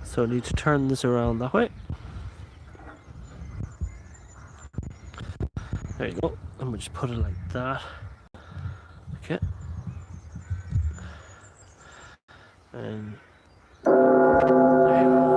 So I need to turn this around that way. There you go. And we'll just put it like that. Okay. And there you go.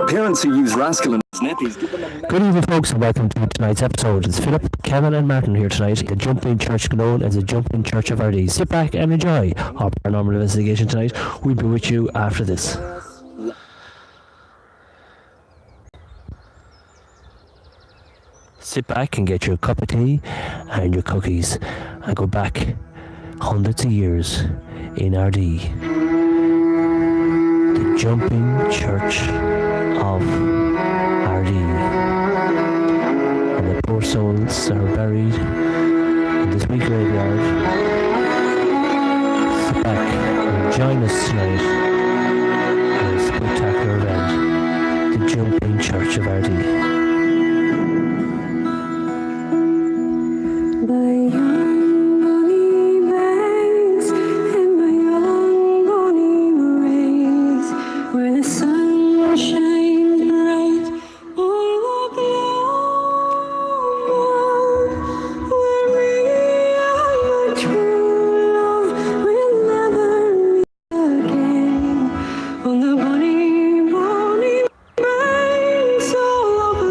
Parents who use Rascal and nappies give them a... Good evening, folks, and welcome to tonight's episode. It's Philip, Kevin, and Martin here tonight, the Jumping Church, known as the Jumping Church of Ardee. Sit back and enjoy our paranormal investigation tonight. We'll be with you after this. Sit back and get your cup of tea and your cookies and go back hundreds of years in Ardee. The Jumping Church of Ardee. And the poor souls are buried in this wee graveyard. Sit back and join us tonight in a spectacular event, the Jumping Church of Ardee. On the bonny, bonny banks all over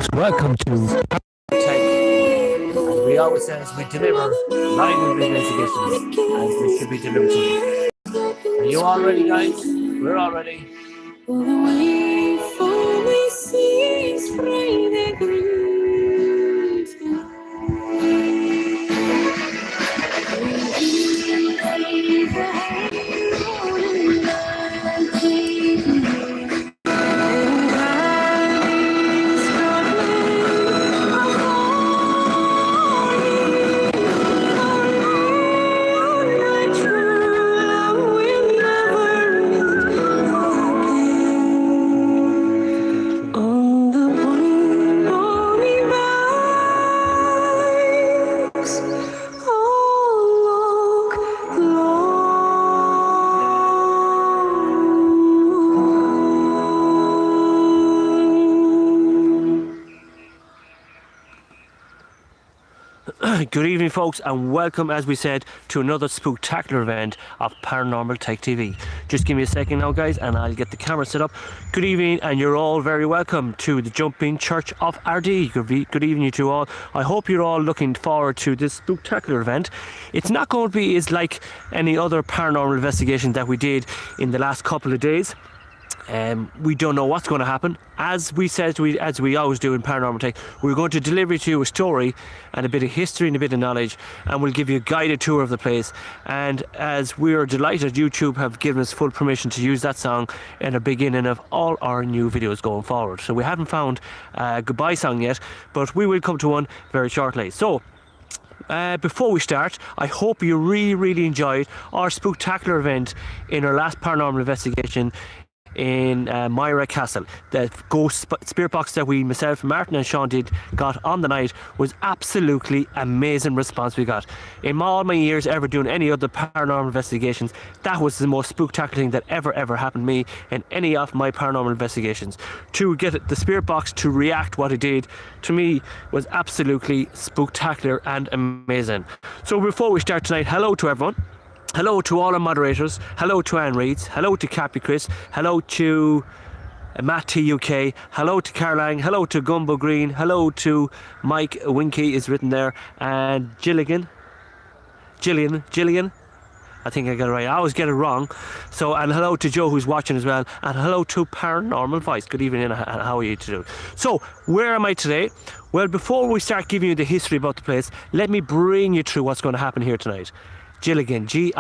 folks. Welcome to Tech. As we always say, we deliver live investigations as they should be delivered to you. Are you all ready, guys? We're all ready. Good evening, folks, and welcome, as we said, to another spooktacular event of Paranormal Tech TV. Just give me a second now, guys, and I'll get the camera set up. Good evening, and you're all very welcome to the Jumping Church of Ardee. Good evening to you all. I hope you're all looking forward to this spooktacular event. It's not going to be as like any other paranormal investigation that we did in the last couple of days. We don't know what's going to happen. As we said, as we always do in Paranormal Tech, we're going to deliver to you a story and a bit of history and a bit of knowledge, and we'll give you a guided tour of the place. And as we are delighted, YouTube have given us full permission to use that song in the beginning of all our new videos going forward. So we haven't found a goodbye song yet, but we will come to one very shortly. So before we start, I hope you really enjoyed our spooktacular event in our last paranormal investigation in Myra Castle. The ghost spirit box that myself, Martin and Sean got on the night was absolutely amazing response we got. In all my years ever doing any other paranormal investigations, that was the most spooktacular thing that ever happened to me in any of my paranormal investigations. To get the spirit box to react what it did to me was absolutely spooktacular and amazing. So before we start tonight, hello to everyone. Hello to all our moderators. Hello to Anne Reeds. Hello to Cappy Chris. Hello to Matt T UK. Hello to Caroline. Hello to Gumbo Green. Hello to Mike Winky is written there. And Gillian. I think I got it right. I always get it wrong. So, and hello to Joe who's watching as well. And hello to Paranormal Voice. Good evening, and how are you today? So, where am I today? Well, before we start giving you the history about the place, let me bring you through what's going to happen here tonight. Gilligan, Gillian.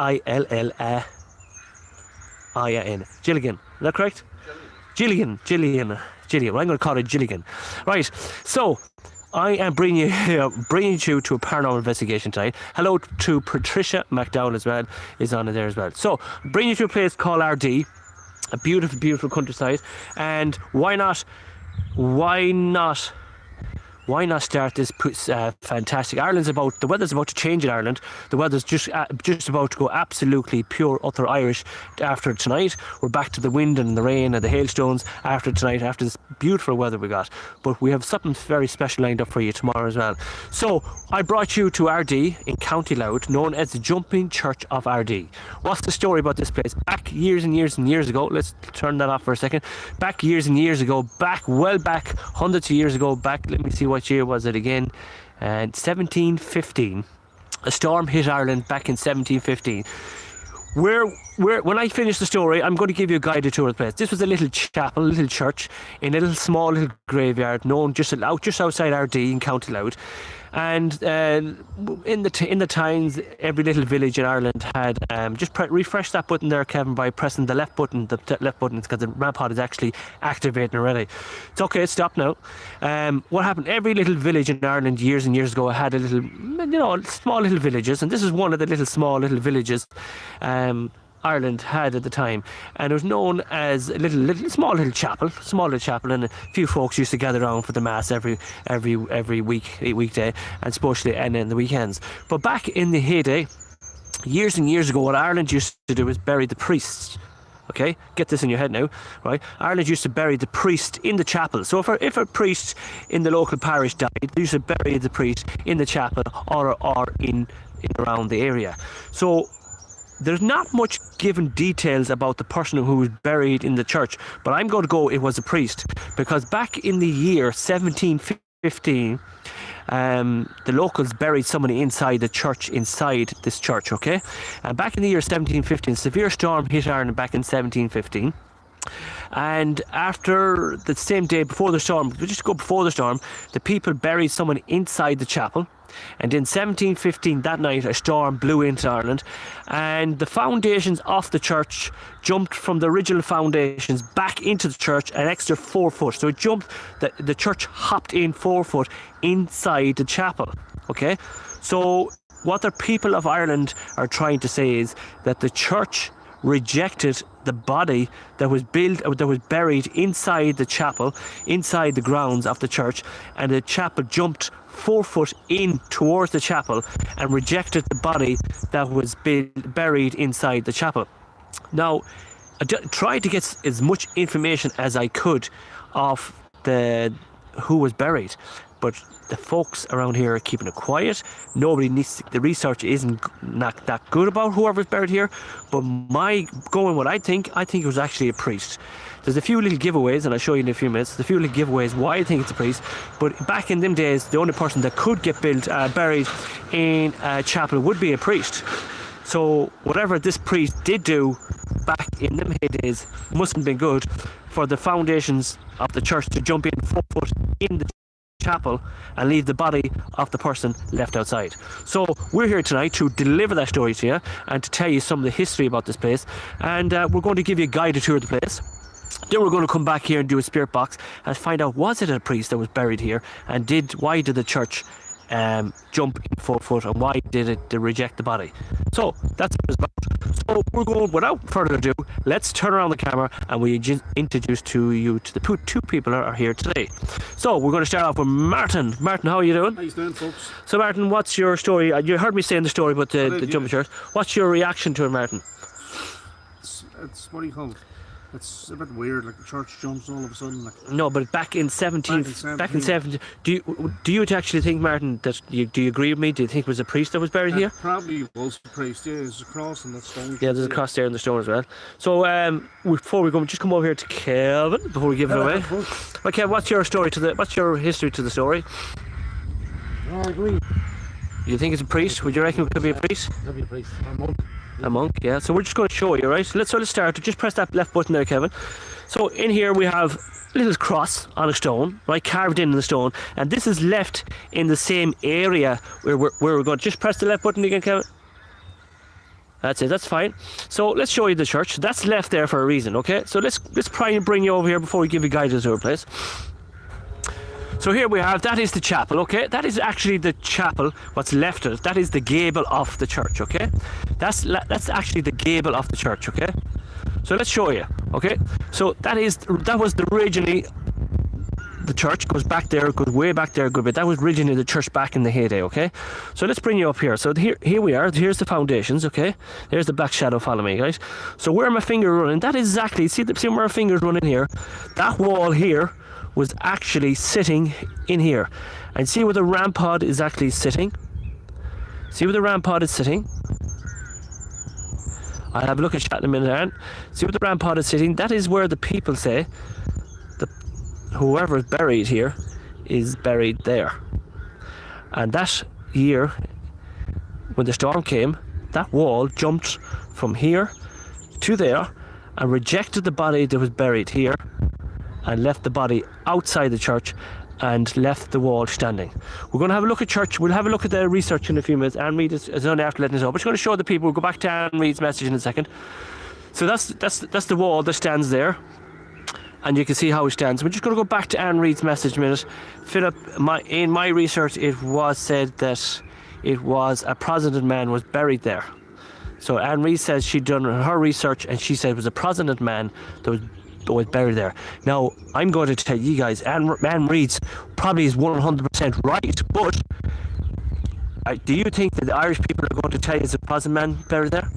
Gilligan, is that correct? Gillian. Well, I'm going to call it Gilligan. Right, so I am bringing you to a paranormal investigation tonight. Hello to Patricia McDowell as well, is on there as well. So, bring you to a place called Ardee, a beautiful countryside, and why not start this fantastic? The weather's about to change in Ireland. The weather's just about to go absolutely pure utter Irish after tonight. We're back to the wind and the rain and the hailstones after tonight, after this beautiful weather we got. But we have something very special lined up for you tomorrow as well. So I brought you to Ardee in County Louth, known as the Jumping Church of Ardee. What's the story about this place? Back years and years ago, let's turn that off for a second. Back years and years ago, back hundreds of years ago, let me see what year was it again, and 1715. A storm hit Ireland back in 1715. When I finish the story, I'm going to give you a guided tour of the place. This was a little chapel, a little church in a small graveyard known just outside Ardee in County Louth. And in the times, every little village in Ireland had refresh that button there, Kevin, by pressing the left button. The left button, because the RAM pod is actually activating already. It's okay, stop now. What happened? Every little village in Ireland years and years ago had a little, small little villages, and this is one of the small little villages Ireland had at the time, and it was known as a small little chapel, and a few folks used to gather around for the mass every weekday, and especially and in the weekends. But back in the heyday, years and years ago, what Ireland used to do is bury the priests. Okay, get this in your head now, right? Ireland used to bury the priest in the chapel. So if a priest in the local parish died, they used to bury the priest in the chapel or in around the area. So there's not much given details about the person who was buried in the church, but I'm going to go it was a priest, because back in the year 1715, the locals buried somebody inside the church, inside this church, okay? And back in the year 1715, severe storm hit Ireland back in 1715. And after the same day before the storm, just go before the storm, the people buried someone inside the chapel. And in 1715, that night, a storm blew into Ireland, and the foundations of the church jumped from the original foundations back into the church an extra 4 foot. So it jumped, the church hopped in 4 foot inside the chapel. Okay, so what the people of Ireland are trying to say is that the church rejected the body that was buried inside the chapel, inside the grounds of the church, and the chapel jumped 4 foot in towards the chapel and rejected the body that was buried inside the chapel. Now, I tried to get as much information as I could of who was buried, but the folks around here are keeping it quiet. Nobody needs the research isn't not that good about whoever's buried here, but what I think it was actually a priest. There's a few little giveaways, and I'll show you in a few minutes, the few little giveaways why I think it's a priest. But back in them days, the only person that could get buried in a chapel would be a priest. So whatever this priest did do back in them heydays mustn't have been good for the foundations of the church to jump in 4 foot in the chapel and leave the body of the person left outside. So we're here tonight to deliver that story to you and to tell you some of the history about this place, and we're going to give you a guided tour of the place. Then we're going to come back here and do a spirit box and find out, was it a priest that was buried here, and why did the church jump in 4 foot, and why did it reject the body? So that's what it's about. So we're going, without further ado, let's turn around the camera and we introduce to the two people that are here today. So we're going to start off with Martin. Martin, how are you doing? How you doing, folks? So Martin, what's your story? You heard me saying the story about the jumping church. What's your reaction to it, Martin? It's what do you call it? It's a bit weird, like the church jumps all of a sudden. Like, no, but back in 17, do you actually think, Martin, that do you agree with me? Do you think it was a priest that was buried here? Probably was a priest. Yeah, there's a cross and that stone. Yeah, there's a cross there in the stone as well. So before we go, just come over here to Kelvin before we give it away. Okay, what's your history to the story? No, I agree. You think it's a priest? Would you reckon it could be a priest? Could be a priest. A monk. A monk, yeah. So we're just going to show you, right? So let's start. Just press that left button there, Kevin. So in here we have a little cross on a stone, right, carved in the stone, and this is left in the same area where we're going. Just press the left button again, Kevin. That's it. That's fine. So let's show you the church. That's left there for a reason, okay? So let's try and bring you over here before we give you guidance to our place. So here we have, that is the chapel, okay? That is actually the chapel, what's left of it. That is the gable of the church, okay? That's actually the gable of the church, okay? So let's show you, okay? So that was originally the church, goes back there, goes way back there a good bit. That was originally the church back in the heyday, okay? So let's bring you up here. So here we are. Here's the foundations, okay? There's the black shadow, follow me, guys. So where my finger running, that is exactly, see where my finger's running here? That wall here was actually sitting in here. And see where the rampart is actually sitting? See where the rampart is sitting? I'll have a look at that in a minute, Aaron. See where the rampart is sitting? That is where the people say that whoever is buried here is buried there. And that year, when the storm came, that wall jumped from here to there and rejected the body that was buried here and left the body outside the church and left the wall standing. We're going to have a look at church. We'll have a look at the research in a few minutes. Anne Reid is only after letting us know. But we're going to show the people. We'll go back to Anne Reid's message in a second. So that's the wall that stands there. And you can see how it stands. We're just going to go back to Anne Reid's message a minute. Philip, in my research, it was said that it was a Protestant man was buried there. So Anne Reid says she'd done her research and she said it was a Protestant man that was buried there. Now, I'm going to tell you guys, Anne Reid's probably is 100% right, but do you think that the Irish people are going to tell you it's a Protestant man buried there?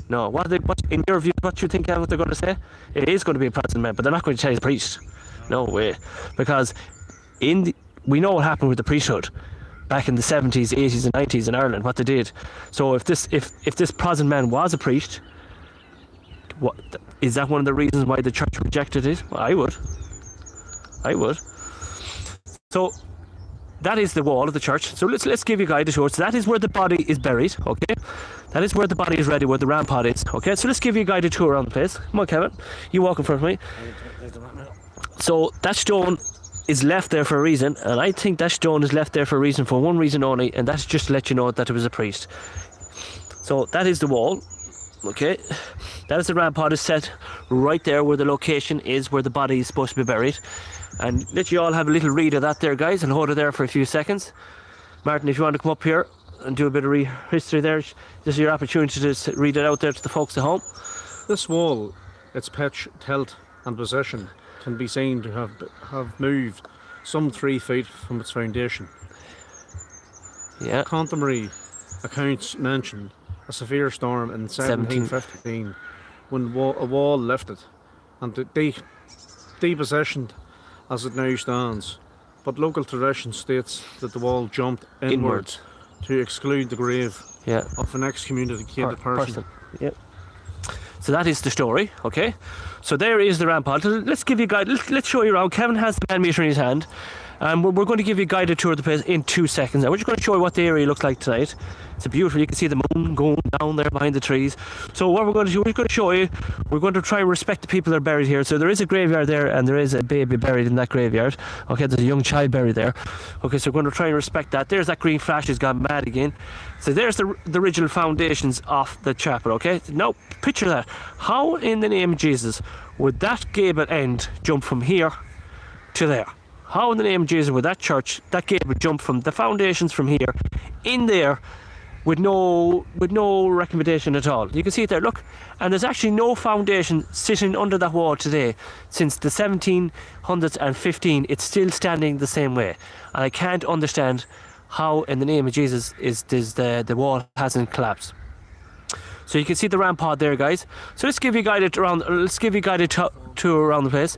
No. What in your view, what you think what they're going to say? It is going to be a Protestant man, but they're not going to tell you it's a priest. No way. Because we know what happened with the priesthood. back in the 70s, 80s and 90s in Ireland, what they did. So if this present man was a priest, what is that one of the reasons why the church rejected it? Well, I would. So that is the wall of the church. So let's give you a guided tour. So that is where the body is buried, okay? That is where the body is ready, where the rampart is, okay? So let's give you a guided tour around the place. Come on, Kevin. You walk in front of me. So that stone is left there for a reason, and I think that stone is left there for a reason, for one reason only, and that's just to let you know that it was a priest. So that is the wall, okay? That is the rampart is set right there where the location is, where the body is supposed to be buried. And let you all have a little read of that there, guys, and hold it there for a few seconds. Martin, if you want to come up here and do a bit of history there, this is your opportunity to read it out there to the folks at home. This wall, its pitch, tilt and position can be seen to have moved some 3 feet from its foundation. Yeah. Contemporary accounts mention a severe storm in 1715 when a wall lifted and depositioned as it now stands, but local tradition states that the wall jumped inwards to exclude the grave of an excommunicated person. Yep. So that is the story, okay? So there is the rampart. Let's give you a guide. Let's show you around. Kevin has the man meter in his hand, and we're going to give you a guided tour of the place in 2 seconds. Now we're just going to show you what the area looks like tonight. It's beautiful. You can see the moon going down there behind the trees. So what we're going to do, we're going to show you. We're going to try and respect the people that are buried here. So there is a graveyard there, and there is a baby buried in that graveyard. Okay, there's a young child buried there. Okay, so we're going to try and respect that. There's that green flash has gone mad again. So there's the original foundations of the chapel. Okay, now picture that. How in the name of Jesus would that gable end jump from here to there? How in the name of Jesus would that church, that gable jump from the foundations from here in there with no recommendation at all? You can see it there, look, and there's actually no foundation sitting under that wall today. Since the 1715, it's still standing the same way, and I can't understand how in the name of Jesus the wall hasn't collapsed. So you can see the rampart there, guys. So let's give you a guided tour around the place,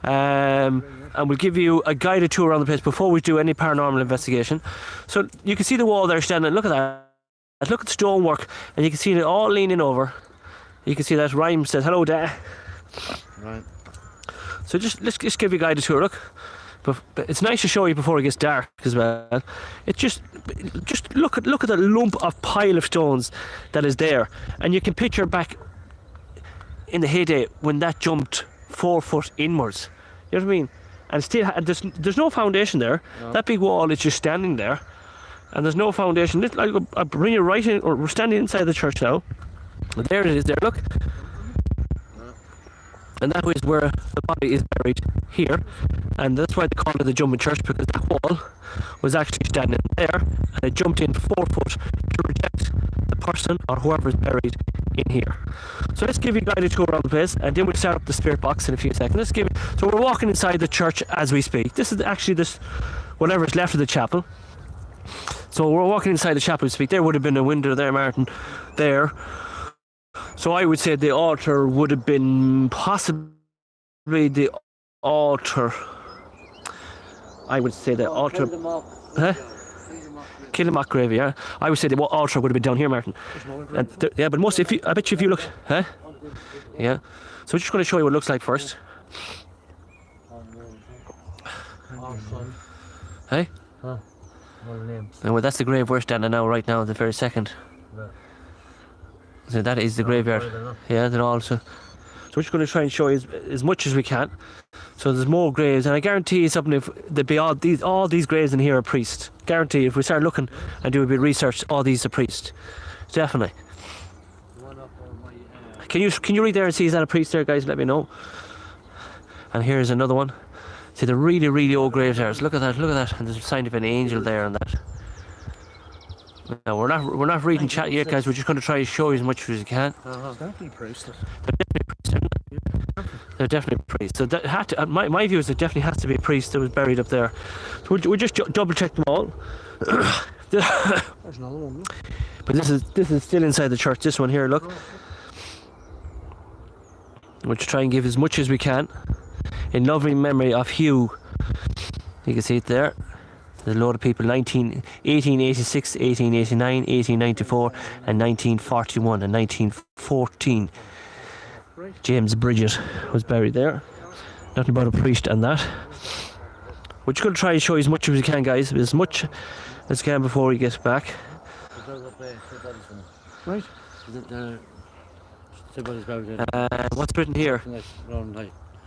and we'll give you a guided tour around the place before we do any paranormal investigation. So you can see the wall there standing. Look at that. Look at the stonework, and you can see it all leaning over. You can see that rhyme says hello there. Right. So let's just give you a guided tour. Look, but it's nice to show you before it gets dark as well. It's just look at the lump of pile of stones that is there, and you can picture back in the heyday when that jumped 4 foot inwards. You know what I mean? And still, there's no foundation there. No. That big wall is just standing there, and there's no foundation. I'll bring you right in, or we're standing inside the church now. And there it is. There, look. And that is where the body is buried here, and that's why they call it the jumping church, because that wall was actually standing there, and it jumped in 4 foot to reject the person or whoever is buried in here. So let's give you a guided tour around the place, and then we'll start up the spirit box in a few seconds. So we're walking inside the church as we speak. This is actually whatever is left of the chapel. So we're walking inside the chapel as we speak. There would have been a window there, Martin, there. So I would say the altar would have been possibly the altar. I would say the altar. Killimach grave, yeah. I would say the altar would have been down here, Martin. Yeah, but most, I bet you if you look, huh? Yeah. So we're just going to show you what it looks like first. Hey? Huh? Well, that's the grave we're standing now, right now, the very second. So that is the graveyard. Yeah, then also. So we're just going to try and show you as much as we can. So there's more graves, and I guarantee you something, if there'd be all these graves in here are priests. Guarantee if we start looking and do a bit of research, all these are priests. Definitely. Can you read there and see is that a priest there, guys? Let me know. And here's another one. See the really, really old graves there. So look at that, and there's a sign of an angel there and that. Now we're not reading chat yet, guys. We're just going to try to show you as much as we can. Definitely priests. They're definitely priests. So that had to, my view is it definitely has to be a priest that was buried up there. So we'll just double check them all. There's another one. But this is still inside the church. This one here, look. We'll try and give as much as we can in loving memory of Hugh. You can see it there. There's a load of people, 1886, 1889, 1894 and 1941 and 1914. James Bridget was buried there. Nothing about a priest and that. We're just going to try and show you as much as we can, guys. As much as we can before we get back. Right. What's written here?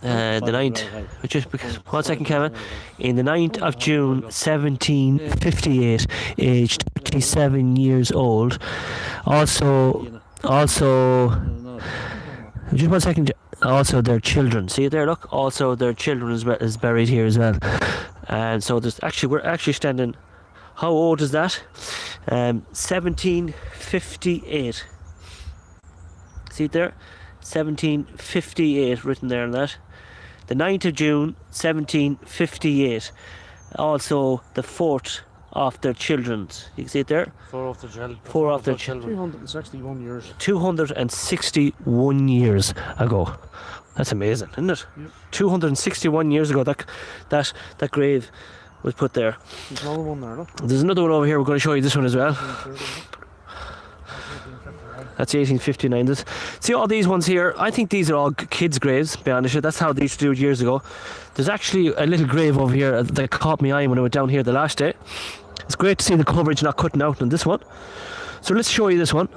The 9th, just because, 1 second, Kevin. In the 9th of June 1758, aged 27 years old. Also, just 1 second. Also, their children. See it there? Look. Also, their children is buried here as well. And so there's we're actually standing. How old is that? 1758. See it there? 1758 written there on that. The 9th of June 1758. Also the 4th of their children's. You can see it there? 4 of the children. 4 of their children. 261 years. 261 years ago. That's amazing, isn't it? Yep. 261 years ago that grave was put there. There's another one there, look. There's another one over here. We're going to show you this one as well. That's 1859. See all these ones here? I think these are all kids' graves, to be honest with you. That's how they used to do it years ago. There's actually a little grave over here that caught my eye when I went down here the last day. It's great to see the coverage not cutting out on this one. So let's show you this one.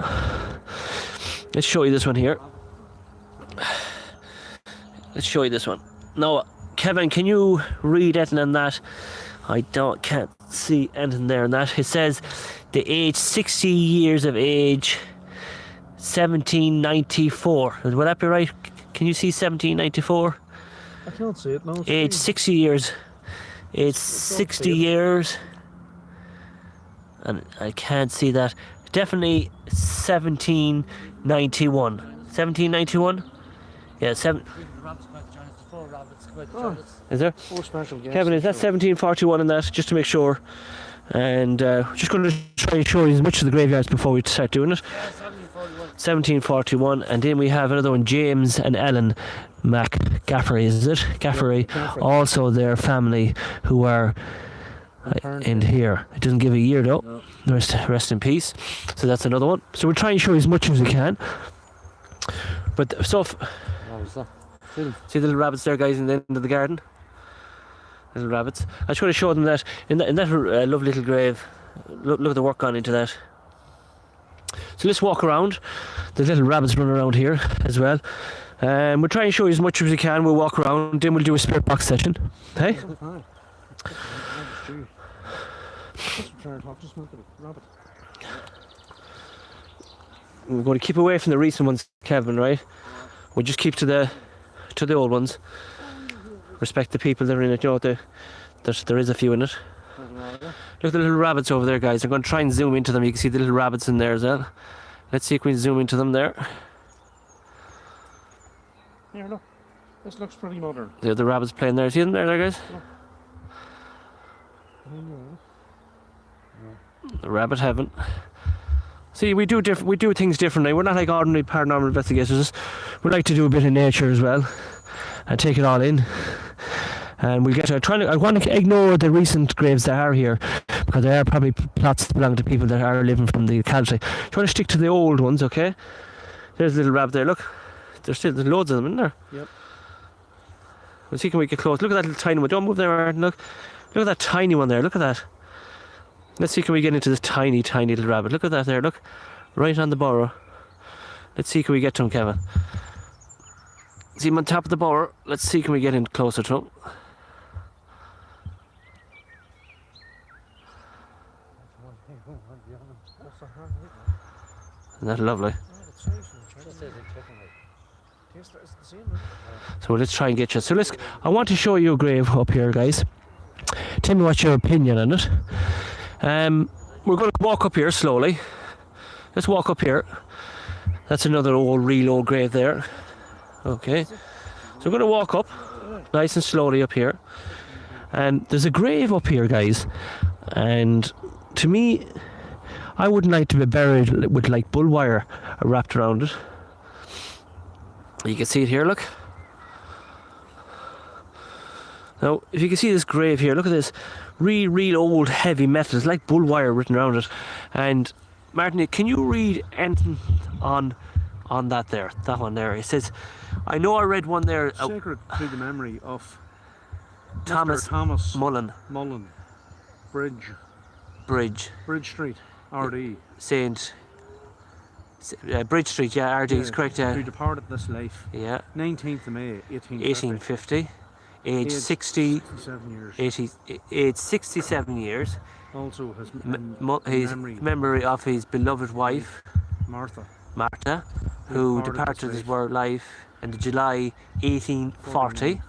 Let's show you this one here. Let's show you this one. Now, Kevin, can you read anything on that? I can't see anything there on that. It says the age 60 years of age 1794. Would that be right? Can you see 1794? I can't see it now. Age 60 years. Age 60 years. And I can't see that. Definitely 1791. 1791? Yeah, Is there? 4 special guests. Kevin, is that 1741 in that? Just to make sure. And just going to try and show you as much of the graveyards before we start doing it. 1741, and then we have another one, James and Ellen McGaffery, is it? Gaffery, also their family who are in here. It doesn't give a year though. No. Rest in peace. So that's another one. So we'll try and show you as much as we can. But see the little rabbits there, guys, in the end of the garden? Little rabbits. I just want to show them that in that lovely little grave. Look at the work gone into that. So let's walk around. There's little rabbits running around here as well. We'll try and show you as much as we can. We'll walk around, then we'll do a spirit box session. Hey? We're going to keep away from the recent ones, Kevin, right? We'll just keep to the old ones. Respect the people that are in it, you know, there is a few in it. Look at the little rabbits over there, guys. I'm going to try and zoom into them. You can see the little rabbits in there as well. Let's see if we can zoom into them there. Here, look. This looks pretty modern. The rabbits playing there. See them there, guys? The rabbit heaven. See, we do things differently. We're not like ordinary paranormal investigators. We like to do a bit of nature as well and take it all in. And we'll get to I want to ignore the recent graves that are here because they are probably plots that belong to people that are living from the locality. Try to stick to the old ones, okay? There's a little rabbit there, look. There's loads of them in there. Yep. We'll see, can we get close? Look at that little tiny one. Don't move there, Martin. Look at that tiny one there. Look at that. Let's see, can we get into this tiny, tiny little rabbit? Look at that there, look. Right on the burrow. Let's see, can we get to him, Kevin? See him on top of the burrow. Let's see, can we get in closer to him? Isn't that lovely? So let's try and get you. So I want to show you a grave up here, guys. Tell me what's your opinion on it. We're going to walk up here slowly. Let's walk up here. That's another real old grave there. Okay. So we're going to walk up nice and slowly up here. And there's a grave up here, guys. And to me, I wouldn't like to be buried with like bull wire wrapped around it. You can see it here, look. Now, if you can see this grave here, look at this. Real old heavy metal. It's like bull wire written around it. And Martin, can you read anything on that there? That one there. It says, I know I read one there. Sacred to the memory of Thomas Mullen. Bridge Street, RD. Saint Bridge Street, yeah, RD is correct, yeah. Who departed this life. Yeah. 19th of May, 1850. Age 67 years. Age 67 years. Also his His memory of his beloved wife, Martha, who departed this world life in July 1840.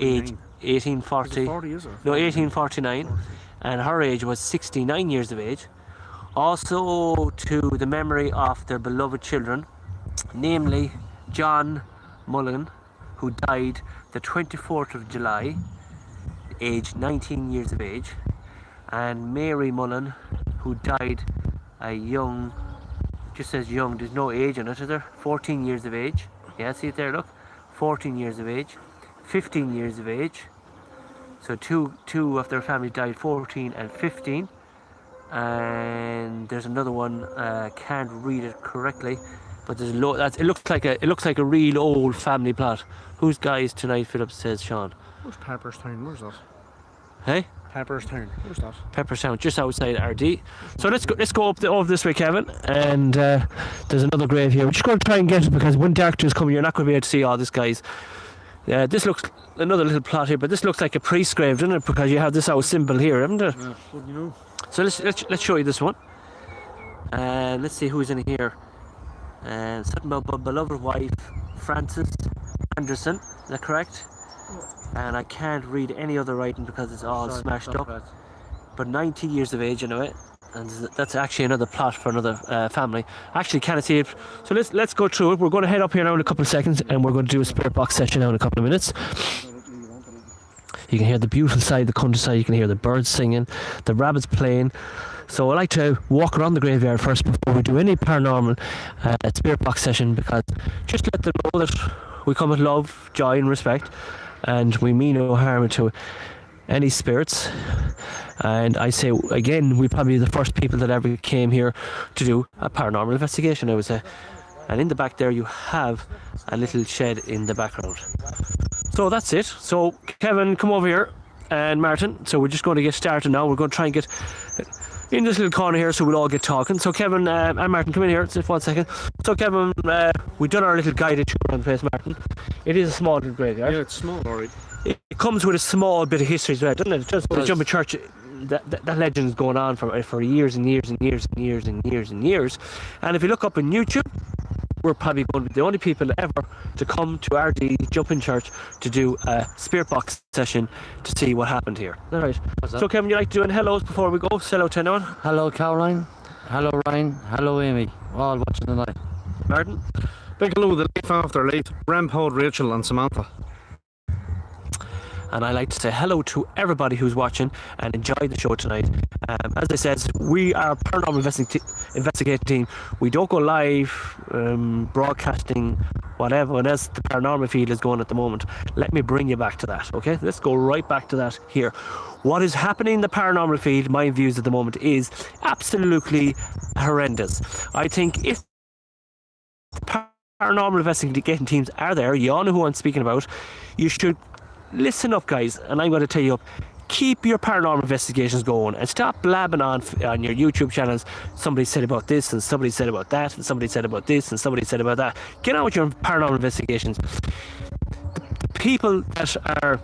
Age 1840. 40, is it? No, 1849. And her age was 69 years of age. Also to the memory of their beloved children, namely John Mullen, who died the 24th of July, aged 19 years of age, and Mary Mullen, who died a young, just says young, there's no age on it, is there? 14 years of age. Yeah, see it there, look. 14 years of age, 15 years of age. So two of their family died 14 and 15. And there's another one, can't read it correctly, but there's it looks like a real old family plot. Whose guys tonight, Philip, says Sean? Where's Pepperstown? Where's that? Hey? Pepperstown. Where's that? Pepperstown, just outside RD. So let's go up over this way, Kevin. And there's another grave here. We're just going to try and get it because when darkness comes, you're not going to be able to see all this, guys. This looks another little plot here, but this looks like a priest grave, doesn't it? Because you have this old symbol here, haven't it? Yeah, well, you know. So let's show you this one. And let's see who's in here. Something about beloved wife, Frances Anderson. Is that correct? And I can't read any other writing because it's all smashed up. Right. But 90 years of age anyway. And that's actually another plot for another family. Actually, can't see it. So let's go through it. We're going to head up here now in a couple of seconds, and we're going to do a spirit box session now in a couple of minutes. You can hear the beautiful side, the countryside. You can hear the birds singing, the rabbits playing. So I like to walk around the graveyard first before we do any paranormal spirit box session, because just let them know that we come with love, joy and respect, and we mean no harm to any spirits. And I say again, we probably the first people that ever came here to do a paranormal investigation, I would say. And in the back there you have a little shed in the background. So that's it. So Kevin, come over here, and Martin. So we're just going to get started now. We're going to try and get in this little corner here so we'll all get talking. So Kevin and Martin, come in here just 1 second. So Kevin, we've done our little guided tour around the place, Martin. It is a small little graveyard. Yeah, it's small, alright. It comes with a small bit of history as well, doesn't it? Just the Jumping Church, that legend is going on for years and years and years and years and years and years. And if you look up on YouTube, we're probably going to be the only people ever to come to RD Jumping Church to do a spirit box session to see what happened here. All right. So Kevin, you like to do any hellos before we go? Say hello to anyone. Hello, Caroline. Hello, Ryan. Hello, Amy. All watching tonight. Martin. Big hello to the life after life, Grandpa, Rachel and Samantha. And I like to say hello to everybody who's watching and enjoy the show tonight. As I said, we are a paranormal investigating team. We don't go live, broadcasting, whatever, and as the paranormal field is going at the moment. Let me bring you back to that, okay? Let's go right back to that here. What is happening in the paranormal field, my views at the moment, is absolutely horrendous. I think if paranormal investigating teams are there, you all know who I'm speaking about, you should listen up, guys, and I'm going to tell you up. Keep your paranormal investigations going and stop blabbing on your YouTube channels. Somebody said about this and somebody said about that and somebody said about this and somebody said about that. Get on with your paranormal investigations. The people that are,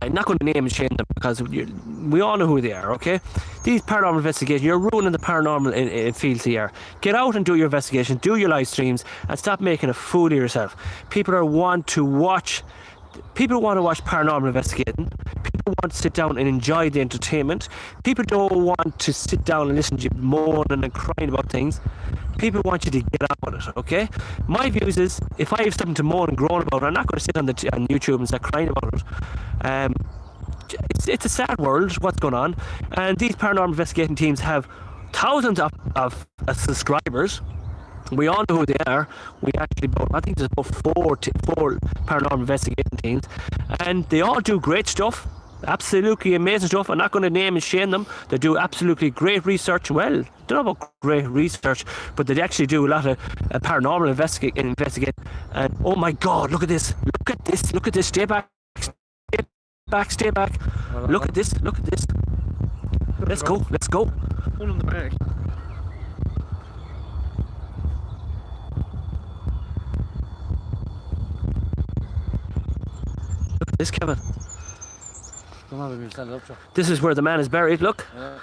I'm not going to name and shame them because we all know who they are, okay? These paranormal investigations, you're ruining the paranormal field here. Get out and do your investigations, do your live streams, and stop making a fool of yourself. People want to watch paranormal investigating. People want to sit down and enjoy the entertainment. People don't want to sit down and listen to you moaning and crying about things. People want you to get on with it, okay? My views is, if I have something to moan and groan about, I'm not going to sit on YouTube and start crying about it. It's a sad world, what's going on. And these paranormal investigating teams have thousands of subscribers. We all know who they are. We actually, I think there's about four paranormal investigating teams, and they all do great stuff. Absolutely amazing stuff. I'm not going to name and shame them. They do absolutely great research. Well, I don't know about great research, but they actually do a lot of paranormal investigate. And oh my God, look at this! Look at this! Look at this! Stay back! Stay back! Stay back! Look at this! Look at this! Let's go! Let's go! One in the back. Look at this, Kevin. Don't have to stand up, sir. This is where the man is buried. Look. Yeah.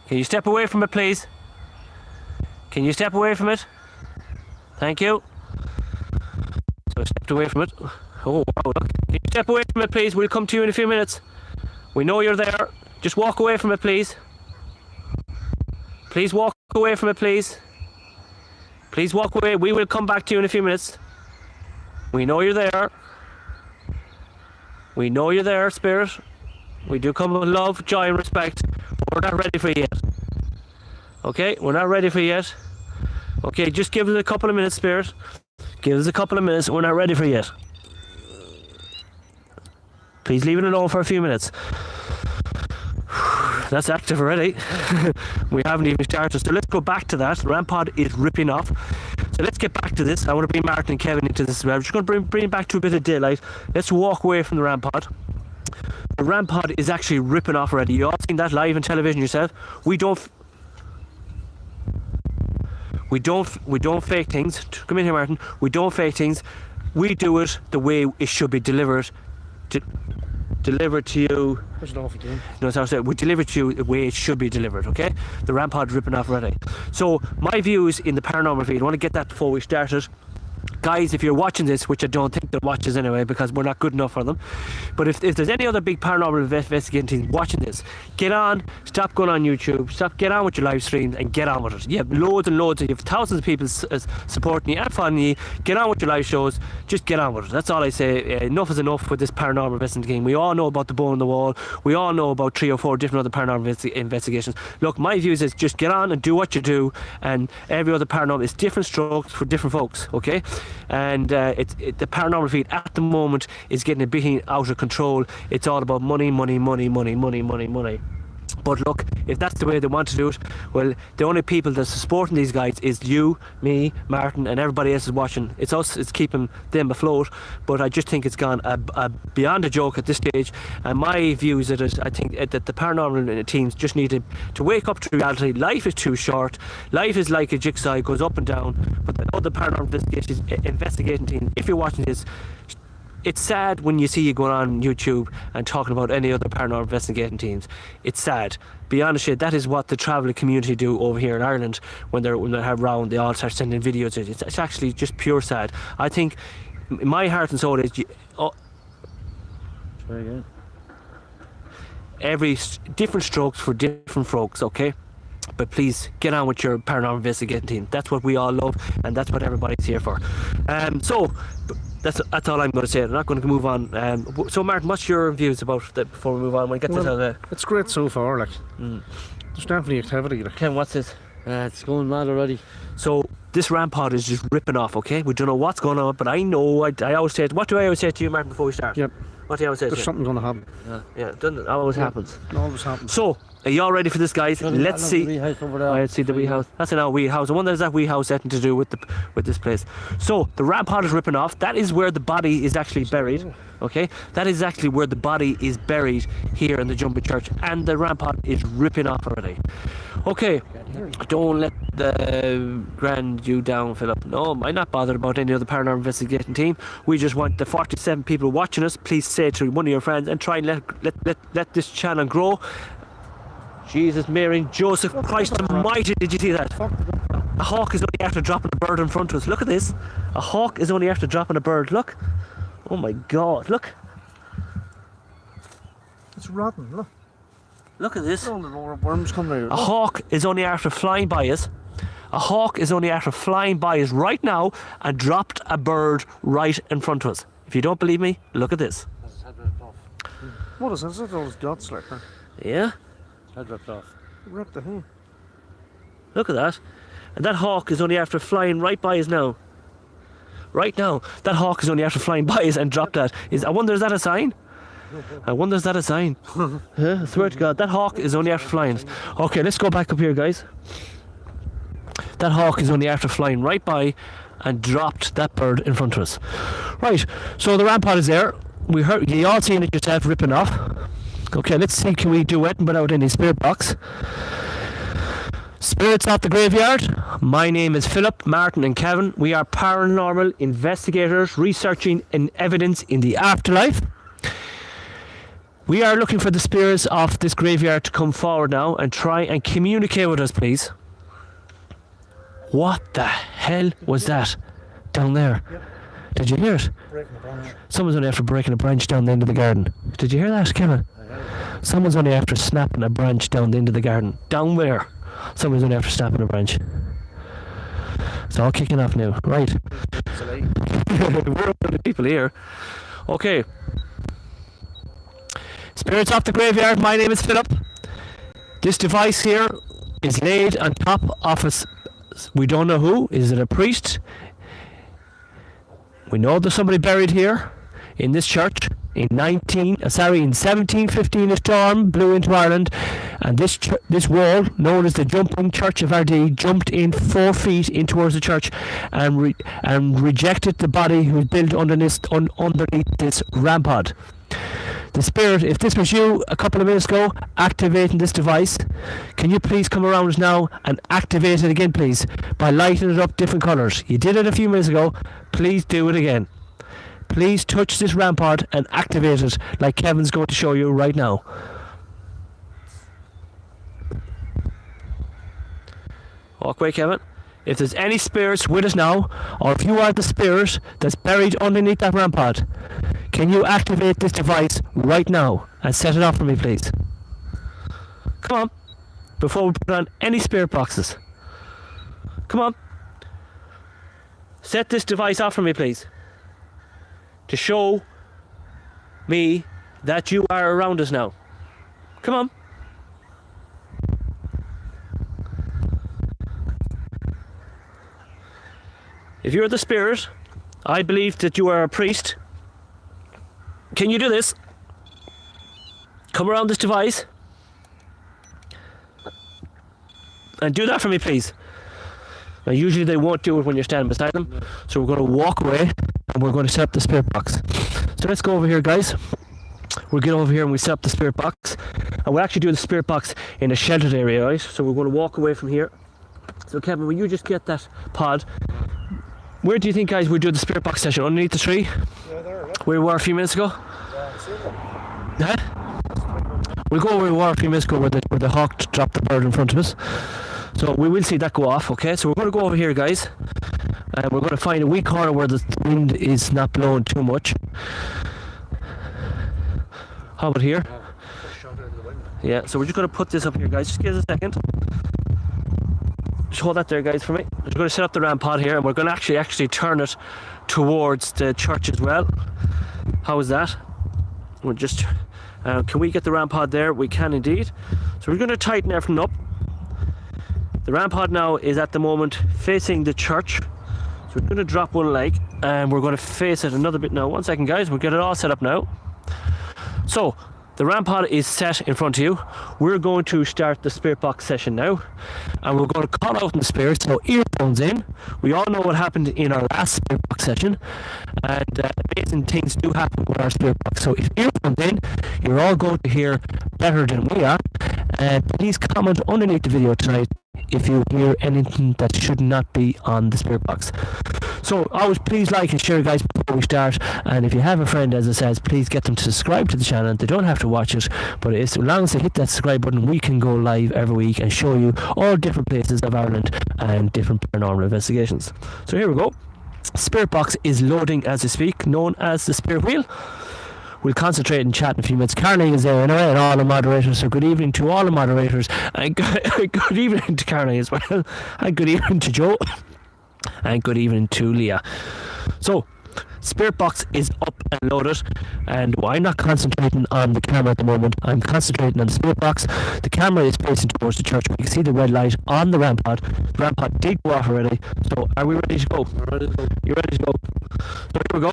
Can you step away from it, please? Can you step away from it? Thank you. So I stepped away from it. Oh, wow, look. Can you step away from it, please? We'll come to you in a few minutes. We know you're there. Just walk away from it, please. Please walk away from it, please. Please walk away. We will come back to you in a few minutes. We know you're there. We know you're there, Spirit. We do come with love, joy and respect. But we're not ready for you yet. Okay, we're not ready for you yet. Okay, just give us a couple of minutes, Spirit. Give us a couple of minutes. We're not ready for you yet. Please leave it alone for a few minutes. That's active already. We haven't even started. So let's go back to that. The RAM pod is ripping off. So let's get back to this. I want to bring Martin and Kevin into this as well. We're just going to bring it back to a bit of daylight. Let's walk away from the RAM pod. The RAM pod is actually ripping off already. You all seen that live on television yourself. We don't fake things. Come in here, Martin. We don't fake things. We do it the way it should be delivered. Delivered to you. Push it off again. No, it's not. We deliver to you the way it should be delivered, okay? The RAM pod's ripping off already. So, my views in the paranormal field, I want to get that before we started. Guys, if you're watching this, which I don't think they'll watch us anyway because we're not good enough for them, but if there's any other big paranormal investigating teams watching this, get on, stop going on YouTube, get on with your live streams and get on with it. You have loads and loads, you have thousands of people supporting you and following you. Get on with your live shows, just get on with it. That's all I say. Enough is enough with this paranormal investigating. We all know about the bone in the wall. We all know about 3 or 4 different other paranormal investigations. Look, my views is just get on and do what you do, and every other paranormal is different strokes for different folks, okay? And the paranormal field at the moment is getting a bit out of control. It's all about money. But look, if that's the way they want to do it, well, the only people that's supporting these guys is you, me, Martin, and everybody else is watching. It's us, it's keeping them afloat. But I just think it's gone beyond a joke at this stage. And my view is that I think that the paranormal teams just need to wake up to reality. Life is too short. Life is like a jigsaw, it goes up and down. But the other paranormal investigating team, if you're watching this, it's sad when you see you going on YouTube and talking about any other paranormal investigating teams. It's sad. Be honest, that is what the travelling community do over here in Ireland when they have round. They all start sending videos. It's actually just pure sad. I think my heart and soul is Very good. every different strokes for different folks. Okay. But please get on with your paranormal investigating team. That's what we all love, and that's what everybody's here for. So that's all I'm going to say. I'm not going to move on. So Martin, what's your views about that before we move on? We'll get this out of there. It's great so far, like. There's definitely activity. Like. Ken, what's this? It's going mad already. So this RAM pod is just ripping off, okay? We don't know what's going on, but I know, I always say it. What do I always say to you, Martin, before we start? Yep. What do you always say to There's you? something going to happen. Yeah, it always happens. It always happens. So, are you all ready for this, guys? Let's see. The wee house over there. Let's see the wee house. That's an old wee house. I wonder if that wee house anything to do with this place. So, the RAM pod is ripping off. That is where the body is actually buried. Okay? That is actually where the body is buried here in the Jumping Church. And the RAM pod is ripping off already. Okay. Don't let the grind you down, Philip. No, I'm not bothered about any other paranormal investigating team. We just want the 47 people watching us. Please say to one of your friends and try and let this channel grow. Jesus, Mary, and Joseph Christ Almighty! Did you see that? A hawk is only after dropping a bird in front of us. Look at this. A hawk is only after dropping a bird. Look. Oh my God! Look. It's rotten, look. Look at this. All the worms coming out. A hawk is only after flying by us. A hawk is only after flying by us right now and dropped a bird right in front of us. If you don't believe me, look at this. What is this? Is it those guts like that? Yeah, Head ripped off. Ripped the hand. look at that. And that hawk is only after flying right by us now. Right now, that hawk is only after flying by us and dropped that. I wonder, is that a sign? I wonder, is that a sign? Yeah, I swear to God, that hawk is only after flying. Okay, let's go back up here, guys. That hawk is only after flying right by and dropped that bird in front of us. Right, so the rampart is there. We heard, you all seen it yourself ripping off. Okay, let's see, can we do it without any spirit box? Spirits at the graveyard. My name is Philip, Martin and Kevin. We are paranormal investigators researching in evidence in the afterlife. We are looking for the spirits of this graveyard to come forward now and try and communicate with us, please. What the hell was that down there? Did you hear it? Breaking the branch. Someone's only after breaking a branch down the end of the garden. Did you hear that, Kevin? Someone's only after snapping a branch down the end of the garden. Down there. Someone's only after snapping a branch. It's all kicking off now. Right. We're up the people here. Okay. Spirits off the graveyard. My name is Philip. This device here is laid on top of us. We don't know who. Is it a priest? We know there's somebody buried here in this church. In 1715, a storm blew into Ireland, and this wall, known as the Jumping CHURCH of Ardee, jumped in 4 feet in towards the church and rejected the body who was built underneath this rampart. The spirit, if this was you a couple of minutes ago, activating this device, can you please come around us now and activate it again, please, by lighting it up different colours. You did it a few minutes ago, please do it again. Please touch this rampart and activate it like Kevin's going to show you right now. Walk away, Kevin. If there's any spirits with us now, or if you are the spirit that's buried underneath that rampart, can you activate this device right now and set it off for me, please? Come on, before we put on any spirit boxes. Come on. Set this device off for me, please. To show me that you are around us now. Come on. If you're the spirit, I believe that you are a priest. Can you do this? Come around this device and do that for me, please. Now, usually they won't do it when you're standing beside them, so we're going to walk away and we're going to set up the spirit box. So let's go over here, guys. We'll get over here and we set up the spirit box, and we'll actually do the spirit box in a sheltered area, right? So we're going to walk away from here. So Kevin, will you just get that pod? Where do you think, guys, we'll do the spirit box session? Underneath the tree? Yeah, there. Where we were a few minutes ago? Huh? We'll go where we were a few minutes ago where the hawk dropped the bird in front of us. So we will see that go off, okay? So we're going to go over here, guys. And we're going to find a wee corner where the wind is not blowing too much. How about here? Yeah, so we're just going to put this up here, guys. Just give us a second. Just hold that there, guys, for me. We're going to set up the rampart here, and we're going to actually turn it towards the church as well. How is that? We're just... can we get the rampart there? We can indeed. So we're going to tighten everything up. The rampart now is at the moment facing the church. So we're going to drop one leg and we're going to face it another bit now. 1 second, guys, we'll get it all set up now. So the rampart is set in front of you. We're going to start the spirit box session now, and we're going to call out in the spirit, so earphones in. We all know what happened in our last spirit box session, and amazing things do happen with our spirit box. So if earphones in, you're all going to hear better than we are. And please comment underneath the video tonight if you hear anything that should not be on the spirit box. So always please like and share, guys, before we start. And if you have a friend, as it says, please get them to subscribe to the channel. They don't have to watch it, but as long as they hit that subscribe button, we can go live every week and show you all different places of Ireland and different paranormal investigations. So here we go. Spirit box is loading as we speak, known as the spirit wheel. We'll concentrate and chat in a few minutes. Carney is there anyway, and all the moderators. So good evening to all the moderators, and good evening to Carney as well, and good evening to Joe, and good evening to Leah. So, Spirit box is up and loaded, and I'm not concentrating on the camera at the moment. I'm concentrating on the spirit box. The camera is facing towards the church. We can see the red light on the rampart. The rampart did go off already. So are we ready to go? You ready to go? So here we go.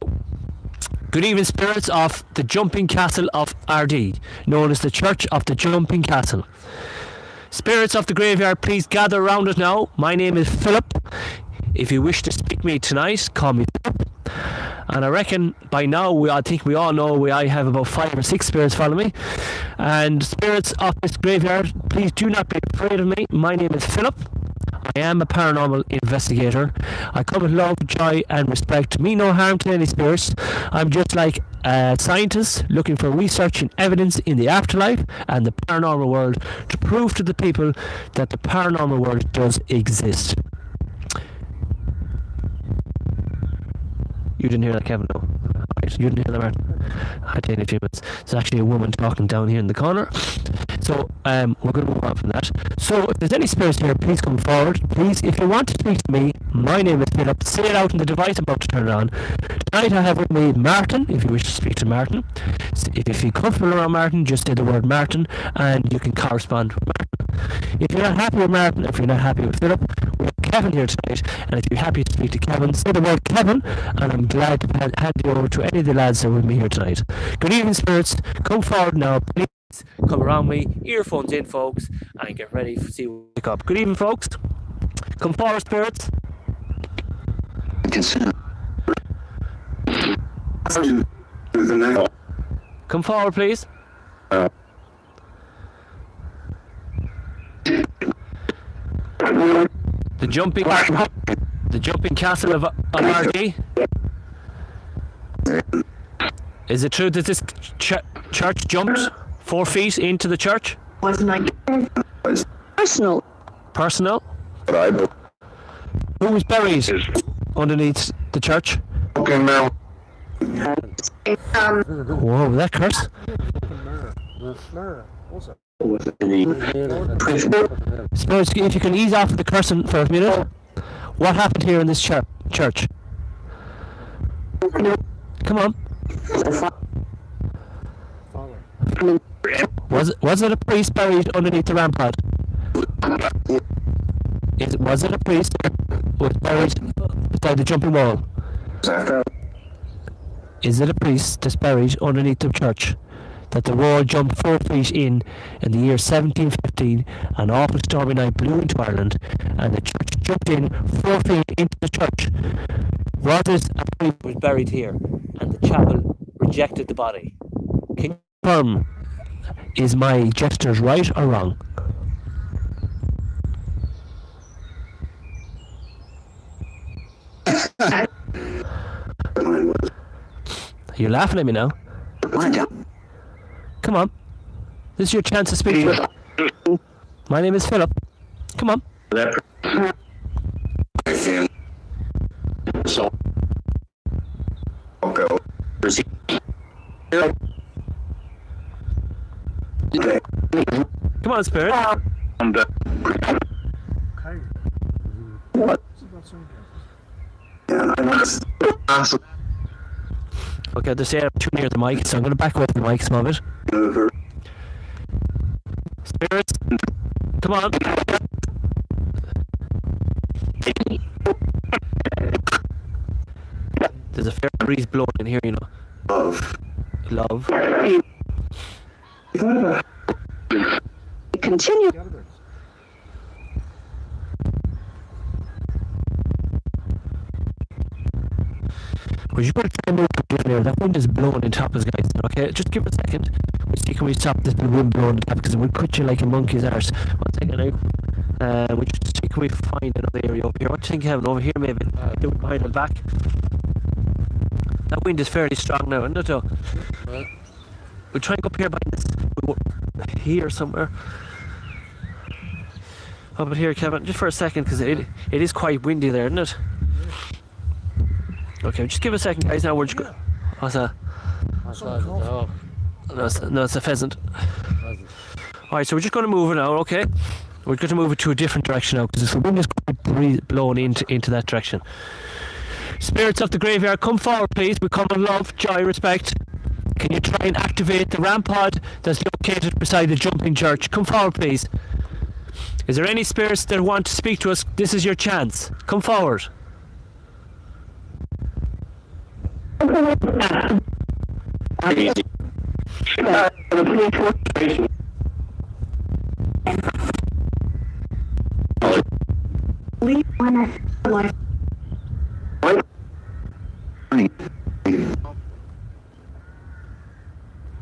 Good evening, spirits of the Jumping Castle of Ardee, known as the Church of the Jumping Castle. Spirits of the graveyard, please gather around us now. My name is Philip. If you wish to speak to me tonight, call me Philip. And I reckon by now, I think we all know I have about 5 or 6 spirits following me. And spirits of this graveyard, please do not be afraid of me. My name is Philip. I am a paranormal investigator. I come with love, joy and respect. Me no harm to any spirits. I'm just like a scientist looking for research and evidence in the afterlife and the paranormal world to prove to the people that the paranormal world does exist. You didn't hear that, Kevin? No. Right, you didn't hear that, Martin? I take a few minutes. There's actually a woman talking down here in the corner. So we're going to move on from that. So if there's any spirits here, please come forward. Please, if you want to speak to me, my name is Philip. Say it out in the device. I'm about to turn it on. Tonight I have with me Martin, if you wish to speak to Martin. If you feel comfortable around Martin, just say the word Martin and you can correspond with Martin. If you're not happy with Martin, if you're not happy with Philip, we have Kevin here tonight. And if you're happy to speak to Kevin, say the word Kevin, and I'm glad to hand you over to any of the lads that are with me here tonight. Good evening, spirits. Come forward now, please. Come around me, earphones in, folks, and get ready to see what we pick up. Good evening, folks. Come forward, spirits. Come forward, please. The jumping castle of Ardee. Is it true that this church jumped 4 feet into the church? Wasn't personal? Personal? Who was buried underneath the church? Whoa, that curse? Suppose if you can ease off the cursing for a minute. What happened here in this church? Come on. Was it a priest buried underneath the rampart? Was it a priest was buried beside the jumping wall? Is it a priest that's buried underneath the church that the wall jumped 4 feet in the year 1715, an awful stormy night blew into Ireland and the church jumped in 4 feet into the church? Was it a priest was buried here and the chapel rejected the body? Can you confirm, is my gestures right or wrong? You're laughing at me now. Come on. This is your chance to speak to me. My name is Philip. Come on. Come on, spirit. Okay, they're saying I'm too near the mic, so I'm going to back away from the mic a small bit. Spirits, come on. There's a fair breeze blowing in here, you know. Love. Continue. Well, you better try and move there. That wind is blowing in top of us, guys. Okay, just give it a second. We'll see, can we stop this wind blowing in top, because it will cut you like a monkey's arse. 1 second now. We just see, can we find another area over here? What do you think, Kevin? Over here, maybe? Do it behind and back. That wind is fairly strong now, isn't it, though? We'll try and go up here behind this. Here somewhere. How about here, Kevin? Just for a second, because it is quite windy there, isn't it? Okay, just give it a second, guys. Now we're just going. What's that? No, it's a pheasant. Alright, so we're just going to move it now, okay? We're going to move it to a different direction now, because the wind is quite blowing into that direction. Spirits of the graveyard, come forward, please. We come in love, joy, respect. Can you try and activate the ramp pod that's located beside the jumping church? Come forward, please. Is there any spirits that want to speak to us? This is your chance. Come forward.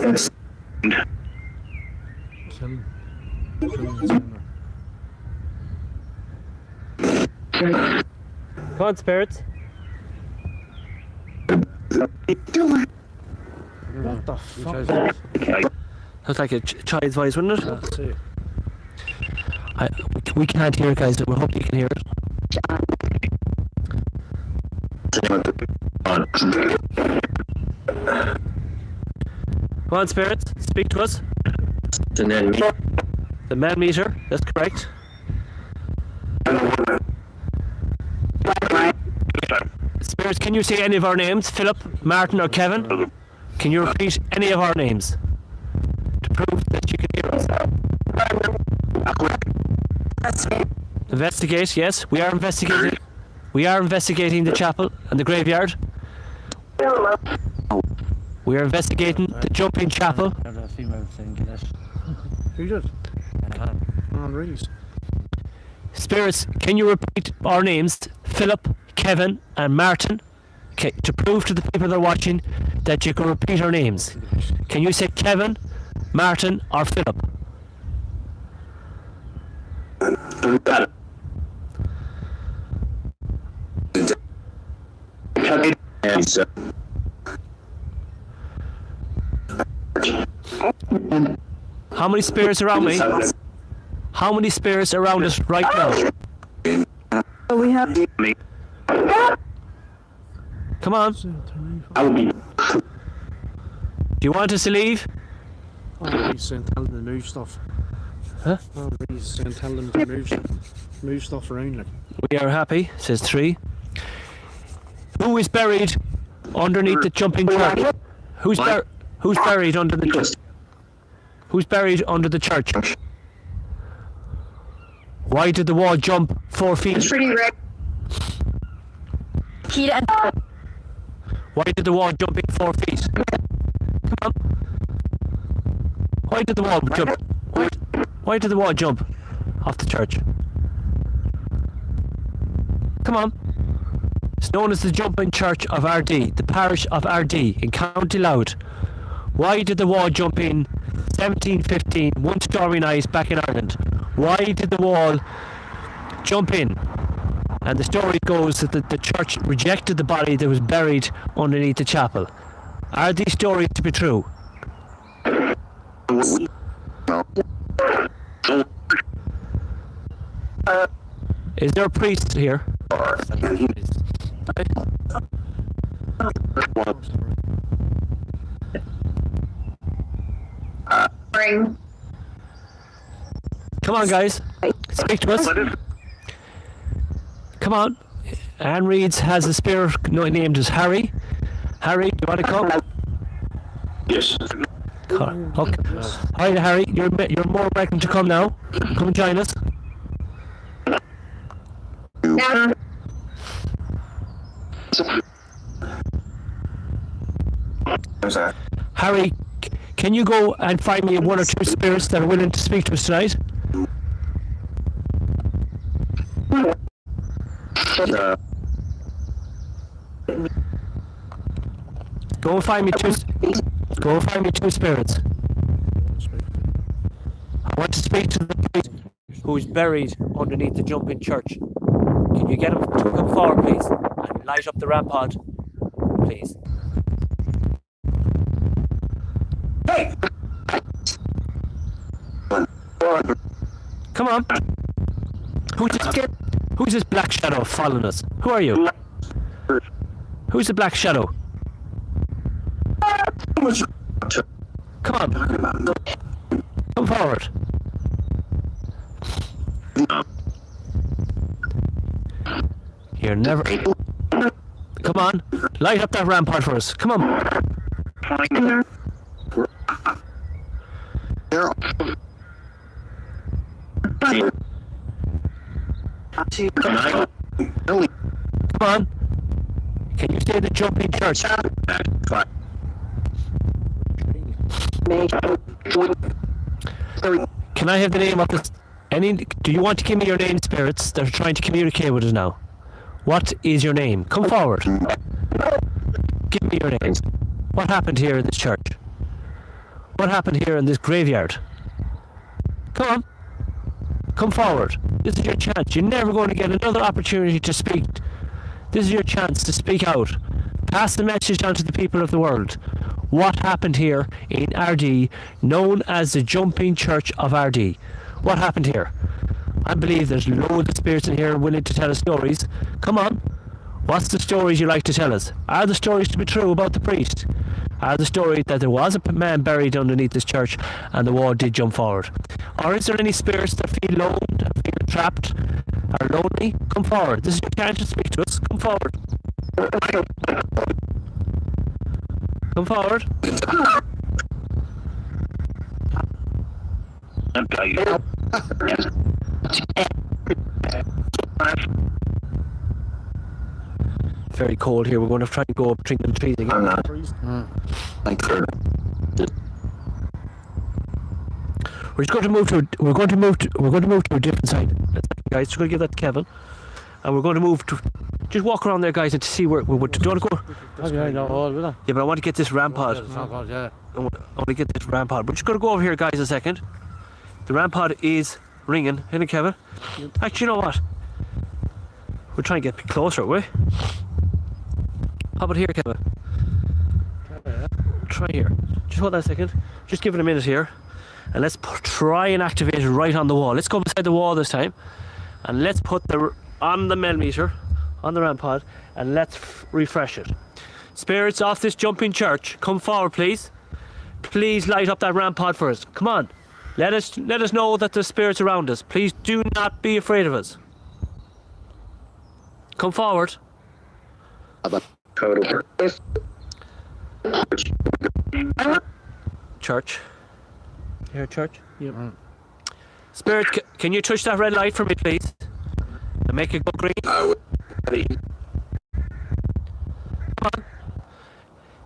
Yes. Come on, spirits. What the fuck? Looks like a child's voice, wouldn't it? That's it. We can't hear it, guys, but we hope you can hear it. Come on, spirits, speak to us. The man meter, that's correct. Spirits, can you say any of our names? Philip, Martin, or Kevin? Can you repeat any of our names to prove that you can hear us? Investigate, yes, we are investigating. We are investigating the chapel and the graveyard. We are investigating the jumping chapel. Who did? On Reese. Spirits, can you repeat our names? Philip, Kevin, and Martin. Okay, to prove to the people that are watching that you can repeat our names. Can you say Kevin, Martin, or Philip? How many spirits around me? How many spirits around us right now? We have Come on. Do you want us to leave? Oh, Reese and tell them to move stuff. Huh? Oh, Reese and tell them to move stuff around. Like. We are happy, says 3. Who is buried underneath the jumping church? Who's buried under the church? Who's buried under the church? Why did the wall jump 4 feet? pretty rare. Why did the wall jump in 4 feet? Come on. Why did the wall jump? Why did the wall jump off the church? Come on. It's known as the Jumping Church of Ardee, the parish of Ardee in County Louth. Why did the wall jump in 1715, one stormy night back in Ireland? Why did the wall jump in? And the story goes that the church rejected the body that was buried underneath the chapel. Are these stories to be true? Is there a priest here? Come on, guys. Speak to us. Come on. Anne Reeds has a spirit named as Harry. Harry, do you want to come? Yes. Okay. Hi, Harry. You're more welcome to come now. Come and join us. Harry, can you go and find me 1 or 2 spirits that are willing to speak to us tonight? Go and find me 2. Go and find me 2 spirits. I want to speak to the priest who's buried underneath the jumping church. Can you get him to come forward, please, and light up the ramp pod, please? Hey! Come on. Who's this black shadow following us? Who are you? Who's the black shadow? Come on. Come forward. You're never... Come on. Light up that rampart for us. Come on. Come on. Can you say the jumping church? Can I have the name of this? Do you want to give me your name, spirits that are trying to communicate with us now? What is your name? Come forward. Give me your name. What happened here in this church? What happened here in this graveyard? Come on. Come forward. This is your chance. You're never going to get another opportunity to speak. This is your chance to speak out. Pass the message on to the people of the world. What happened here in Ardee, known as the Jumping Church of Ardee? What happened here? I believe there's loads of spirits in here willing to tell us stories. Come on. What's the stories you like to tell us? Are the stories to be true about the priest? Are the story that there was a man buried underneath this church and the wall did jump forward? Or is there any spirits that feel alone, that feel trapped, are lonely? Come forward. This is your chance to speak to us. Come forward. Come forward. Very cold here. We're going to try and go up between the trees again. We're just going to move to. We're going to move to a different side, guys. Just going to give that to Kevin, and we're going to move to. Just walk around there, guys, and to see where we would. Do you want to go? Yeah, but I want to get this rampart. I want to get this rampart. We're just going to go over here, guys, a second. The rampart is ringing, isn't it, Kevin? Actually, you know what? We'll try and get closer, will we? How about here, Kevin? Try here. Just hold on a second. Just give it a minute here. And let's try and activate it right on the wall. Let's go beside the wall this time. And let's put on the millimeter, on the rampart, and let's refresh it. Spirits off this jumping church, come forward, please. Please light up that rampart for us. Come on. Let us know that there's spirits around us. Please do not be afraid of us. Come forward. Church. Here, church. Yep. Spirit, can you touch that red light for me, please? And make it go green. Come on.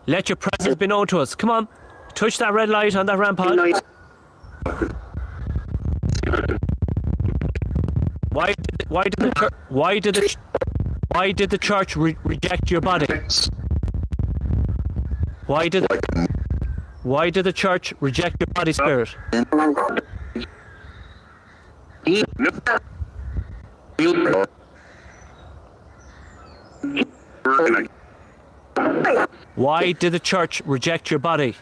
Let your presence be known to us. Come on. Touch that red light on that rampart. Why did the church reject your body? Why did the church reject your body, spirit? Why did the church reject your body?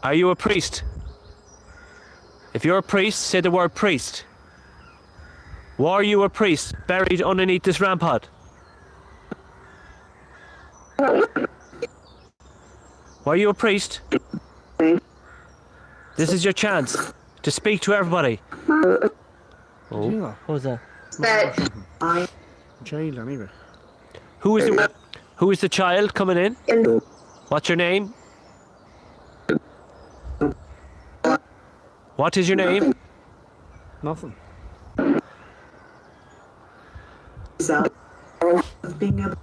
Are you a priest? If you're a priest, say the word priest. Were you a priest buried underneath this rampart? Were you a priest? This is your chance to speak to everybody. Oh, what was that? Child, anyway. Who is the child coming in? What's your name? What is your name? Nothing. Female.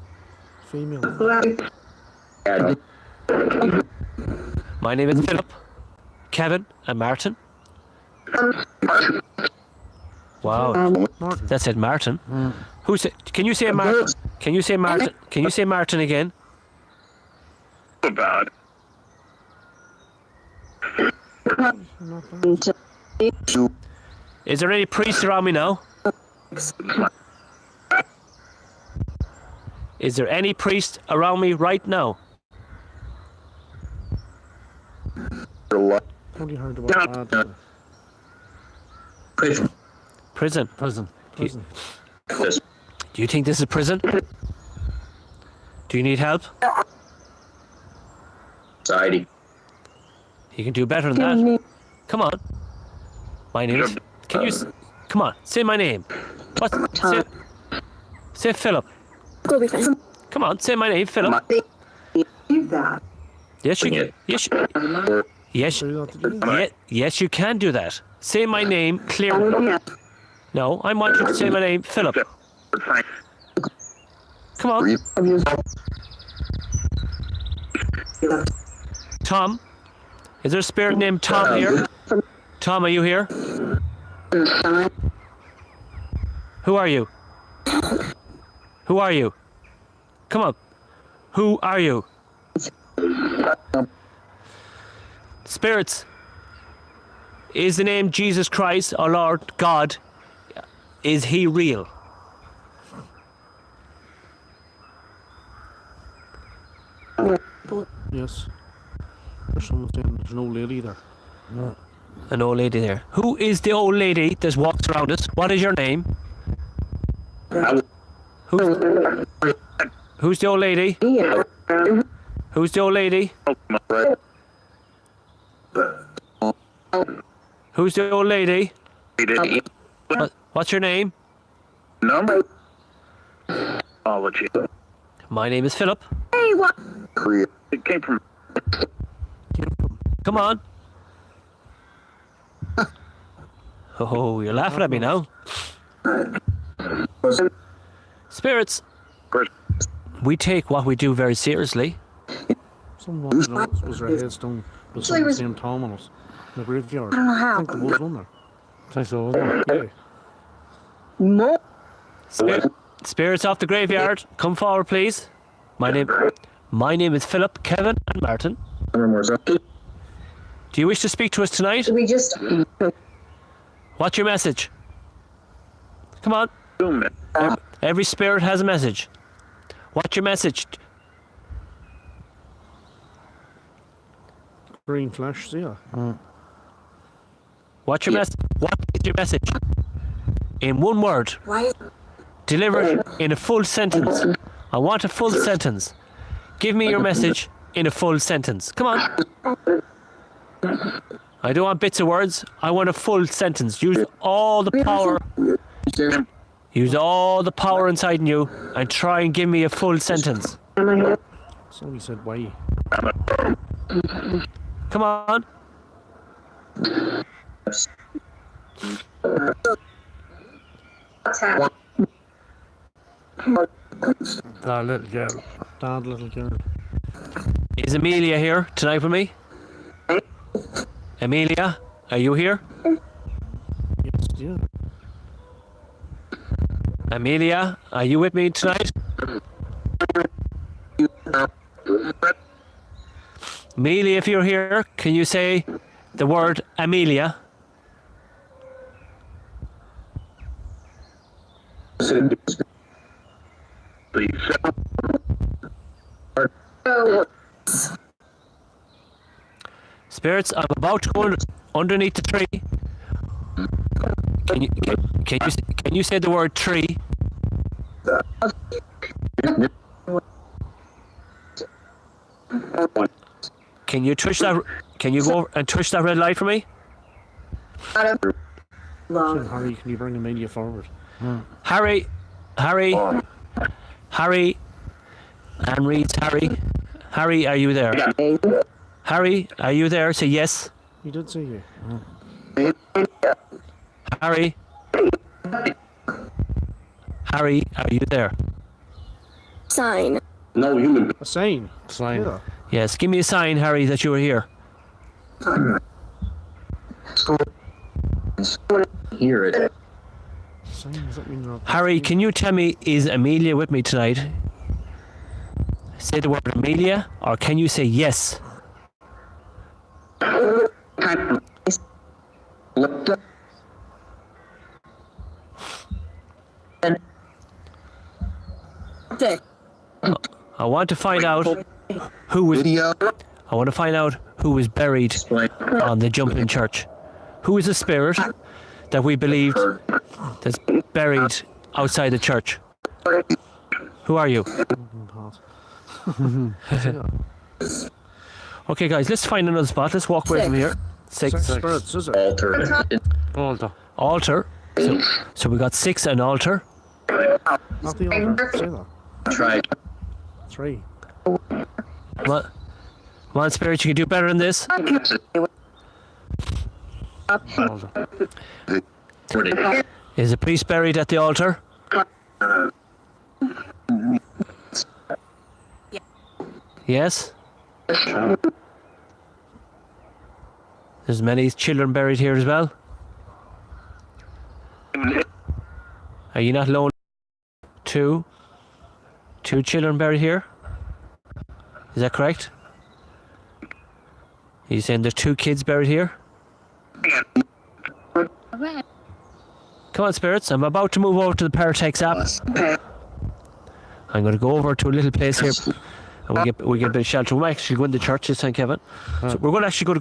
My name is Philip, Kevin, and Martin. Wow, Martin. that said Martin. Who's it? Can you say Martin? Can you say Martin? Can you say Martin again? About. Is there any priests around me now? Is there any priest around me right now? Only heard about that. Prison. Prison. Do you think this is prison? Do you need help? Society. You can do better than that. Come on. My name is. Come on, say my name. What? Say Philip. Go be fine. Come on, say my name, Philip. Yes, you can. Yes, yes, you can do that. Say my name clearly. No, I want you to say my name, Philip. Come on. Tom. Is there a spirit named Tom here? Tom, are you here? Who are you? Who are you? Come on. Who are you? Spirits. Is the name Jesus Christ, our Lord God, is he real? Yes. There's someone saying there's an old lady there. An old lady there. Who is the old lady that walks around us? What is your name? Who's the old lady? Who's the old lady? Who's the old lady? What's your name? My name is Philip. Hey, what? It came from. Come on. Oh, you're laughing at me now. Spirits. We take what we do very seriously. Someone wanted to know was there a headstone with someone saying Tom on it in the graveyard? I don't know how. I think there was one there. I think so, wasn't it? Yeah. More. Spirits off the graveyard, come forward, please. My name is Philip, Kevin, and Martin. Do you wish to speak to us tonight? We just. What's your message? Come on. Every spirit has a message. What's your message? Green flash, yeah. What's your message? What is your message? In one word. Why? Deliver it in a full sentence. I want a full sentence. Give me your message in a full sentence. Come on. I don't want bits of words. I want a full sentence. Use all the power. Use all the power inside in you and try and give me a full sentence. Somebody said why. Come on. That little girl. Dad, little girl. Is Amelia here tonight with me? Amelia, are you here? Yes, yeah. Amelia, are you with me tonight? Amelia, if you're here, can you say the word Amelia? Spirits, I'm about to go underneath the tree. Can you say the word tree? Can you touch that? Can you go over and touch that red light for me? Said, Harry, can you bring Amelia forward? Harry, Anne reads Harry. Harry, are you there? Harry, are you there? Say yes. He did say you. Harry, are you there? Sign. No human. A sign. Sign. Yeah. Yes, give me a sign, Harry, that you are here. Hear it. Sign, does that mean Harry, can you tell me, is Amelia with me tonight? Say the word Amelia, or can you say yes? I want to find out who was. I want to find out who was buried on the Jumping Church. Who is the spirit that we believed that's buried outside the church? Who are you? Okay, guys, let's find another spot. Let's walk away from here. Six. Spirits, is it? Altar. Altar. Altar. So we got 6 an altar. Not the altar. Say that. Try. 3. What? Come on, Spirit, you can do better than this. Is a priest buried at the altar? Yes. There's many children buried here as well. Are you not alone? 2 children buried here. Is that correct? Are you saying there's 2 kids buried here? Come on, spirits. I'm about to move over to the Paratext app. I'm going to go over to a little place here, and we get a bit of shelter. We might actually go into the church this time, Kevin. So we're going to actually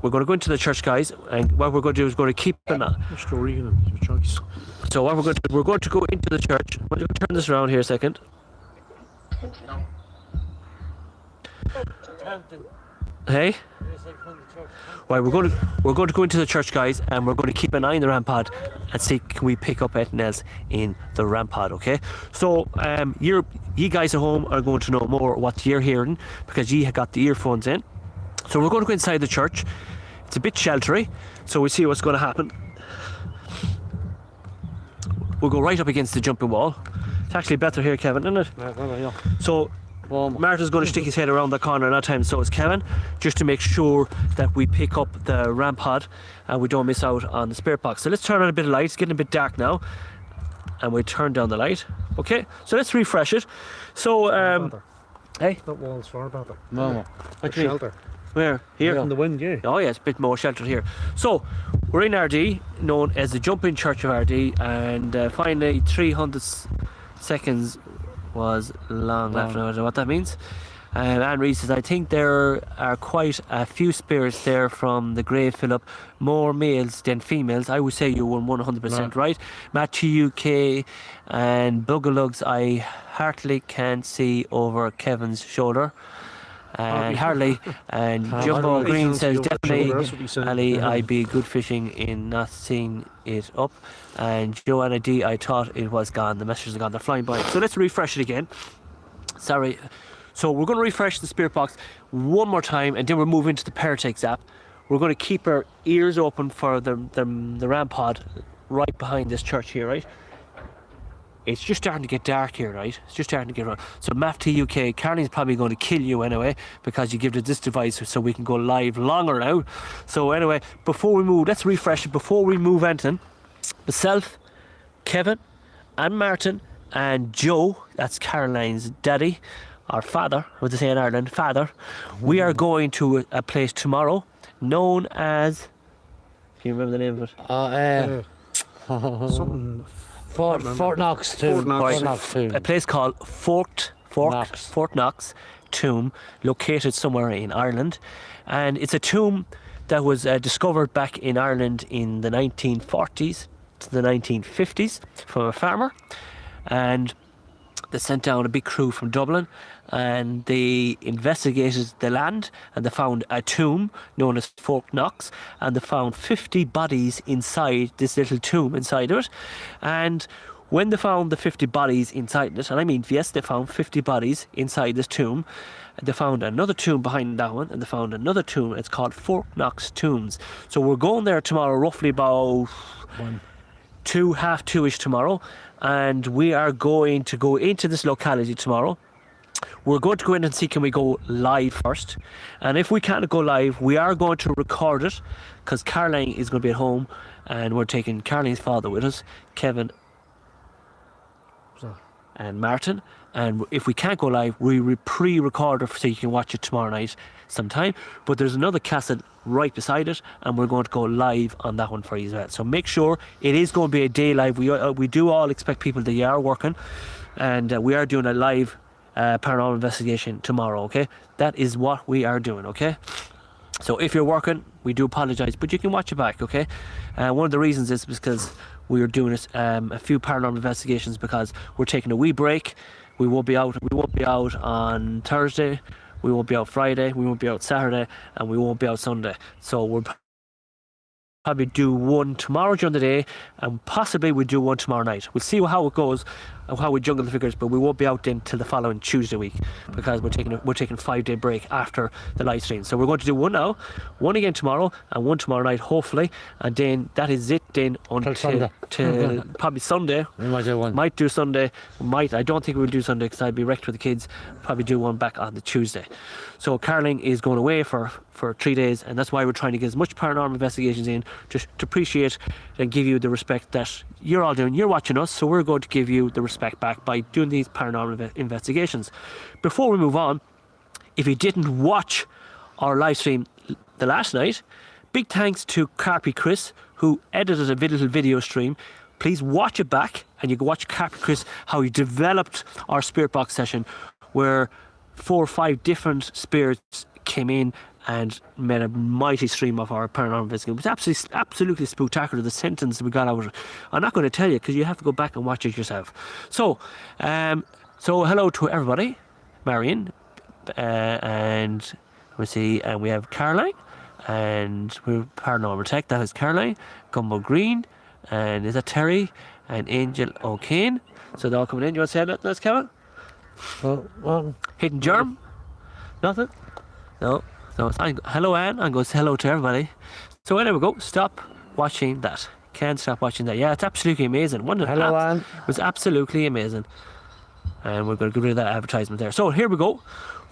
we're going to go into the church, guys. And what we're going to do is going to keep an eye. Mr. Regan, your choice. So what we're going to do, we're going to go into the church. I'm going to turn this around here a second. Hey. Right, we're going to go into the church, guys, and we're going to keep an eye on the rampart and see can we pick up anything else in the rampart, okay? So you guys at home are going to know more what you're hearing because you have got the earphones in. So we're going to go inside the church. It's a bit sheltery, so we'll see what's going to happen. We'll go right up against the jumping wall. It's actually better here, Kevin, isn't it? Yeah. So Martha's going to stick his head around the corner in that time, so is Kevin, just to make sure that we pick up the ramp pod and we don't miss out on the spirit box. So let's turn on a bit of light. It's getting a bit dark now, and we turn down the light. Okay, so let's refresh it. So hey, That wall's far better. No. what do you mean? Shelter. Where? Here? In the wind, yeah. Oh yeah, it's a bit more sheltered here. So we're in Ardee, known as the Jumping Church of Ardee, and finally 300 seconds was long left. I don't know what that means. Anne Reid says, I think there are quite a few spirits there from the grave, Philip, more males than females. I would say you were 100% right. Matthew UK and Boogalugs, I hardly can see over Kevin's shoulder. And Harley and Jumbo Green says, definitely Ali, I'd be good fishing in not seeing it up. And Joanna D, I thought it was gone. The messages are gone. They're flying by. So let's refresh it again. Sorry. So we're going to refresh the spirit box one more time, and then we'll move into the Paratext app. We're going to keep our ears open for the RAM pod right behind this church here, right? It's just starting to get dark here, right? It's just starting to get around. So MAFT UK, Carolyn's probably going to kill you anyway because you give it this device so we can go live longer now. So anyway, before we move, let's refresh it. Before we move anything, myself, Kevin, and Martin, and Joe, that's Caroline's daddy, or father, what they say in Ireland, father. We are going to a place tomorrow known as, can you remember the name of it? Something. Fort Knox Tomb. Fort Knox. A place called Fort Knox Tomb, located somewhere in Ireland, and it's a tomb that was discovered back in Ireland in the 1940s to the 1950s from a farmer, and they sent down a big crew from Dublin, and they investigated the land, and they found a tomb known as Fort Knox, and they found 50 bodies inside this little tomb inside it. And when they found the 50 bodies inside it, and I mean, yes, they found 50 bodies inside this tomb, and they found another tomb behind that one, and they found another tomb. It's called Fort Knox Tombs. So we're going there tomorrow, roughly about 2:30ish tomorrow, and we are going to go into this locality tomorrow. We're going to go in and see can we go live first, and if we can't go live, we are going to record it because Caroline is going to be at home, and we're taking Caroline's father with us, Kevin and Martin. And if we can't go live, we pre-record it so you can watch it tomorrow night sometime. But there's another cassette right beside it, and we're going to go live on that one for you as well. So make sure it is going to be a day live. We do all expect people that are working, and we are doing a live paranormal investigation tomorrow, okay? That is what we are doing, okay? So if you're working, we do apologise, but you can watch it back, okay? One of the reasons is because we are doing a few paranormal investigations because we're taking a wee break. We won't be out on Thursday, we won't be out Friday, we won't be out Saturday, and we won't be out Sunday. So we're probably do one tomorrow during the day, and possibly we'll do one tomorrow night. We'll see how it goes and how we juggle the figures, but we won't be out then till the following Tuesday week because we're taking a 5-day break after the live stream. So we're going to do one now, one again tomorrow, and one tomorrow night hopefully, and then that is it then until till probably Sunday. We might do one. Might do Sunday. I don't think we'll do Sunday because I'd be wrecked with the kids. Probably do one back on the Tuesday. So Caroline is going away for 3 days, and that's why we're trying to get as much paranormal investigations in, just to appreciate and give you the respect that you're all doing. You're watching us, so we're going to give you the respect back by doing these paranormal investigations. Before we move on, if you didn't watch our live stream the last night, big thanks to Carpy Chris, who edited a little video stream. Please watch it back, and you can watch Carpy Chris how he developed our spirit box session, where 4 or 5 different spirits came in and made a mighty stream of our paranormal investigation. It was absolutely spectacular, the sentence we got out of it. I'm not going to tell you because you have to go back and watch it yourself. So hello to everybody. Marion, and we see, and we have Caroline, and we're Paranormal Tech. That is Caroline, Gumbo Green, and is that Terry, and Angel O'Kane. So they're all coming in. You want to say anything else, Kevin? Well, Hidden Germ? Nothing? No. So hello, Anne, and goes hello to everybody. So there we go. Stop watching that. Can't stop watching that. Yeah, it's absolutely amazing. Hello, Anne. It was absolutely amazing. And we're going to get rid of that advertisement there. So here we go.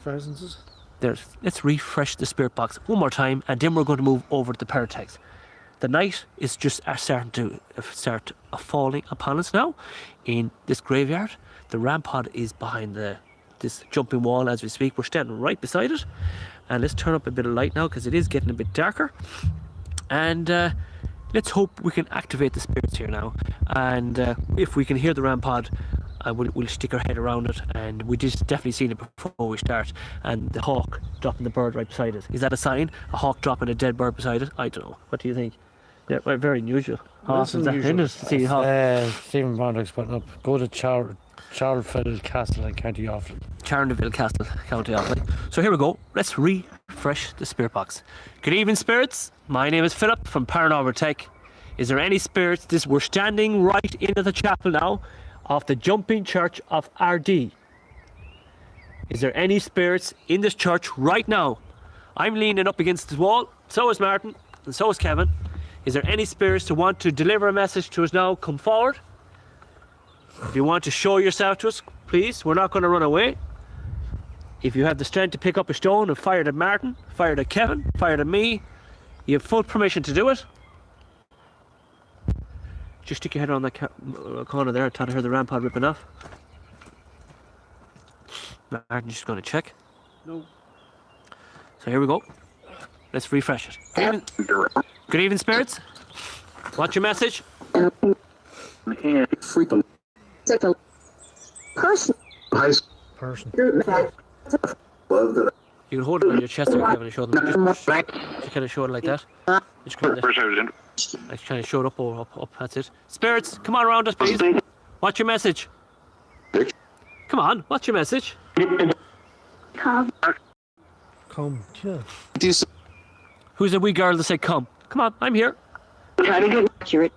Thousands. Let's refresh the spirit box one more time, and then we're going to move over to the Paratext. The night is just starting to start falling upon us now in this graveyard. The rampart is behind this jumping wall as we speak. We're standing right beside it. And let's turn up a bit of light now because it is getting a bit darker. And let's hope we can activate the spirits here now. And if we can hear the rampart, we'll stick our head around it. And we just definitely seen it before we start. And the hawk dropping the bird right beside it. Is that a sign? A hawk dropping a dead bird beside it? I don't know. What do you think? Yeah, very unusual. That's unusual. See hawk. Stephen Bondock's putting up. Go to Charleville Castle in County Offaly. Charleville Castle, County Offaly. So here we go. Let's refresh the spirit box. Good evening, spirits. My name is Philip from Paranormal Tech. Is there any spirits? We're standing right into the chapel now of the Jumping Church of Ardee. Is there any spirits in this church right now? I'm leaning up against the wall. So is Martin, and so is Kevin. Is there any spirits who want to deliver a message to us now? Come forward. If you want to show yourself to us, please. We're not going to run away. If you have the strength to pick up a stone and fire at Martin, fire at Kevin, fire at me, you have full permission to do it. Just stick your head around that corner there. I thought I heard the rampart ripping off. Martin's just going to check. No. So here we go. Let's refresh it. Good evening, spirits. What's your message? Frequent. Person. Person. Love that. You can hold it on your chest there, Kevin, and show them. Just kind of show it like that. Just kind of show it up. That's it. Spirits, come on around us, please. What's your message? Come on, what's your message? Come. Come. Yeah. Who's the wee girl that said come? Come on, I'm here. Accurate.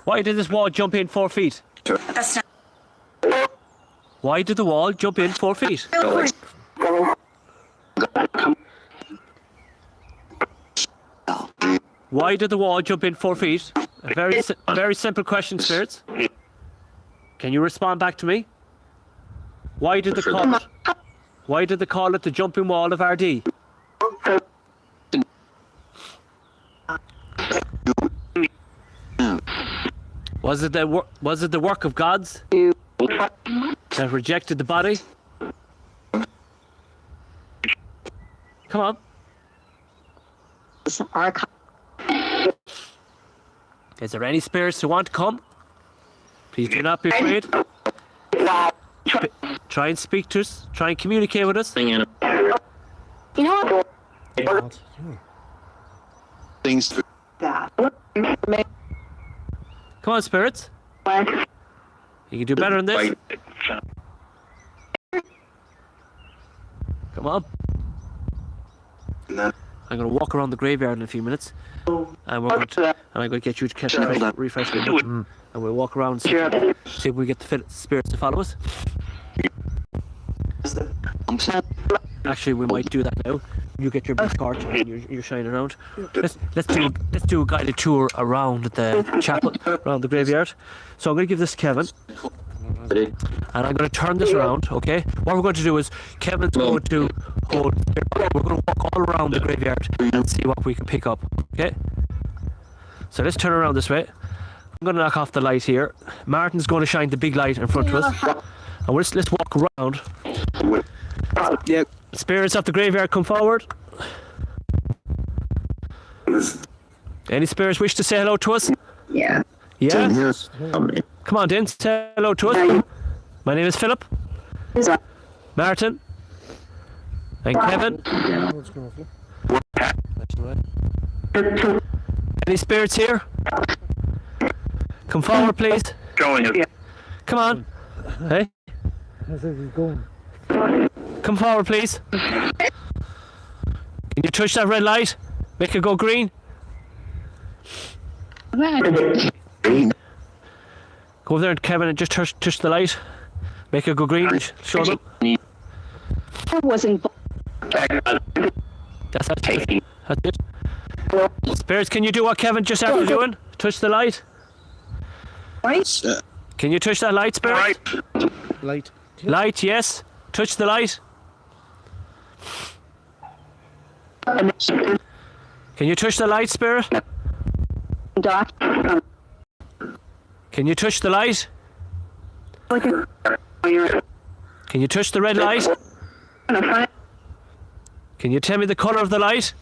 Why did this wall jump in 4 feet? That's not. Why did the wall jump in 4 feet? Why did the wall jump in 4 feet? A very simple question, spirits. Can you respond back to me? Why did they call it the jumping wall of Ardee? Was it the work of gods that rejected the body? Come on. Is there any spirits who want to come? Please do not be afraid. Try and speak to us. Try and communicate with us. You know what? Things to Come on, spirits. You can do better than this. Come on. I'm going to walk around the graveyard in a few minutes, and I'm going to get you to catch a refresh your button, and we'll walk around and see if we get the spirits to follow us. Actually, we might do that now. You get your big torch and you're shining around. Let's do a guided tour around the chapel, around the graveyard. So I'm going to give this to Kevin, and I'm going to turn this around. Okay. What we're going to do is Kevin's going to hold. We're going to walk all around the graveyard and see what we can pick up. Okay. So let's turn around this way. I'm going to knock off the light here. Martin's going to shine the big light in front of us, and let's walk around. Yeah. Spirits of the graveyard, come forward. Any spirits wish to say hello to us? Yeah. Yeah? Come on, then, say hello to us. My name is Philip. Martin. And Kevin. Any spirits here? Come forward, please. Come on. Hey? Come forward, please. Can you touch that red light? Make it go green. Go over there, Kevin, and just touch the light. Make it go green. Show them. Wasn't. That's it. Spirits, can you do what Kevin just after doing? Touch the light. Right. Can you touch that light, Spirit? Light. Light, yes. Touch the light. Can you touch the light, Spirit? Doc. Can you touch the light? Can you touch the red light? Can you tell me the colour of the light?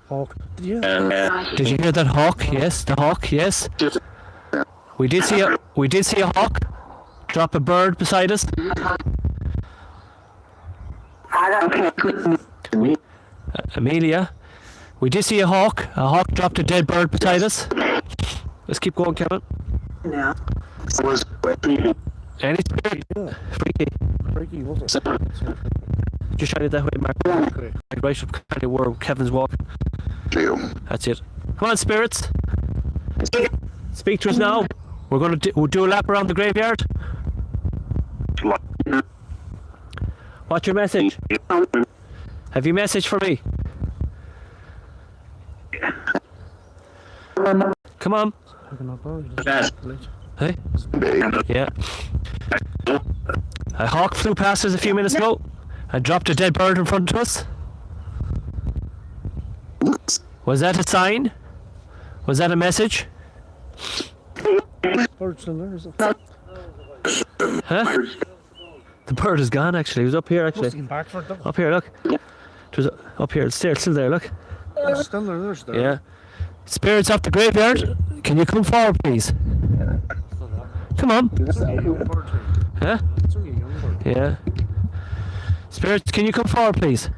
Hawk. Did you hear that hawk? Yes, the hawk, yes. We did see a hawk drop a bird beside us. Amelia, we did see a hawk. A hawk dropped a dead bird beside us. Let's keep going, Kevin. No. Any spirit? Freaky, was it? Just shine it that way, Mark. Okay. Like right up kind of where Kevin's walking. That's it. Come on, spirits. Speak to us now. We're going to we'll do a lap around the graveyard. What's your message? Have you a message for me? Come on. Hey? Yeah. A hawk flew past us a few minutes ago and dropped a dead bird in front of us. Was that a sign? Was that a message? Bird's still there, is it? Huh? The bird is gone actually. It was up here actually. Back for it, though. Up here, look. It was up here. It's still there, look. It's still there, there's there. Yeah. Spirits of the graveyard, can you come forward, please? Come on. It's only a young bird, too. Huh? It's only a young bird. Yeah. Spirits, can you come forward, please?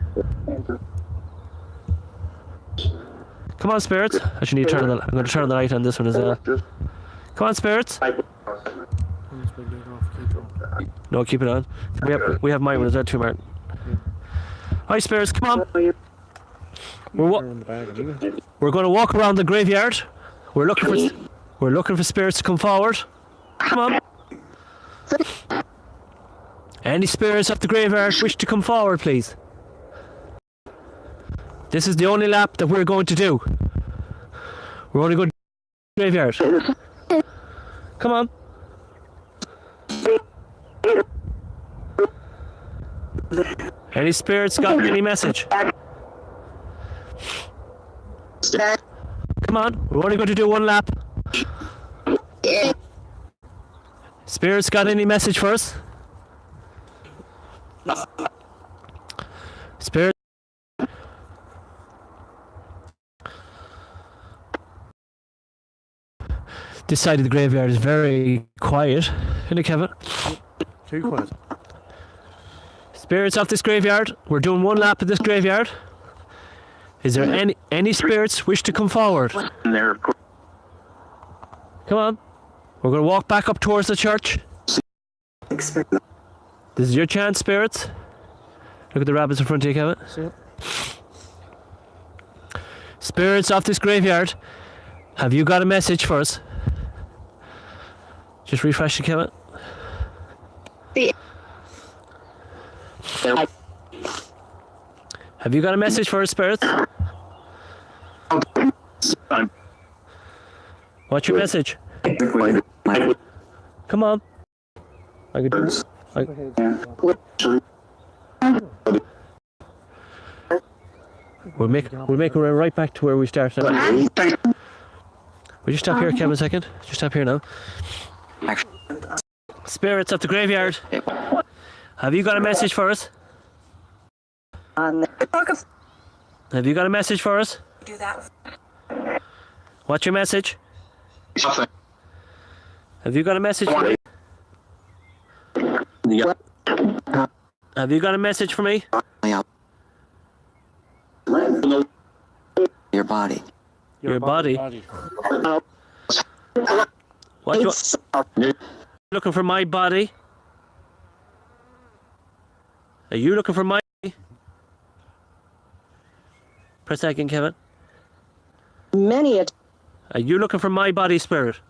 Come on, spirits. I should need to turn I'm going to turn the light on this one as well. Come on, spirits. No, keep it on. We have my one as well too, Martin. Hi, spirits. Come on. We're going to walk around the graveyard. We're looking for spirits to come forward. Come on. Any spirits of the graveyard wish to come forward, please? This is the only lap that we're going to do. We're only going to the graveyard. Come on. Any spirits got any message? Come on, we're only going to do one lap. Spirits got any message for us? Spirits? This side of the graveyard is very quiet, isn't it, Kevin? Too quiet. Spirits of this graveyard, we're doing one lap of this graveyard. Is there any spirits wish to come forward? Come on. We're going to walk back up towards the church. This is your chance, spirits. Look at the rabbits in front of you, Kevin. See it? Spirits of this graveyard, have you got a message for us? Just refresh the Kevin. Have you got a message for us, spirits? What's your message? Come on. I could do this. We'll make it right back to where we started. Will you stop here, Kevin, a second? Just stop here now. Spirits of the graveyard, have you got a message for us? Have you got a message for us? Do that. What's your message? Have you got a message for me? Have you got a message for me? Your body. Your body? What you looking for my body? Are you looking for my body? Press that again, Kevin. Many a Are you looking for my body, spirit?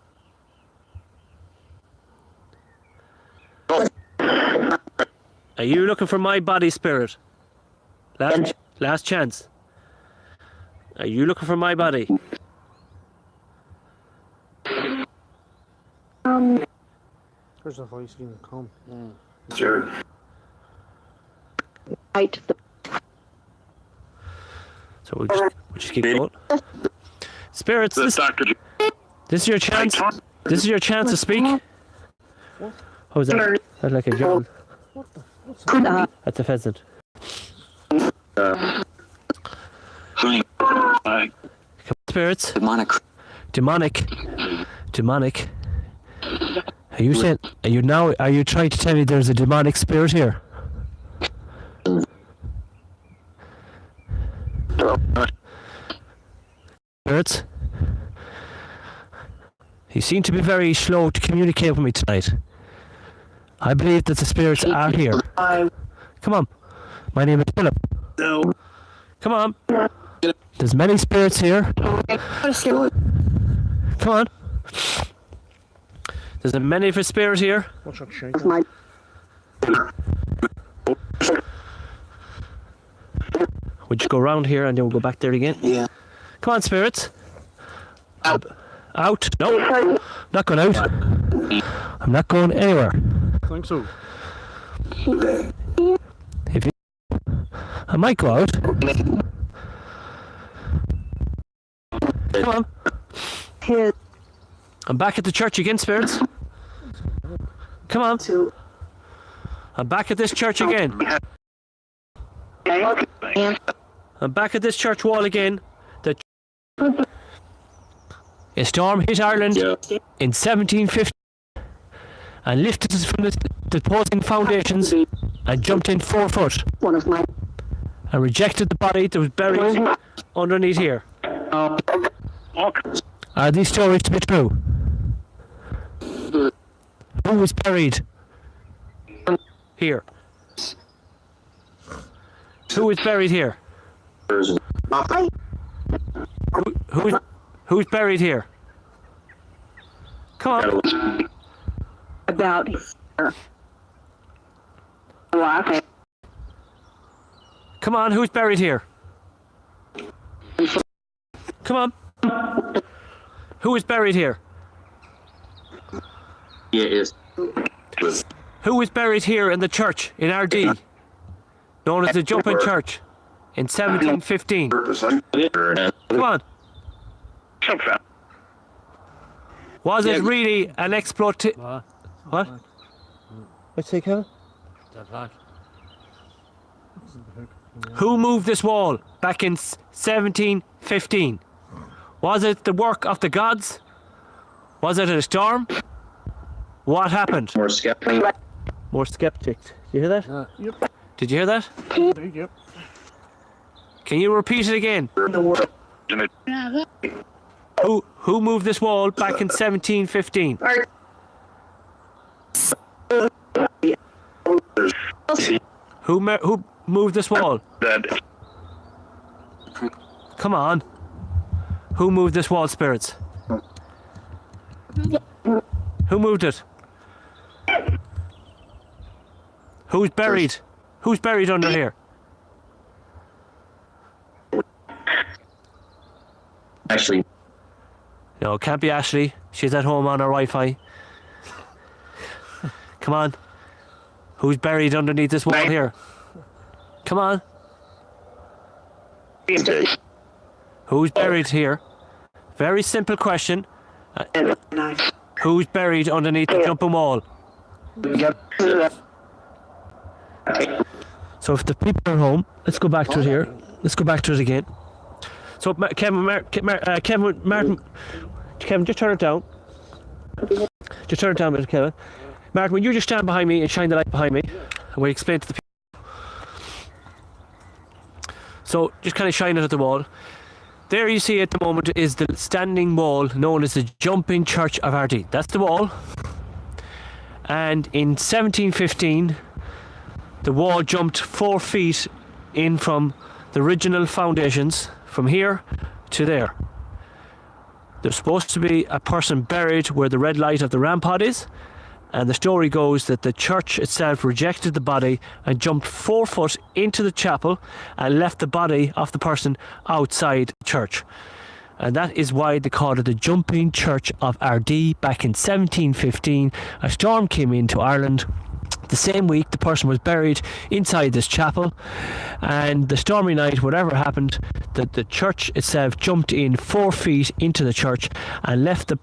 Are you looking for my body, spirit? Last chance. Are you looking for my body? There's a voice going to come. Sure. right. So we'll just keep going. Spirits, this is your chance. This is your chance to speak. What was that? That's like a John. That's a pheasant. Come on, spirits. Demonic. Are you saying? Are you trying to tell me there's a demonic spirit here? Spirits. You seem to be very slow to communicate with me tonight. I believe that the spirits are here. Come on. My name is Philip. No. Come on. There's many spirits here. Come on. There's a many for spirit here. What's that shaking? Would you go around here and then we'll go back there again? Yeah. Come on, spirits. Out. Out. No. Not going out. I'm not going anywhere. I think so. If you, I might go out. Come on. I'm back at the church again, spirits. Come on. I'm back at this church again. I'm back at this church wall again. A storm hit Ireland in 1750 and lifted us from the opposing foundations and jumped in 4 foot and rejected the body that was buried underneath here. Are these stories to be true? Who was buried here? Who was buried here? Who's buried here? Come on. About Come on, who's buried here? Come on. Who is buried here? Yeah, it is. Who is buried here in the church in Ardee, known as the Jumping Church, in 1715? Come on. Was it really an exploitation? What? What's it, Kevin? Who moved this wall back in 1715? Was it the work of the gods? Was it a storm? What happened? More skeptic. More skeptics. Did you hear that? Yep. Did you hear that? Yep. Can you repeat it again? Who moved this wall back in 1715? Who moved this wall? Come on. Who moved this wall, spirits? Who moved it? Who's buried? Who's buried under here? Actually, No, it can't be Ashley. She's at home on her Wi-Fi. Come on. Who's buried underneath this wall here? Come on. Who's buried here? Very simple question. Who's buried underneath the jumping wall? So if the people are home, let's go back to it here. Let's go back to it again. So Kevin, Martin, Kevin, just turn it down. Just turn it down a bit, Kevin. Martin, will you just stand behind me and shine the light behind me? And we'll explain to the people. So just kind of shine it at the wall. There you see at the moment is the standing wall known as the Jumping Church of Ardee. That's the wall. And in 1715, the wall jumped 4 feet in from the original foundations, from here to there. There's supposed to be a person buried where the red light of the rampart is, and the story goes that the church itself rejected the body and jumped 4 foot into the chapel and left the body of the person outside the church. And that is why they called it the Jumping Church of Ardee. Back in 1715, a storm came into Ireland. The same week, the person was buried inside this chapel, and the stormy night, whatever happened, the church itself jumped in 4 feet into the church and left the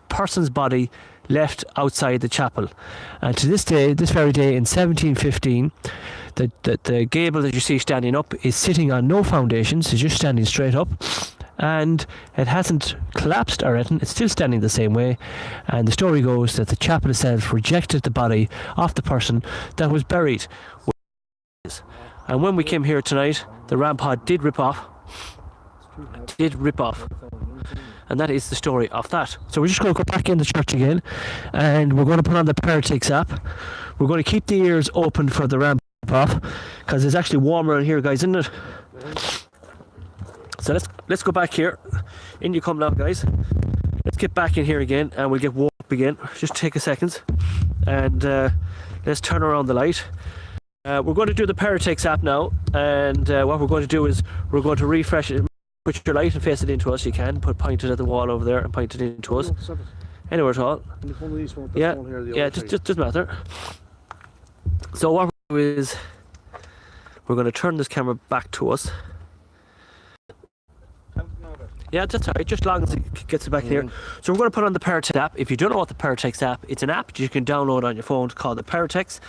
person's body left outside the chapel. And to this day, this very day in 1715, the gable that you see standing up is sitting on no foundations, it's just standing straight up, and it hasn't collapsed or anything, it's still standing the same way. And the story goes that the chapel itself rejected the body of the person that was buried. And when we came here tonight, the rampart did rip off. And that is the story of that. So we're just going to go back in the church again, and we're going to put on the Paratext app. We're going to keep the ears open for the rampart off, because it's actually warmer in here, guys, isn't it? So let's go back here. In you come now, guys. Let's get back in here again, and we'll get warm up again. Just take a second, and let's turn around the light. We're going to do the Paratext app now, and what we're going to do is we're going to refresh it. Put your light and face it into us. You can point it at the wall over there and point it into us. Anywhere at all. Yeah, just doesn't matter. So what we're going to do is we're going to turn this camera back to us. Yeah, that's alright, just as long as it gets it back here. So we're going to put on the Paratext app. If you don't know what the Paratext app, it's an app you can download on your phone called the Paratext,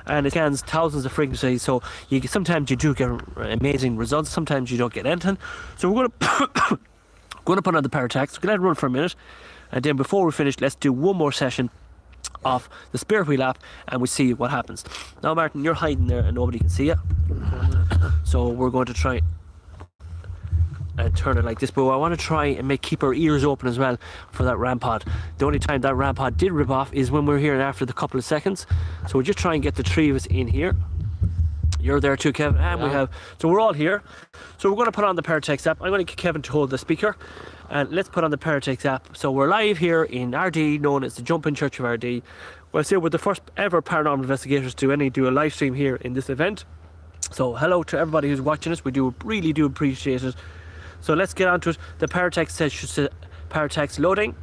and it scans thousands of frequencies, so sometimes you do get amazing results, sometimes you don't get anything. So we're going to put on the Paratext. We're going to let it run for a minute, and then before we finish, let's do one more session of the Spirit Wheel app, and we see what happens. Now Martin, you're hiding there and nobody can see you, so we're going to try and turn it like this, but I want to try and keep our ears open as well for that rampart. The only time that rampart did rip off is when we're here and after the couple of seconds. So we'll just try and get the 3 of us in here. You're there too, Kevin, and so we're all here. So we're going to put on the Paratext app. I'm going to get Kevin to hold the speaker, and let's put on the Paratext app. So we're live here in Ardee, known as the Jumping Church of Ardee. Well, say we're the first ever paranormal investigators to do a live stream here in this event. So hello to everybody who's watching us. We really do appreciate it. So let's get on to it. The Paratext says Paratext loading.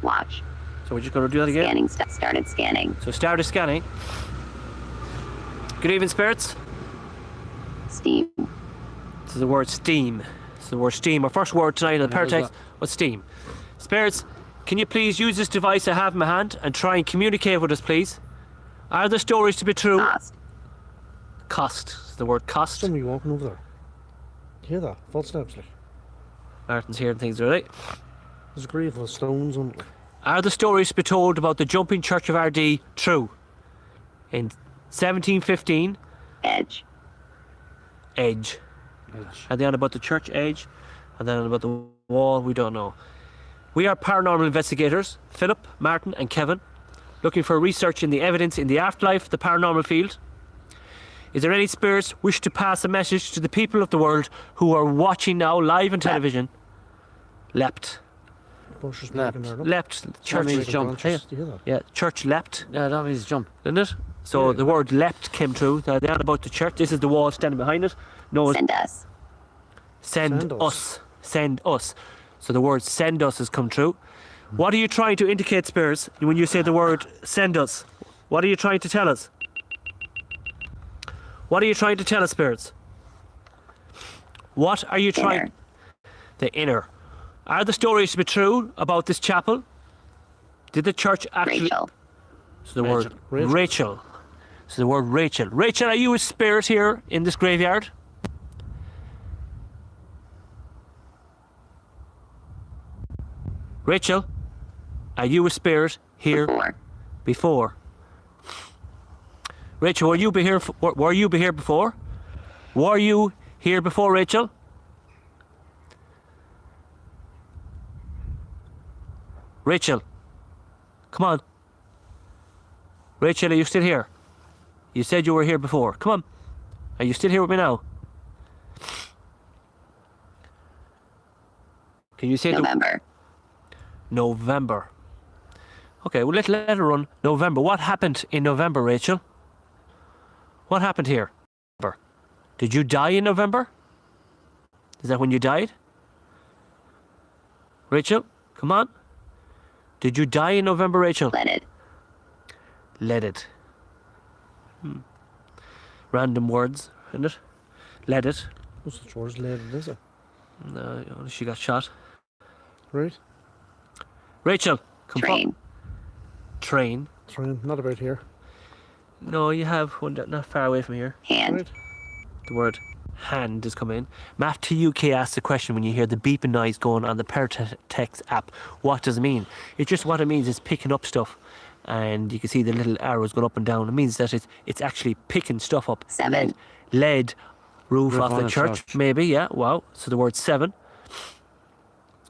Watch. So we're just going to do that again. Scanning. Started scanning. So started scanning. Good evening, spirits. Steam. This is the word steam. This is the word steam. Our first word tonight in the Paratext was steam. Spirits, can you please use this device I have in my hand and try and communicate with us, please? Are the stories to be true? Cost. It's the word cost. Somebody walking over there. You hear that? Footsteps, like. Martin's hearing things, right? There's a grave of stones on it. Are the stories to be told about the Jumping Church of Ardee true? In 1715. Edge. And then about the church, edge. And then about the wall, we don't know. We are paranormal investigators, Philip, Martin and Kevin, looking for research in the evidence in the afterlife, the paranormal field. Is there any spirits wish to pass a message to the people of the world who are watching now live on television? Leapt. Bush is Leapt. breaking there, look. Leapt. Church. means jump. Branches. Do you hear that? Yeah, church leapt, Yeah, that means jump. didn't it? So the word leapt came through. Now they're on about the church. This is the wall standing behind it. No, Send us. send Send us. us. Send us. So the word send us has come true. What are you trying to indicate, spirits, when you say the word send us? What are you trying to tell us? What are you trying to tell us, spirits? What are you trying? Inner. The inner. Are the stories to be true about this chapel? Did the church actually? Rachel. So the word Rachel. Rachel. So the word Rachel. Rachel, are you a spirit here in this graveyard? Rachel, are you a spirit here Before. before? Rachel, were you be here? Were you be here before? Were you here before, Rachel? Rachel, come on. Rachel, are you still here? You said you were here before. Come on. Are you still here with me now? Can you say November. November? Okay, well, let it run. November. What happened in November, Rachel? What happened here? Did you die in November? Is that when you died? Rachel, come on. Did you die in November, Rachel? Leaded. Leaded. Random words, isn't it? Leaded. What's the George Lady, is it? No, she got shot. Right? Rachel, come Train. Train. Train, not about here. No, you have one not far away from here. Hand. Right? The word hand has come in. Matt TUK asked the question when you hear the beeping noise going on the Paratext app. What does it mean? It's just what it means is picking up stuff. And you can see the little arrows going up and down. It means that it's actually picking stuff up. 7. Lead roof Roof off on the a church, church. maybe, yeah. Wow. So the word 7.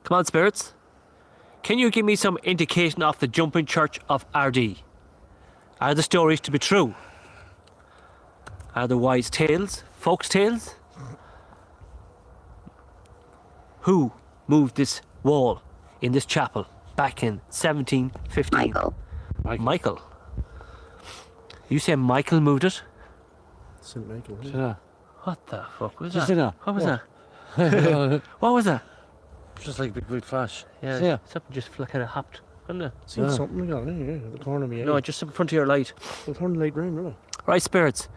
Come on, spirits. Can you give me some indication of the jumping church of Ardee? Are the stories to be true? Are the wise tales, folks' tales? Who moved this wall in this chapel back in 1715? Michael. Michael. You say Michael moved it? St. Michael. Right? Yeah. What the fuck was Just that? see that? What was that? What was that? Just like a big flash. Yeah, Yeah. something just kind of hopped, wasn't it? Seen Yeah. something like that, yeah, at the corner of my eye. No, just in front of your light. We'll turn the light round, really. Right, spirits.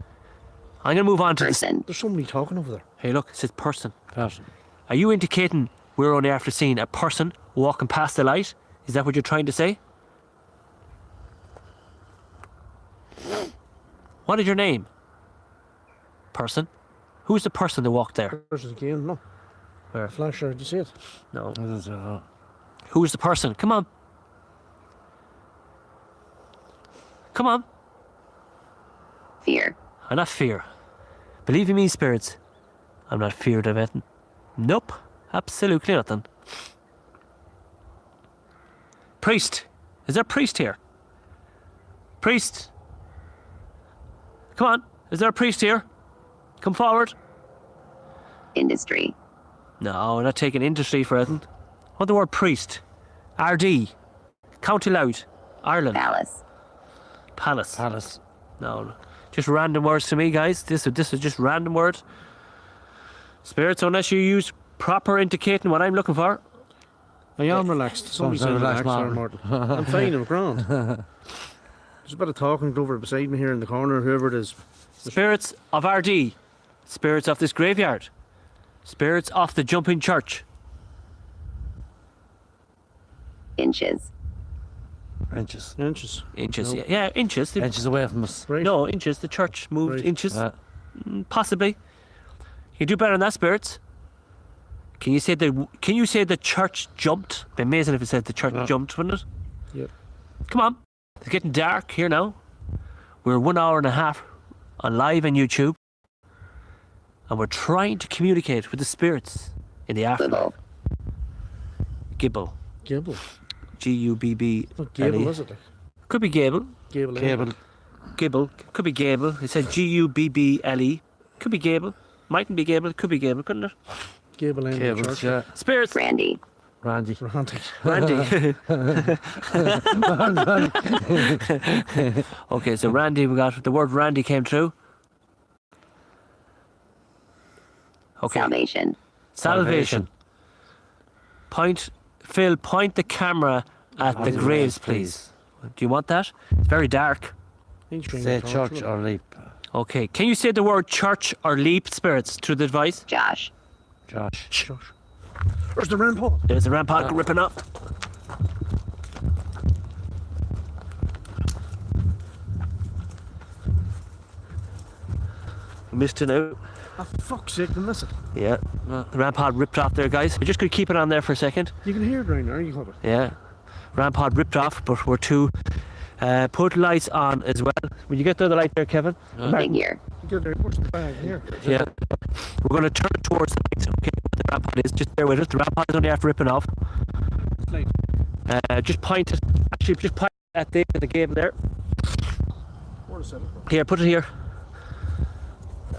I'm going to move on to this. Person. There's somebody talking over there. Hey, look, it says person. Person. Are you indicating we're only after seeing a person walking past the light? Is that what you're trying to say? What is your name? Person? Who's the person that walked there? There's again, no. Where? Flash there, did you see it? No. That is, Who's the person? Come on. Come on. Fear. I'm not fear. Believe in me, spirits. I'm not feared of anything. Nope. Absolutely nothing. Priest. Is there a priest here? Priest. Come on. Is there a priest here? Come forward. Industry. No, we're not taking industry for anything. What the word priest? Ardee. County Louth. Ireland. Palace. Palace. Palace. No. Just random words to me, guys. This is just random words. Spirits, unless you use proper indicating what I'm looking for. I am relaxed. Somebody's saying relaxed, relaxed, Martin. Martin. I'm fine, I'm grand. There's a bit of talking over beside me here in the corner, whoever it is. Spirits of Ardee. Spirits of this graveyard. Spirits of the jumping church. Inches. Inches. Inches. Inches, No. yeah, inches. Inches away from us. Right. No, inches. The church moved Right. inches. Uh, Possibly. You do better than that, spirits. Can you say the church jumped? It'd be amazing if it said the church jumped, wouldn't it? Yep. Come on. It's getting dark here now. We're 1 hour and a half on live on YouTube. And we're trying to communicate with the spirits in the afterlife. Gibble. Gibble. Gable. G-U-B-B. Not Gable, is it? Like? Could be Gable. Gable. cable. Gibble. Could be Gable. He said Gubble. Could be Gable. Mightn't be Gable. Could be Gable, couldn't it? Gable End Cables, Church. yeah. Spirits. Randy. Randy. Randy. Randy. Okay, so Randy, we got the word Randy came through. Okay. Salvation. Salvation. Phil, point the camera at the graves, please. Do you want that? It's very dark. Say church or leap. Okay, can you say the word church or leap, spirits, through the device? Josh. Josh. Where's the rampart? There's the rampart ripping up. Missed it out. Oh, fuck's sake, I miss it. Yeah, the rampart ripped off there, guys. We're just going to keep it on there for a second. You can hear it right now, you have it. Yeah, rampart ripped off, but we're to put lights on as well. Will you get the other light there, Kevin? Big ear. You get there, what's the bag here? Yeah. We're going to turn it towards the lights. Okay, the rampart is just there with us. The rampart is only after ripping off. Like, Just point it. Actually, just point it at the gable there. where's it? Here, put it here.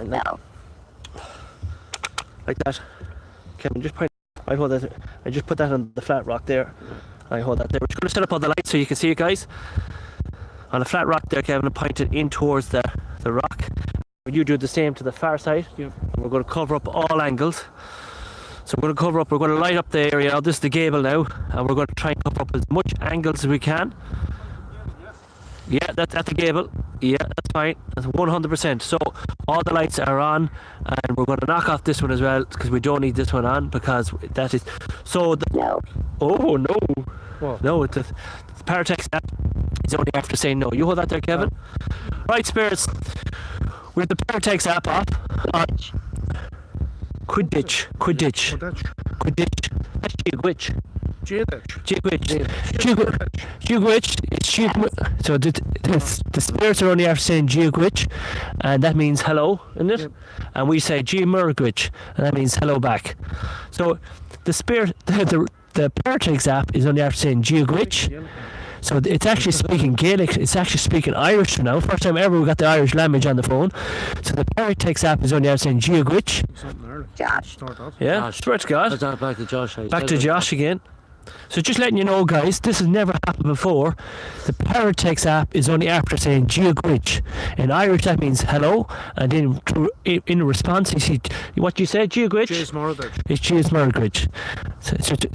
Bell. Like that. Kevin, just point. I hold that. I just put that on the flat rock there. I hold that there. We're just going to set up all the lights so you can see it, guys. On the flat rock there, Kevin, and point it in towards the rock. You do the same to the far side. Yep. And we're going to cover up all angles. So we're going to cover up. We're going to light up the area. This is the gable now, and we're going to try and cover up as much angles as we can. Yeah, that's at the gable. Yeah, that's fine. That's 100%. So all the lights are on, and we're going to knock off this one as well because we don't need this one on because that is. So the, No. oh no, What? no, it's the Paratext app is only after saying no. You hold that there, Kevin. Right, spirits. With the Paratext app off. Quidditch. Oh, that's That's Jigwitch. Jadich. Jigwitch. It's Jig. So the spirits are only after saying Jigwitch, and that means hello, isn't it? Yep. And we say Jimurgwitch, and that means hello back. So the spirit, the Paratext app is only after saying Jigwitch. So it's actually speaking Gaelic. It's actually speaking Irish now. First time ever we got the Irish language on the phone. So the Paratext app is only after saying Jigwitch. Something early. Josh. Start off. Yeah, Josh. swear to God. Let's not back to Josh. Back to Josh again. So just letting you know, guys, this has never happened before. The Paratext app is only after saying Geogwitch. In Irish, that means hello, and in response, you see what you said, Geogwitch. James Mordich. It's James Mordich.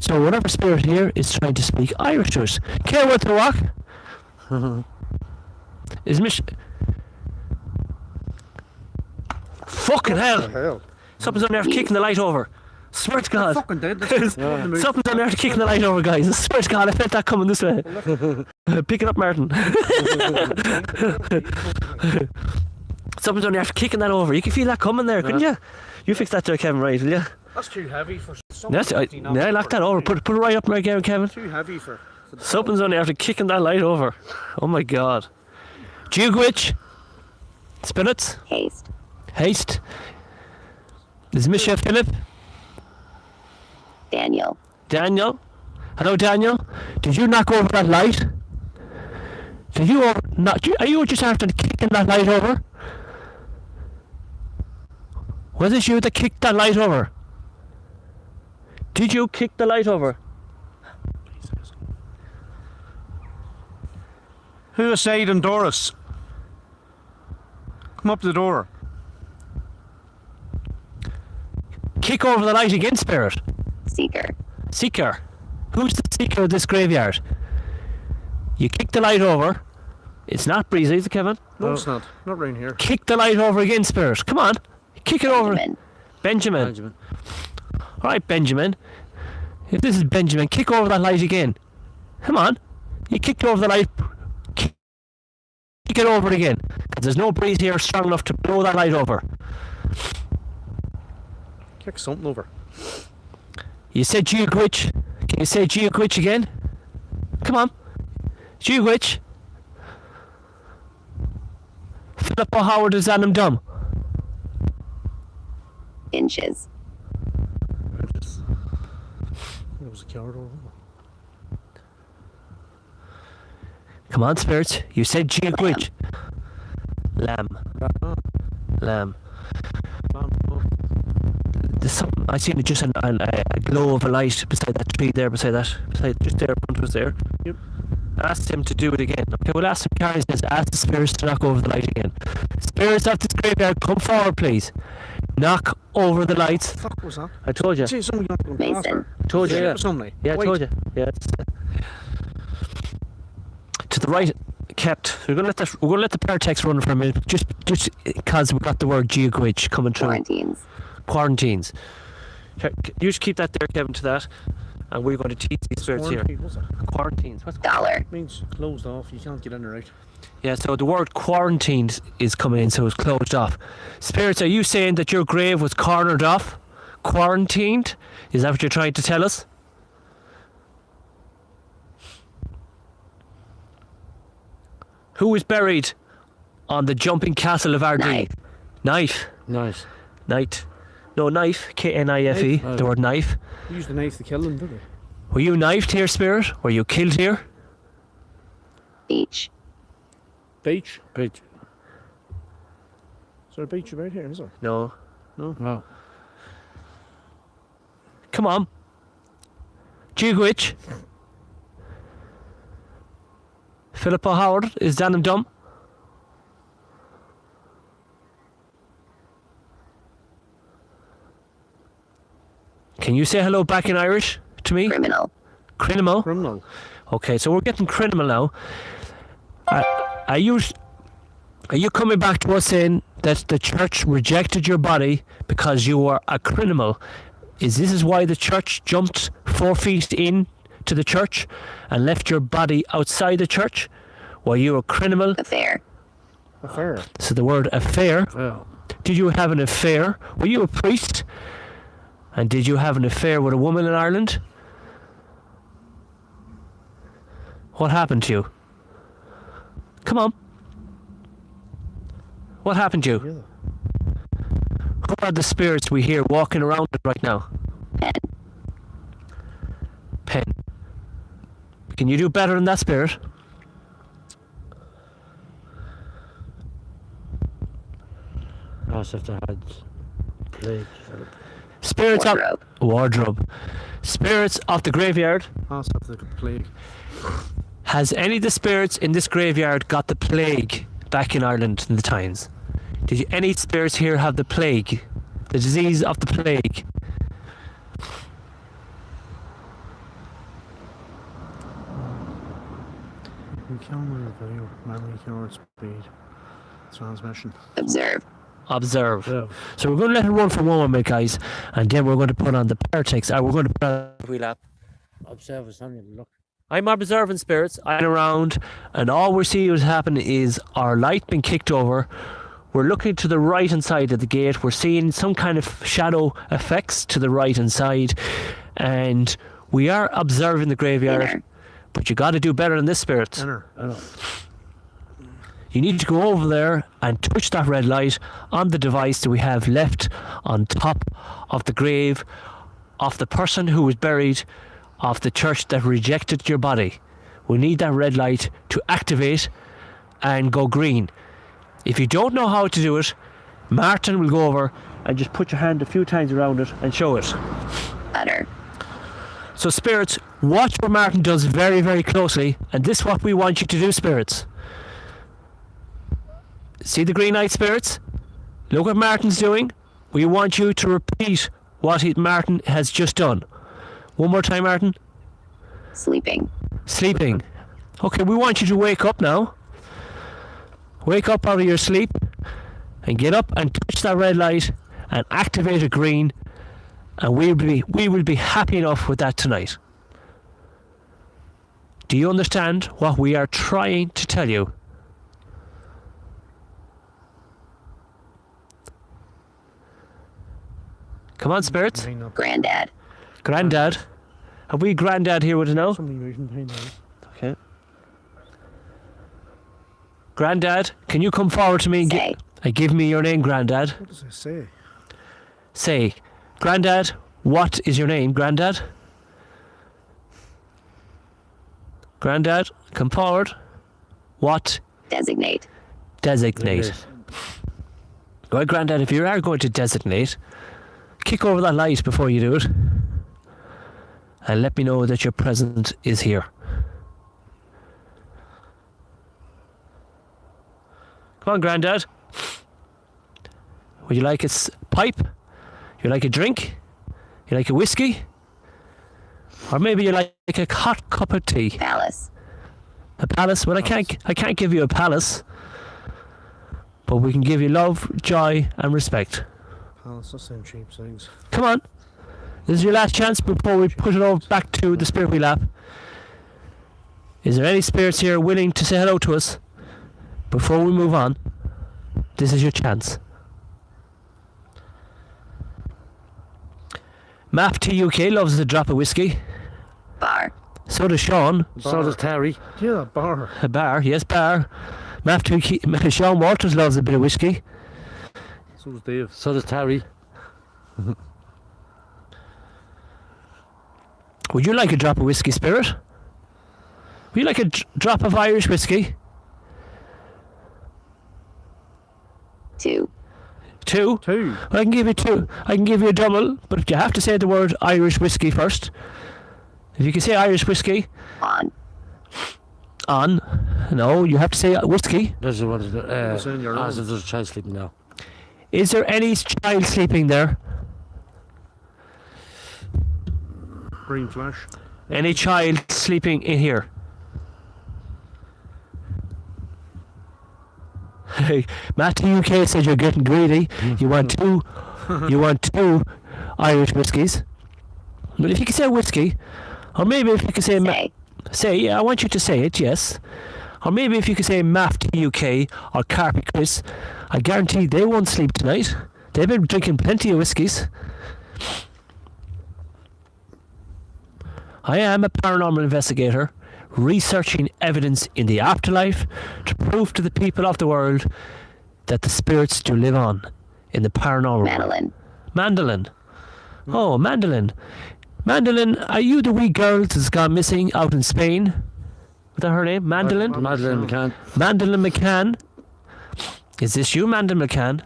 So whatever spirit here is trying to speak Irish to us. Care what the rock? Is Miss? Fucking hell! Hell. Something's on there kicking the light over. Swear to God. Fucking dead. Something's on there kicking the light over, guys. I swear to God, I felt that coming this way. Pick it up, Martin. Something's on there kicking that over. You can feel that coming there, couldn't you? You fix that there, Kevin, right, will you? That's too heavy for something. That's, I lock that over. Put it right up there again, Kevin. Too heavy for the Something's on there after kicking that light over. Oh my God. Jugwitch. Spinets. Haste. Is Michelle Philip? Daniel. Daniel? Hello, Daniel. Did you knock over that light? Did you are you just after kicking that light over? Was it you that kicked that light over? Did you kick the light over? Who is Aidan Doris? Come up to the door. Kick over the light again, Spirit. Seeker. Who's the seeker of this graveyard? You kick the light over. It's not Breezy, is it, Kevin? No, it's not. Not round here. Kick the light over again, Spirit. Come on. Kick it over. Benjamin. Alright, Benjamin. If this is Benjamin, kick over that light again. Come on. You kicked over the light. Kick it over again. Because there's no breeze here strong enough to blow that light over. Kick something over. You said Geogwitch. Can you say Geogwitch again? Come on. Geogwitch. Philip O'Howard is Adam Dumb. Inches. There was a card over. Come on, spirits. You said Geogwitch. Lamb. Lamb. Oh, There's something I seen just a glow of a light beside that tree there, beside just there in front of us there. Yep. Asked him to do it again. Okay, we'll ask him. Karen says, ask the spirits to knock over the light again. Spirits of this graveyard, come forward, please. Knock over the lights. fuck was that? I told you. See, somebody going Mason. I told you. Yeah. Yeah, Somebody. yeah I Wait. told you. Yeah. To the right, kept. We're gonna let the paratext run for a minute, just because we got the word geoquich coming through. Quarantines. You should keep that there, Kevin, to that. And we're going to teach these spirits here. Quarantine, what's that? Quarantines. What's Dollar. Means closed off. You can't get in there, right? Yeah, so the word quarantined is coming in, so it's closed off. Spirits, are you saying that your grave was cornered off? Quarantined? Is that what you're trying to tell us? Who was buried on the jumping castle of Ardee? Knife. Nice. Knight. No, knife. K-N-I-F-E. Knife. The word knife. Use the knife to kill them, did they? Were you knifed here, Spirit? Were you killed here? Beach. Beach. Beach. Is there a beach about here, is there? No. No. Come on. Jigwich. Philip O'Howard is down and dumb. Can you say hello back in Irish to me? Criminal. Criminal. Criminal. Okay, so we're getting criminal now. Are you coming back to us saying that the church rejected your body because you were a criminal? Is why the church jumped 4 feet in to the church and left your body outside the church? Were you a criminal? Affair. Affair. So the word affair. Well, Did you have an affair? Were you a priest? And did you have an affair with a woman in Ireland? What happened to you? Come on. What happened to you? Yeah. Who are the spirits we hear walking around it right now? Pen. Pen. Can you do better than that, spirit? as if they had plague. Spirits Wardrobe. of wardrobe. Spirits of the graveyard. Pass up the plague. Has any of the spirits in this graveyard got the plague back in Ireland in the times? Did any spirits here have the plague? The disease of the plague? Encounter value, memory card speed, transmission. Observe. Observe. Yeah. So we're going to let it run for one minute, guys, and then we're going to put on the Paratext. We're going to put on the wheel app. Observe is only look. I'm observing spirits. I'm around, and all we're seeing what's happening is our light being kicked over. We're looking to the right hand side of the gate. We're seeing some kind of shadow effects to the right hand side, and we are observing the graveyard. Inner. But you got to do better than this, spirits. Enter. You need to go over there and touch that red light on the device that we have left on top of the grave of the person who was buried of the church that rejected your body. We need that red light to activate and go green. If you don't know how to do it, Martin will go over and just put your hand a few times around it and show it. Utter. So spirits, watch what Martin does very, very closely, and this is what we want you to do, spirits. See the green light, spirits? Look what Martin's doing. We want you to repeat what Martin has just done. One more time, Martin. Sleeping. Sleeping. Okay, we want you to wake up now. Wake up out of your sleep and get up and touch that red light and activate it green, and we will be happy enough with that tonight. Do you understand what we are trying to tell you? Come on, spirits. Behind that. Granddad. Grandad. Have we Grandad here with us now? Somebody moving behind that. Okay. Grandad, can you come forward to me and Say. give me your name, Grandad? What does it say? Say, Grandad, what is your name, Grandad? Grandad, come forward. What? Designate. Designate. Well, Grandad, if you are going to designate, kick over that light before you do it. And let me know that your present is here. Come on, Grandad. Would you like a pipe? You like a drink? You like a whiskey? Or maybe you like a hot cup of tea? Palace. A palace? Well, I can't give you a palace. But we can give you love, joy and respect. Palace, that sounds cheap things. Come on. This is your last chance before we put it all back to the Spirit Wheel app. Is there any spirits here willing to say hello to us before we move on? This is your chance. Map to UK loves a drop of whiskey. Bar. So does Sean. So does Terry. Yeah, bar. A bar, yes, bar. Map to UK. Sean Walters loves a bit of whiskey. So does Dave. So does Terry. Would you like a drop of whiskey, Spirit? Would you like a drop of Irish whiskey? 2. 2? 2. Well, I can give you 2. I can give you a double, but you have to say the word Irish whiskey first. If you can say Irish whiskey. On. On. No, you have to say whiskey. There's one. It's in your own. There's a child sleeping now. Is there any child sleeping there? Green flash. Any child sleeping in here? Hey, Matt UK said you're getting greedy. You want 2. You want 2 Irish whiskies. But if you can say whiskey, or maybe if you can say yeah, I want you to say it, yes. Or maybe if you could say Maft UK or Carpet Chris, I guarantee they won't sleep tonight. They've been drinking plenty of whiskies. I am a paranormal investigator, researching evidence in the afterlife to prove to the people of the world that the spirits do live on in the paranormal world. Mandolin. Mandolin. Oh, Mandolin. Mandolin, are you the wee girl that's gone missing out in Spain? What's that her name? Mandolin? Madeleine McCann. Mandolin McCann. Is this you, Mandolin McCann?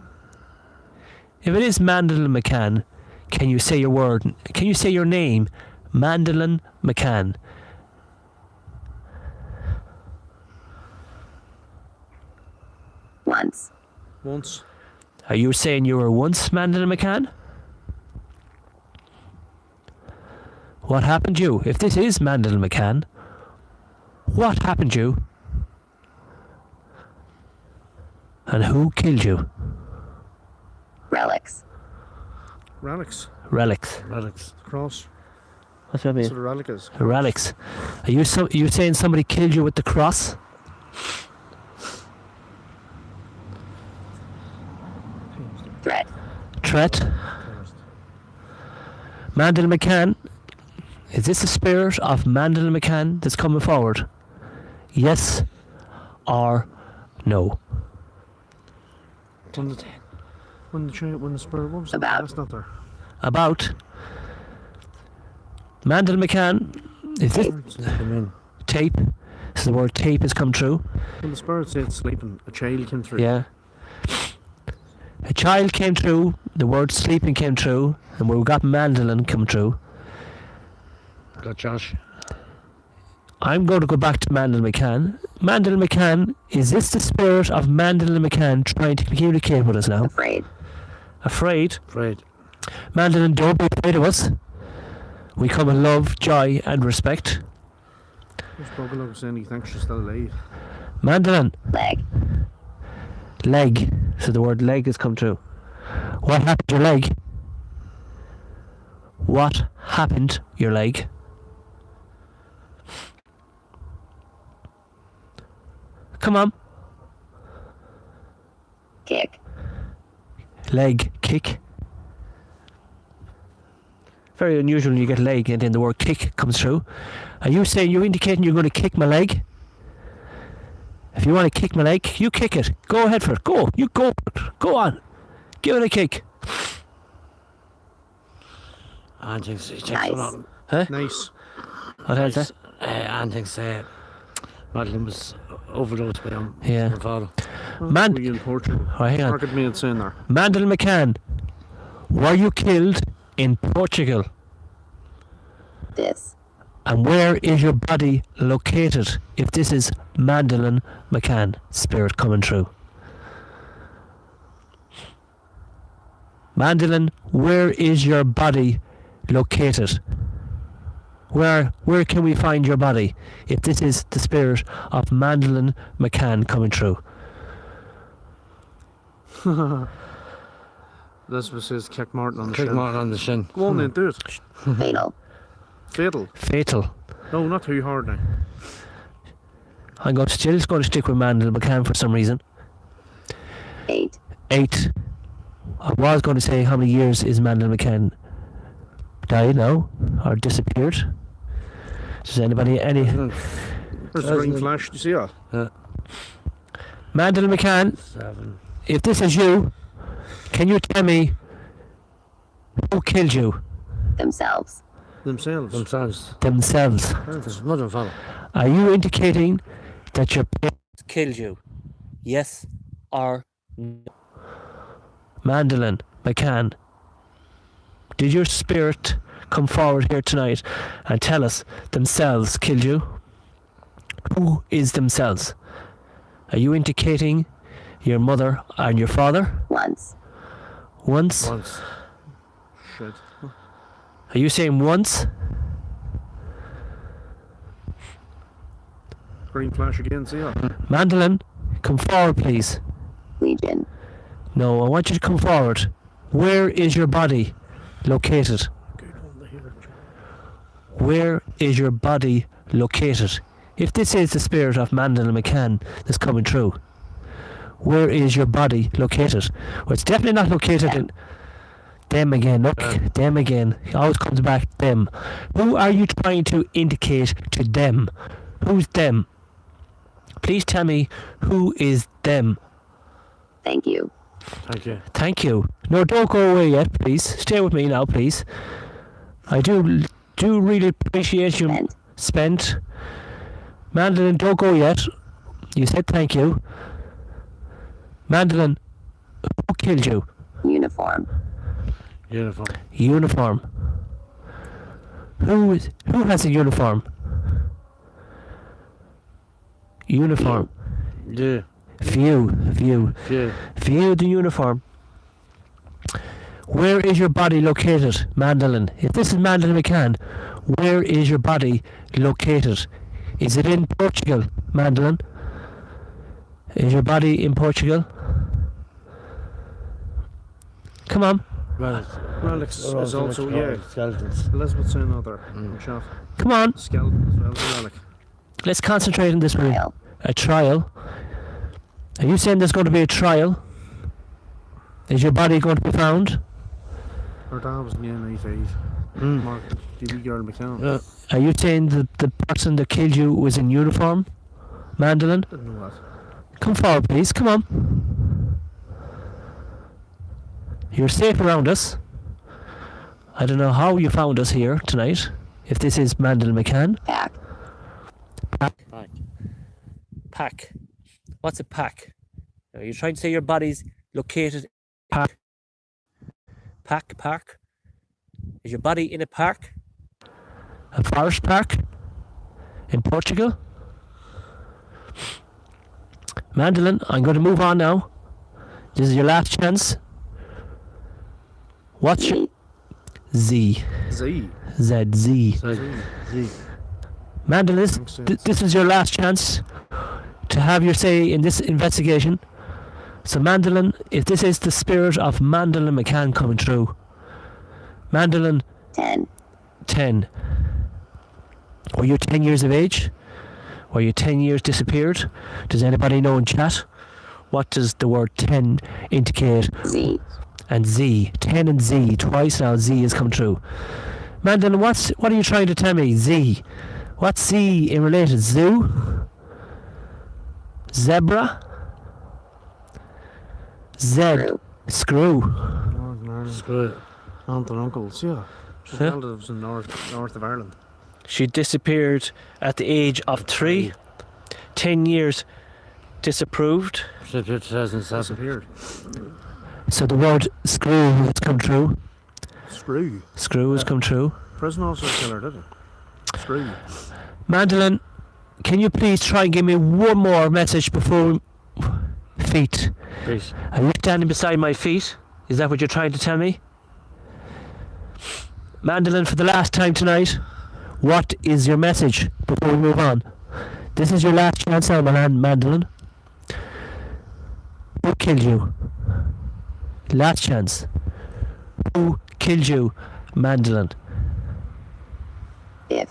If it is Mandolin McCann, can you say your word? Can you say your name? Mandolin McCann. Once. Once. Are you saying you were once Mandolin McCann? What happened to you? If this is Mandolin McCann, what happened to you? And who killed you? Relics. Relics. Relics. Relics. Cross. What's that mean? So the relic is. Relics. Are you saying somebody killed you with the cross? Threat. Threat. Mandolin McCann. Is this the spirit of Mandolin McCann that's coming forward? Yes or no? When the spirit was About. that's not there. About Mandolin McCann. Is this Come in. tape? So the word tape has come true. When the spirit said sleeping, a child came through. Yeah. A child came through, the word sleeping came true, and we've got Mandolin come true. Got Josh. I'm going to go back to Mandolin McCann. Mandolin McCann, is this the spirit of Mandolin McCann trying to communicate with us now? Afraid. Afraid? Afraid. Mandolin, don't be afraid of us. We come in love, joy and respect. This bugger was saying he thinks she's still alive. Mandolin, Leg. leg. So the word leg has come true. What happened to your leg? What happened to your leg? Come on. Kick. Leg, kick. Very unusual when you get leg and then the word kick comes through. Are you saying, you're indicating you're going to kick my leg? If you want to kick my leg, you kick it. Go ahead for it. Go. You go for it. Go on. Give it a kick. Anne thinks he checks Nice. one on. Huh? Nice. What is that? Anne thinks Madeline was overdosed by him. Yeah. Her father. Man- We in Portugal. Oh, hang on. Market me saying there. Mandel McCann, were you killed in Portugal? This. And where is your body located if this is Mandolin McCann spirit coming through? Mandolin, where is your body located? Where can we find your body if this is the spirit of Mandolin McCann coming through? Elizabeth says kick Martin on the Kick shin. Martin on the shin. Go on then, do it. Fatal. Fatal. Fatal. No, not too hard now. I'm going to stick with Mandolin McCann for some reason. 8. 8. I was going to say how many years is Mandolin McCann died now or disappeared? Does anybody any? There's a green flash. Do you see that? Mandolin McCann, 7. if this is you, can you tell me who killed you? Themselves. Themselves. Themselves. There's mother and father. Are you indicating that your parents killed you? Yes or no? Mandolin McCann, did your spirit come forward here tonight and tell us themselves killed you? Who is themselves? Are you indicating your mother and your father? Once. Once? Shit. Are you saying once? Green flash again. See that? Mandolin, come forward please. Legion. No, I want you to come forward. Where is your body located? Where is your body located? If this is the spirit of Mandolin McCann that's coming through, where is your body located? Well, it's definitely not located in them again. Look, them again. It always comes back to them. Who are you trying to indicate to them? Who's them? Please tell me who is them. Thank you. Thank you. Thank you. No, don't go away yet, please. Stay with me now, please. I do really appreciate you. Spent. Spent. Mandolin, don't go yet. You said thank you. Mandolin, who killed you? Uniform. Uniform. Uniform. Who has a uniform? Uniform. Yeah. View Yeah. the uniform. Where is your body located, Mandolin? If this is Mandolin McCann, where is your body located? Is it in Portugal, Mandolin? Is your body in Portugal? Come on. Well, it's also, yeah. Skeletons. Elizabeth's saying other. Shot. Come on. Skeleton as well, the relic. Let's concentrate on this one. Trial. A trial. Are you saying there's going to be a trial? Is your body going to be found? Her dad was in the N85. Mark, the wee girl McCann. Yeah. Are you saying the person that killed you was in uniform, Mandolin? Didn't know that. Come forward, please. Come on. You're safe around us. I don't know how you found us here tonight. If this is Mandolin McCann. Pack. Pack. What's a pack? Are you trying to say your body's located in a park? Park? Is your body in a park? A forest park? In Portugal? Mandolin, I'm going to move on now. This is your last chance. What's your... Z. Z. Z. Z. Mandolin, this is your last chance to have your say in this investigation. So Mandolin, if this is the spirit of Mandolin McCann coming through, Mandolin, 10. 10. Were you 10 years of age? Were you 10 years disappeared? Does anybody know in chat? What does the word 10 indicate? Z. And Z. 10 and Z. Twice now Z has come true. Mandolin, what are you trying to tell me? Z. What's Z in related? Zoo? Zebra? Z. Screw. Northern Ireland. Screw it. Aunt and uncles, yeah. She's Yeah. relatives in north of Ireland. She disappeared at the age of 3. 10 years disapproved. September 2007. Disappeared. So the word screw has come true. Screw. Screw has come true. Prison officer killer, did it? Screw. Mandolin, can you please try and give me one more message before feet? Please. Are you standing beside my feet? Is that what you're trying to tell me? Mandolin, for the last time tonight, what is your message before we move on? This is your last chance now, Mandolin. Who killed you? Last chance. Who killed you, Mandolin? If.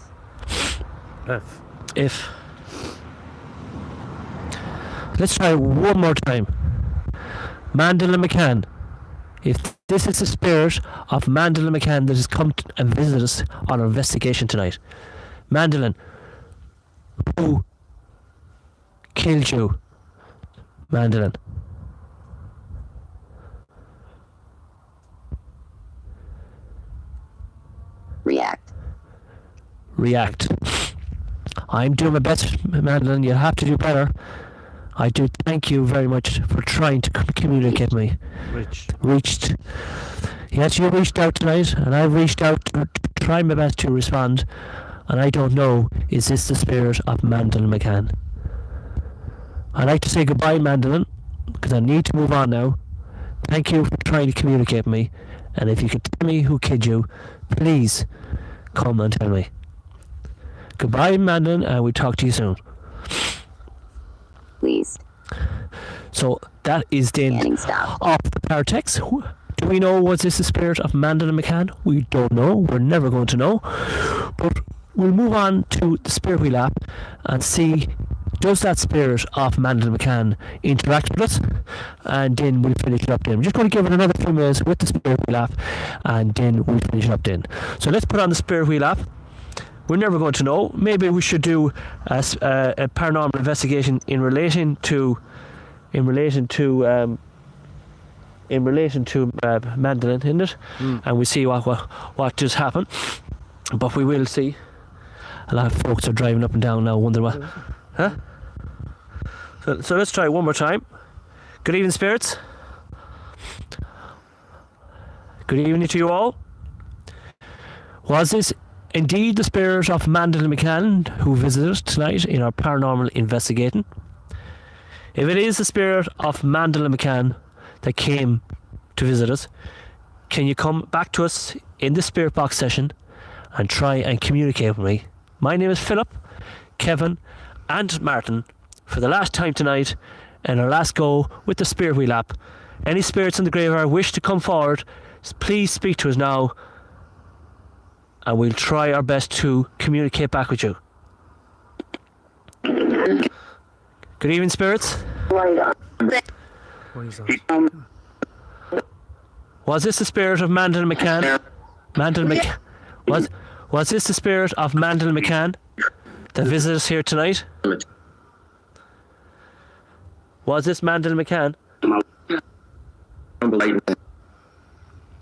If. Let's try one more time. Mandolin McCann. If this is the spirit of Mandolin McCann that has come and visited us on our investigation tonight. Mandolin, who killed you? Mandolin. React. I'm doing my best, Mandolin. You'll have to do better. I do thank you very much for trying to communicate me. Reached. Yes, you reached out tonight, and I reached out to try my best to respond. And I don't know, is this the spirit of Mandolin McCann? I'd like to say goodbye, Mandolin, because I need to move on now. Thank you for trying to communicate with me. And if you could tell me who killed you, please come and tell me. Goodbye, Mandolin, and we'll talk to you soon. Please. So that is the end of the Paratext. Do we know, was this the spirit of Mandolin McCann? We don't know. We're never going to know. But we'll move on to the spirit wheel app and see, does that spirit of Mandolin McCann interact with us? And then we'll finish it up then. I'm just going to give it another few minutes with the spirit wheel app, and then we'll finish it up then. So let's put on the spirit wheel app. We're never going to know. Maybe we should do a paranormal investigation in relation to Mandolin, isn't it? And we see what just happened. But we will see. A lot of folks are driving up and down now, wondering what. Huh? So let's try one more time. Good evening, spirits. Good evening to you all. Was this indeed the spirit of Mandolin McCann who visited us tonight in our paranormal investigating? If it is the spirit of Mandolin McCann that came to visit us, can you come back to us in the spirit box session and try and communicate with me? My name is Philip, Kevin and Martin for the last time tonight and our last go with the spirit wheel app. Any spirits in the graveyard wish to come forward, please speak to us now, and we'll try our best to communicate back with you. Good evening, spirits. Was this the spirit of Mandolin McCann? Was this the spirit of Mandolin McCann that visited us here tonight? Was this Mandolin McCann?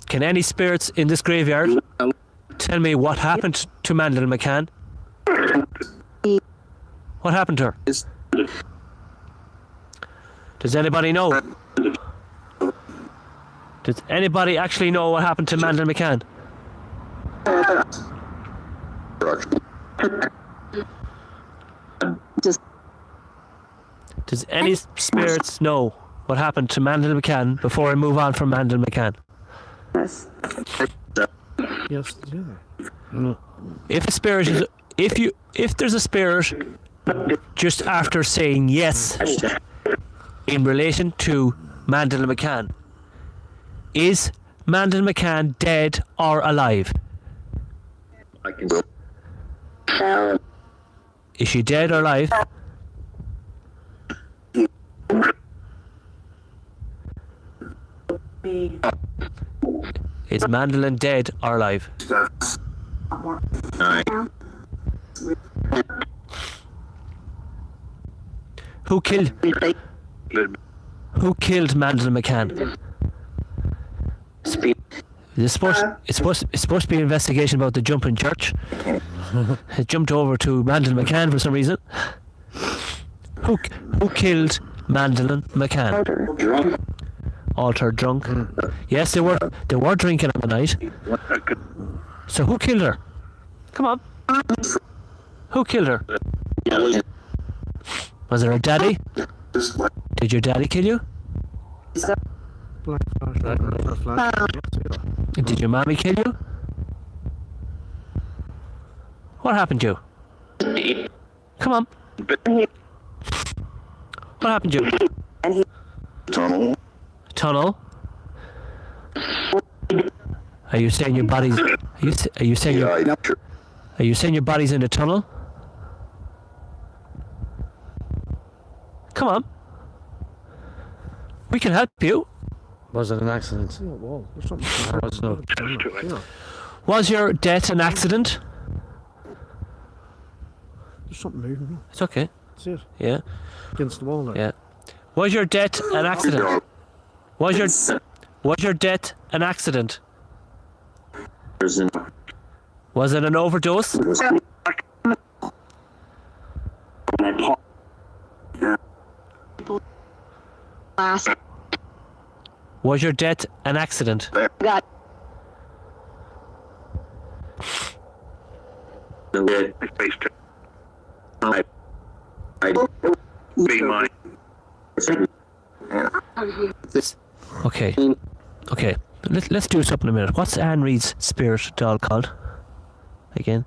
Can any spirits in this graveyard tell me what happened to Mandolin McCann? What happened to her? Does anybody know? Does anybody actually know what happened to Mandolin McCann? Does any spirits know what happened to Mandolin McCann before I move on from Mandolin McCann? Yes, yeah. If a spirit is, if there's a spirit just after saying yes in relation to Mandolin McCann, is Mandolin McCann dead or alive? Is she dead or alive? Is Mandolin dead or alive? Who killed Mandolin McCann? It's supposed to be an investigation about the jumping church. It jumped over to Mandolin McCann for some reason. Who killed Mandolin McCann. Altered drunk. Yes, they were drinking on the night. So who killed her? Come on. Who killed her? Was it her daddy? Did your daddy kill you? Black flash. Did your mommy kill you? What happened to you? Come on. What happened to you? Tunnel? Are you saying your body's... Are you saying your body's in the tunnel? Come on. We can help you. Was it an accident? Yeah, whoa, there's something. Was no. Yeah, Was your death an accident? there's something moving. It's okay. See it? Yeah. Against the wall there. Yeah. Was your death an accident? Was your death an accident? Was it an overdose? Was your death an accident? got Okay. Okay. Let's do something in a minute. What's Anne Reid's spirit doll called? Again?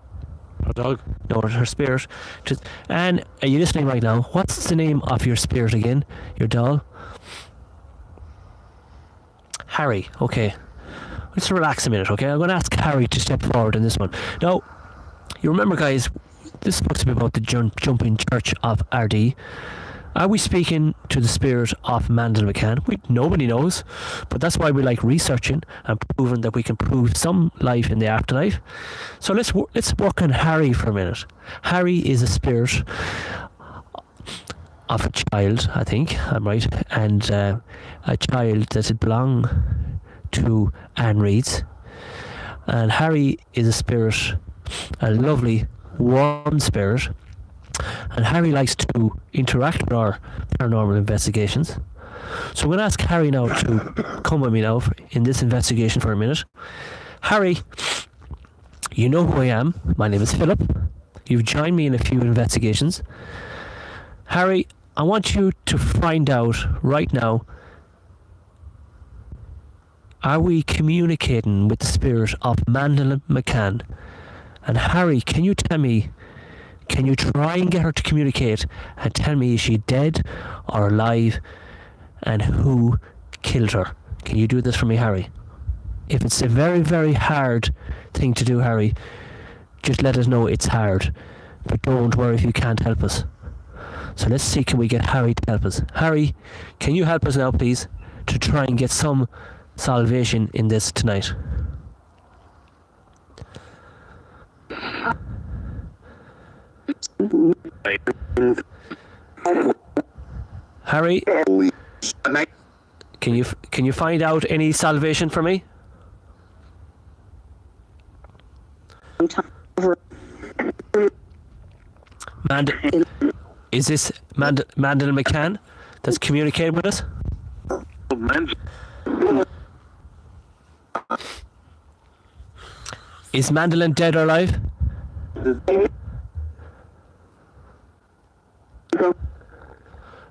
A dog? No, her spirit. Just, Anne, are you listening right now? What's the name of your spirit again? Your doll? Harry. Okay. Let's relax a minute, okay? I'm going to ask Harry to step forward in this one. Now, you remember, guys, this is supposed to be about the jumping Church of Ardee. Are we speaking to the spirit of Mandolin McCann? Nobody knows, but that's why we like researching and proving that we can prove some life in the afterlife. So let's work on Harry for a minute. Harry is a spirit of a child, I think I'm right, and a child that belonged to Anne Reid's. And Harry is a spirit, a lovely, warm spirit. And Harry likes to interact with our paranormal investigations. So I'm going to ask Harry now to come with me now in this investigation for a minute. Harry, you know who I am. My name is Philip. You've joined me in a few investigations. Harry, I want you to find out right now, are we communicating with the spirit of Mandolin McCann? And Harry, can you tell me, can you try and get her to communicate and tell me, is she dead or alive, and who killed her? Can you do this for me, Harry? If it's a very, very hard thing to do, Harry, just let us know it's hard. But don't worry if you can't help us. So let's see, can we get Harry to help us? Harry, can you help us now, please, to try and get some salvation in this tonight? Harry, can you find out any salvation for me? Is this Mandolin McCann that's communicating with us? Is Mandolin dead or alive?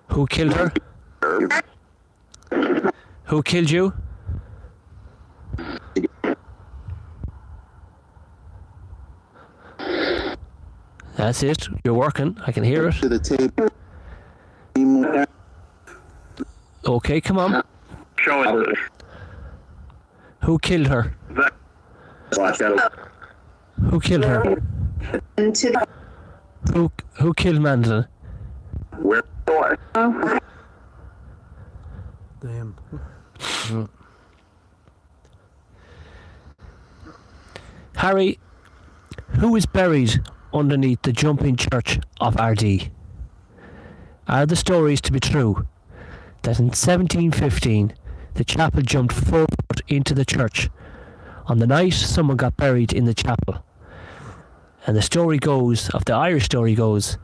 Who killed her? Who killed you? That's it. You're working. I can hear it. Okay, come on. Who killed her? Who killed her? Who killed Mandolin? Damn. Harry, who is buried underneath the jumping Church of Ardee? Are the stories to be true that in 1715 the chapel jumped 4 foot into the church on the night someone got buried in the chapel? And the story goes, of the Irish story goes,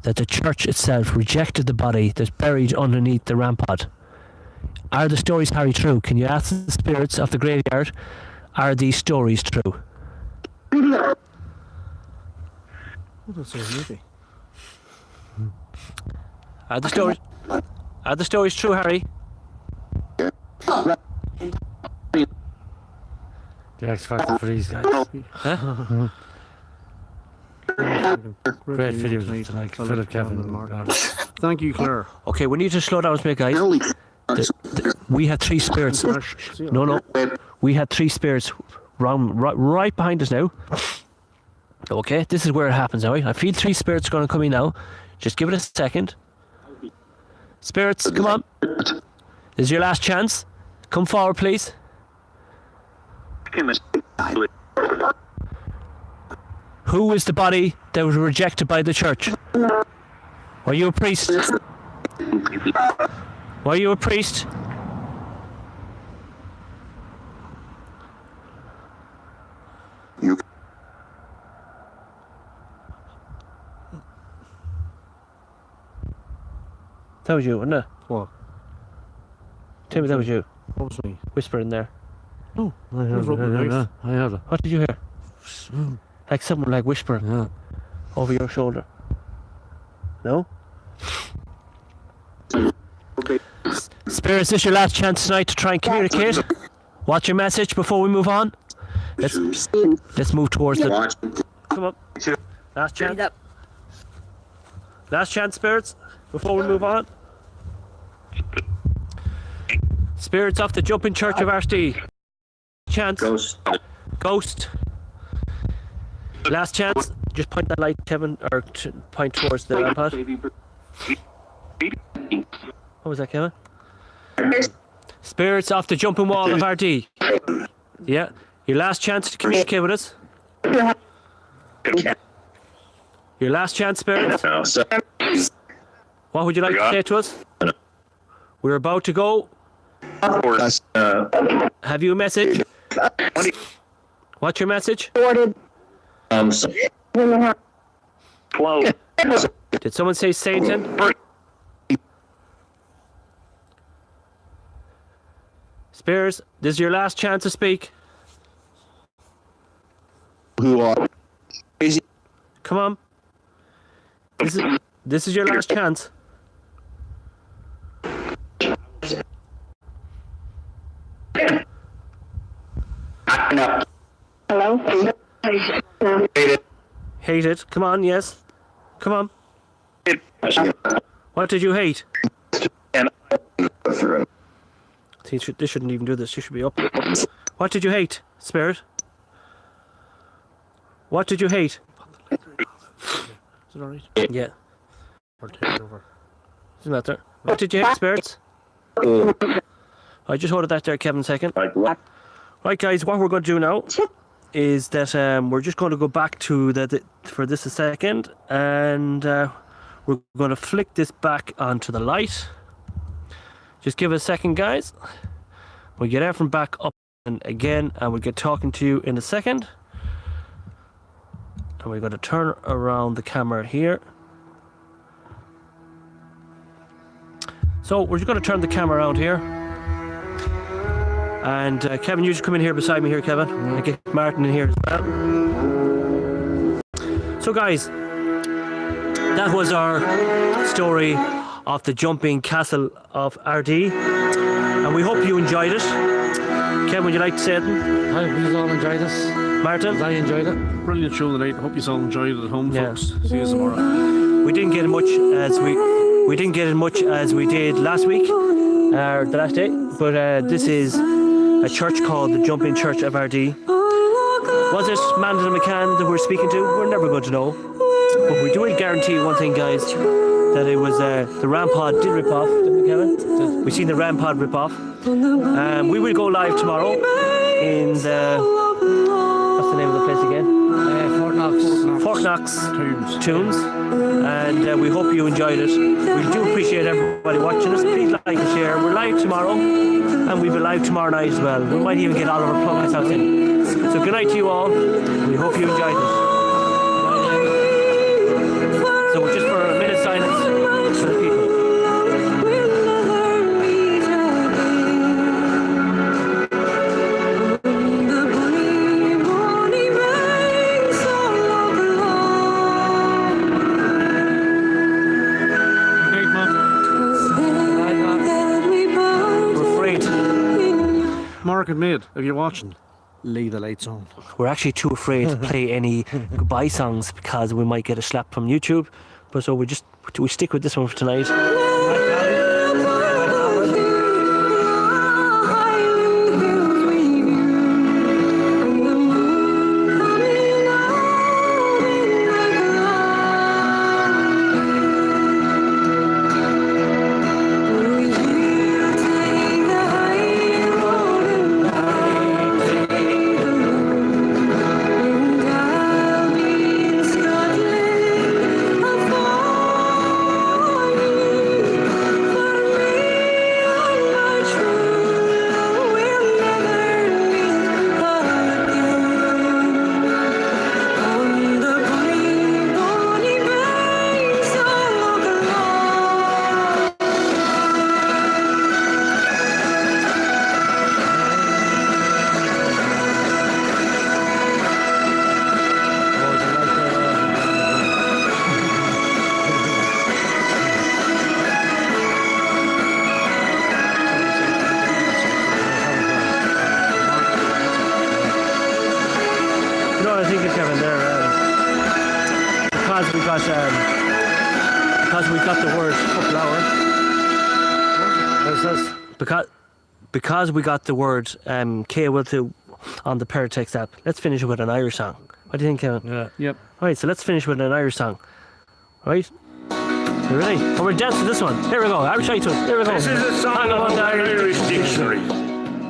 that the church itself rejected the body that's buried underneath the rampart. Are the stories, Harry, true? Can you ask the spirits of the graveyard, are these stories true? Oh, that's so easy. Are the stories true, Harry? The X Factor for these guys. Huh? Great videos tonight. Philip, Kevin, and Mark. Thank you, Claire. Okay, we need to slow down a bit, guys. We had 3 spirits. No. We had 3 spirits right behind us now. Okay, this is where it happens now. Right? I feel 3 spirits are going to come in now. Just give it a second. Spirits, come on. This is your last chance. Come forward, please. Who is the body that was rejected by the church? Were you a priest? Were you a priest? That was you, wasn't it? What? Tell me that was you. What was me? Whispering there. No, I have it. What did you hear? Like someone like whispering over your shoulder. No? Spirits, this is your last chance tonight to try and communicate. What's your message before we move on? Let's move towards the... Come on. Last chance. Last chance, spirits, before we move on. Spirits of the Jumping Church of Ardee. Chance. Ghost. Last chance. Just point that light, Kevin, or point towards the rampart. What was that, Kevin? Spirits off the jumping wall of Ardee. Yeah. Your last chance to communicate with us. Your last chance, spirits. What would you like to say to us? We're about to go. Have you a message? What's your message? Did someone say Satan? Spears, this is your last chance to speak. Who are crazy? Come on. This is your last chance. Hello? Hate it. Come on, yes. Come on. What did you hate? See, this shouldn't even do this. You should be up. What did you hate, Spirit? What did you hate? Is it alright? Yeah. Or take it over. Isn't that there? What did you hate, Spirits? I just ordered that there, Kevin, second. Right, guys, what we're going to do now is that we're just going to go back to for this a second, and we're going to flick this back onto the light. Just give it a second, guys. We'll get everything back up and again, and we'll get talking to you in a second. And we're going to turn around the camera here. So we're just going to turn the camera around here. And Kevin, you just come in here beside me here, Kevin. And get Martin in here as well. So guys, that was our story of the jumping castle of Ardee. And we hope you enjoyed it. Kevin, would you like to say anything? I hope you all enjoyed this. Martin? I enjoyed it. Brilliant show tonight. Hope you all enjoyed it at home, folks. See you tomorrow. We didn't get as much as we did last week, the last day. But this is a church called the Jumping Church of Ardee. Was it Mandel McCann that we're speaking to? We're never going to know. But we do guarantee you one thing, guys, that it was the rampart did rip off, didn't we, Kevin? We've seen the rampart rip off. We will go live tomorrow in the... What's the name of the place again? Fort Knox Tunes. And we hope you enjoyed it. We do appreciate everybody watching us. Please like and share. We're live tomorrow, and we'll be live tomorrow night as well. We might even get all of our plunkets out in. So good night to you all. We hope you enjoyed it. So just for a minute Market Mid, if you're watching, leave the lights on. We're actually too afraid to play any goodbye songs because we might get a slap from YouTube. But so we stick with this one for tonight. Because we got the word flower. Because we got the word K will do on the Paratext app. Let's finish with an Irish song. What do you think, Kevin? Yeah. Yep. All right, so let's finish with an Irish song. Right? You ready? And we're dancing to this one. Here we go. Irish iTunes. Here we go. This is a song Hang on about to the Irish Irish dictionary.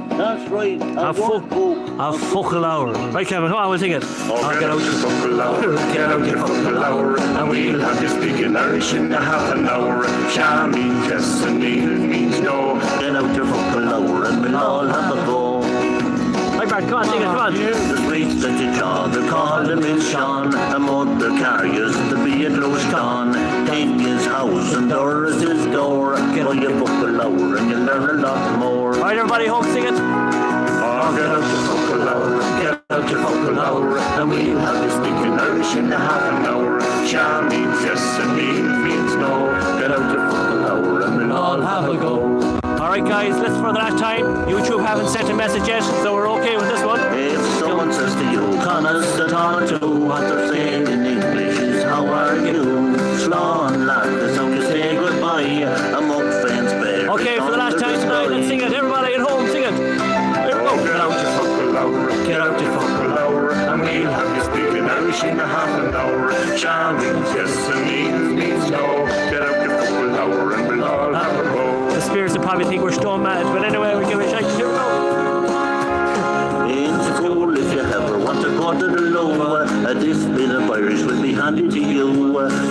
That's right. A fuckle hour. Right, Kevin, come on, we'll sing it. Oh, get out your fuckle hour, get out your fuckle hour, and we'll have you speaking Irish in a half an hour. Sha means yes and Neil means no. Get out your fucking hour and we'll all have a go. Right, Brad, come on, sing it, come on. The streets that you John, they call him in Sean. A mother carriers, the Beatles gone. King his house and door is his door. Get out your fucking hour and you'll learn a lot more. All right, everybody, home, sing it. Oh, get out your fuckle hour, get out your fuckle hour, and we'll have you speaking Irish in a half an hour. Sha means yes and Neil means no. Get out your fuckle hour and we'll all have a go. All right, guys, let's for the last time. YouTube haven't sent a message yet, so we're okay with this one. If someone says to you, Connors the Tonto, what they're saying in English is, how are you? Slán lad, that's how you say goodbye. I'm up fence bear. Okay, for the last time tonight, let's sing it. Everybody at home, sing it. Here we Oh, go. get out your fuckle hour, get out your fuckle hour, and we'll have you speaking Irish in a half an hour. Sha means yes and Neil means no. Get out your fuckle hour and we'll all have a go. The spirits will probably think we're stone mad, but anyway, we'll give it a shake. Here we go. In school, if you ever want to go to the lower, this bit of Irish will be handy to you.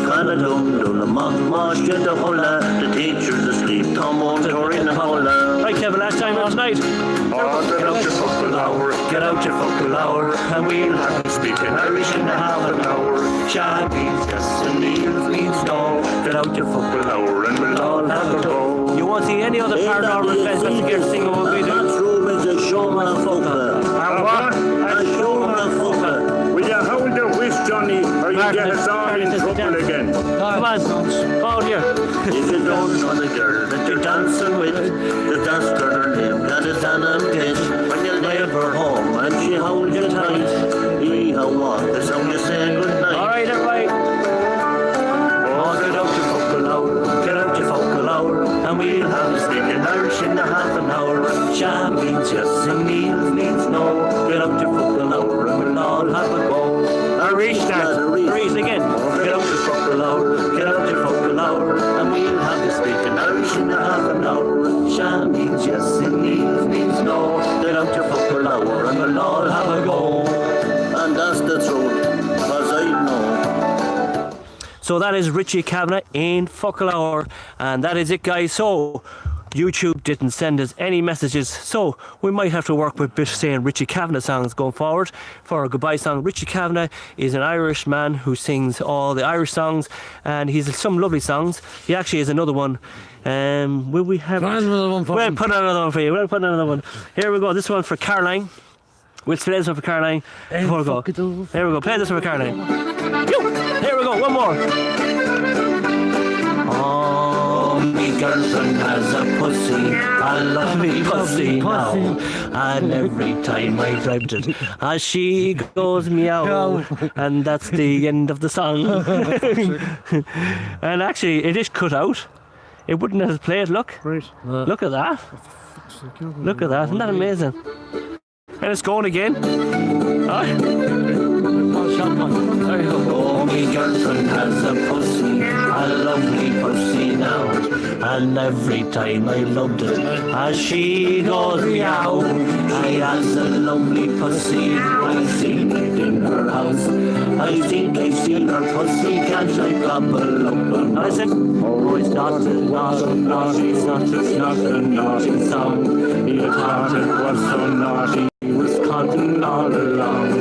Kinda dum the mosh, get the holla. The teacher's asleep, Tom on touring the holla. Right, Kevin, last time on tonight. Oh, get out your fuckle hour, get out your fuckle hour, and we'll have you speaking Irish in a half an hour. Sha means yes and Neil means no. Get out your fuckle hour and we'll all have a go. You won't see any other paranormal events that you get to sing what we do. That's room is a showman fucker. And what? A showman fucker. Will you hold your whist, Johnny, or you Martin, get us all in Martin, trouble dance. again? Come on, hold here. If you don't know the girl that you're dancing with, the dance got her name, got it on a pitch. When you leave her home and she holds you tight, he how walk, that's how you say goodnight. All right, everybody. Oh, get out your fuckle hour, get out your fuckle hour, and we'll have you speaking Irish in a half an hour. Sha means yes and Neil means no. Get out your fuckle hour and we'll all have a go. Reach that. Reach again. Get out your fuckle hour, get out your fuckle hour, and we'll have you speaking Irish in a half an hour. Sha means yes and Neil means no. Get out your fuckle hour and we'll all have a go. And that's the truth, cause I know. So that is Richie Kavanagh in Fuckle Hour, and that is it, guys. So YouTube didn't send us any messages, so we might have to work with saying Richie Kavanagh songs going forward for our goodbye song. Richie Kavanagh is an Irish man who sings all the Irish songs, and he's some lovely songs. He actually has another one. Will we have? Find another one for We'll him. put another one for you. We'll put another one. Here we go. This one for Caroline. We'll play this one for Caroline before we go. Here we go. Play this one for Caroline. Here we go. One more. Oh, me girlfriend has a pussy, a lovely pussy now. And every time I drive it, she goes meow. And that's the end of the song. And actually, it is cut out. It wouldn't have played. Look. Right. Look at that. Look at that. Isn't that amazing? And it's going again. Oh, my girlfriend has a pussy, a lovely pussy now. And every time I loved it, she goes meow. I has a lovely pussy, I seen it in her house. I think I've seen her pussy, can't I gobble up and listen? Oh, it's not a naughty song. You thought it was so naughty, it was cotton all along.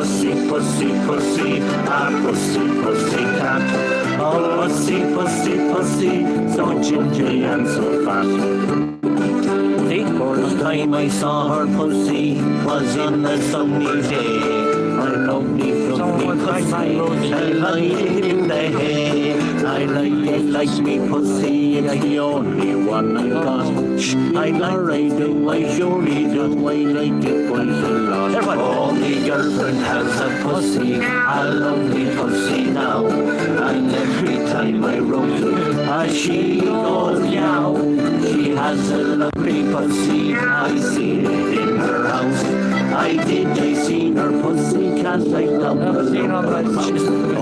Pussy, pussy, pussy, a pussy, pussy cat. Oh, pussy, pussy, pussy, so gingy and so fat. The first time I saw her pussy was in a sunny day. Her lovely, lovely pussy, I like it in the hay. I like it like me pussy, it's the only one I got. I do, I surely do, I like it quite a lot. Oh, my girlfriend has a pussy, a lovely pussy now. And every time I roll it, she goes meow. She has a lovely pussy, I see it in her house. I seen her pussy, can't I love her?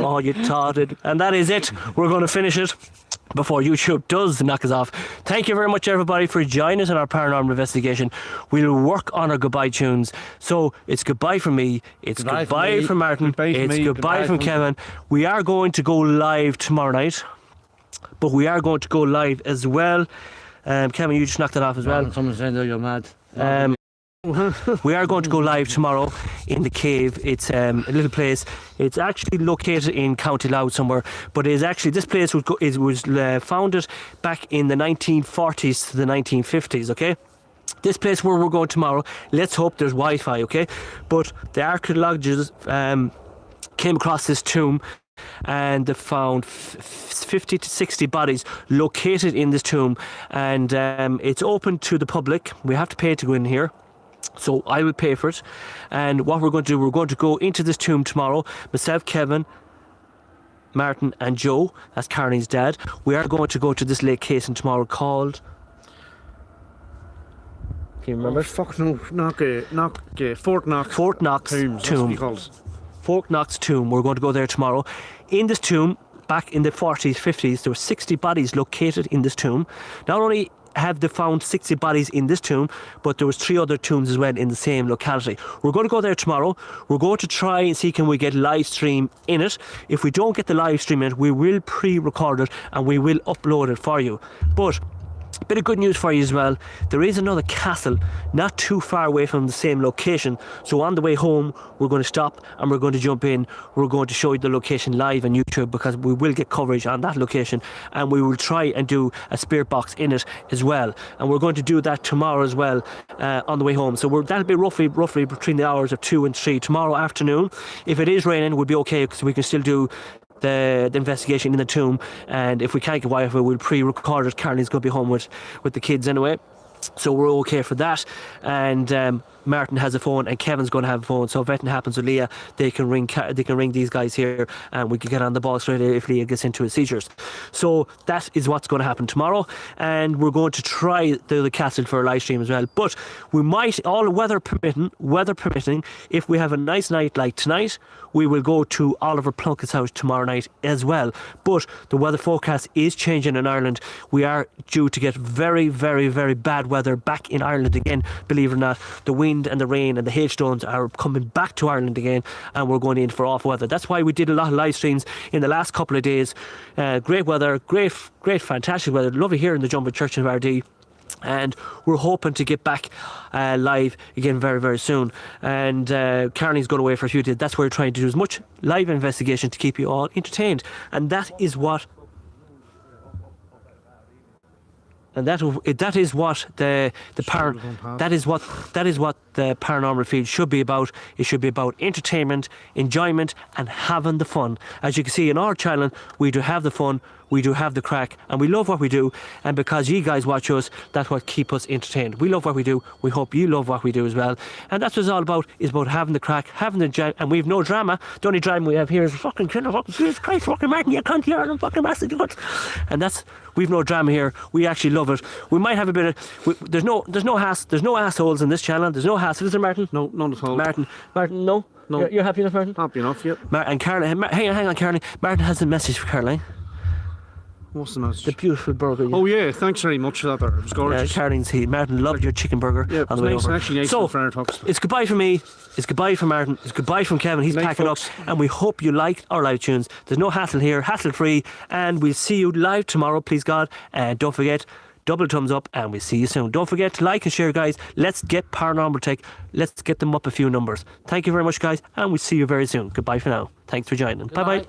Oh, you thought it. And that is it. We're going to finish it before YouTube does knock us off. Thank you very much, everybody, for joining us in our paranormal investigation. We'll work on our goodbye tunes. So it's goodbye from me, it's goodbye from Martin, it's goodbye from Kevin. We are going to go live tomorrow night, but we are going to go live as well. Kevin, you just knocked it off as well. Someone's saying that you're mad. We are going to go live tomorrow in the cave. It's a little place. It's actually located in County Louth somewhere, but it is actually, this place was founded back in the 1940s to the 1950s. Okay, this place where we're going tomorrow, let's hope there's Wi-Fi. Okay, but the archaeologists came across this tomb, and they found 50 to 60 bodies located in this tomb, and it's open to the public. We have to pay to go in here. So I will pay for it. And what we're going to do, we're going to go into this tomb tomorrow. Myself, Kevin, Martin and Joe, that's Carney's dad. We are going to go to this lake casing tomorrow called... Can you remember? Fuck no, Fort Knox. Fort Knox tomb. Fort Knox tomb. We're going to go there tomorrow. In this tomb, back in the 40s, 50s, there were 60 bodies located in this tomb. Not only have they found 60 bodies in this tomb, but there was 3 other tombs as well in the same locality. We're going to go there tomorrow. We're going to try and see can we get live stream in it. If we don't get the live stream in it, we will pre-record it and we will upload it for you. But a bit of good news for you as well. There is another castle not too far away from the same location. So on the way home, we're going to stop and we're going to jump in. We're going to show you the location live on YouTube, because we will get coverage on that location, and we will try and do a spirit box in it as well. And we're going to do that tomorrow as well on the way home. So that'll be roughly between the hours of 2 and 3 tomorrow afternoon. If it is raining, we'll be okay, because we can still do the investigation in the tomb. And if we can't get Wi-Fi, we'll pre-record it. Carly's going to be home with the kids anyway, so we're okay for that. And Martin has a phone and Kevin's going to have a phone, so if anything happens with Leah, they can ring these guys here and we can get on the ball straight away if Leah gets into his seizures. So that is what's going to happen tomorrow, and we're going to try the castle for a live stream as well. But we might, all weather permitting, if we have a nice night like tonight, we will go to Oliver Plunkett's house tomorrow night as well. But the weather forecast is changing in Ireland. We are due to get very, very, very bad weather back in Ireland again, believe it or not. The wind and the rain and the hailstones are coming back to Ireland again, and we're going in for off weather. That's why we did a lot of live streams in the last couple of days. Great weather, great, fantastic weather. Lovely here in the Jumping Church of Ardee. And we're hoping to get back live again very, very soon. And Carney's going away for a few days. That's why we're trying to do as much live investigation to keep you all entertained. And that is what that is what the paranormal field should be about. It should be about entertainment, enjoyment, and having the fun. As you can see in our channel, we do have the fun. we do have the crack, and we love what we do, and because you guys watch us, that's what keep us entertained. We love what we do. We hope you love what we do as well, and that's what it's all about. Is about having the crack, having the jam, and we've no drama. The only drama we have here is fucking killer, fucking Jesus Christ, fucking Martin, you can't hear them, fucking massive, and that's. We've no drama here. We actually love it. We might have a bit of. There's no assholes in this channel. There's no hassle, is there, Martin? No, none at all. Martin, no. No. You're happy enough, Martin? Happy enough, yep. And Caroline, hang on, Caroline. Martin has a message for Caroline. What's the message? The beautiful burger. Oh yeah, thanks very much for that there. It was gorgeous. Caroline's he. Martin loved your chicken burger Yeah, on the way nice, over. actually nice So, and Paratext. it's goodbye from me. It's goodbye from Martin. It's goodbye from Kevin. He's Night, packing folks. up, and we hope you liked our live tunes. There's no hassle here, hassle free, and we'll see you live tomorrow, please God. And don't forget, double thumbs up, and we'll see you soon. Don't forget to like and share, guys. Let's get Paranormal Tech. Let's get them up a few numbers. Thank you very much, guys, and we'll see you very soon. Goodbye for now. Thanks for joining. Bye bye.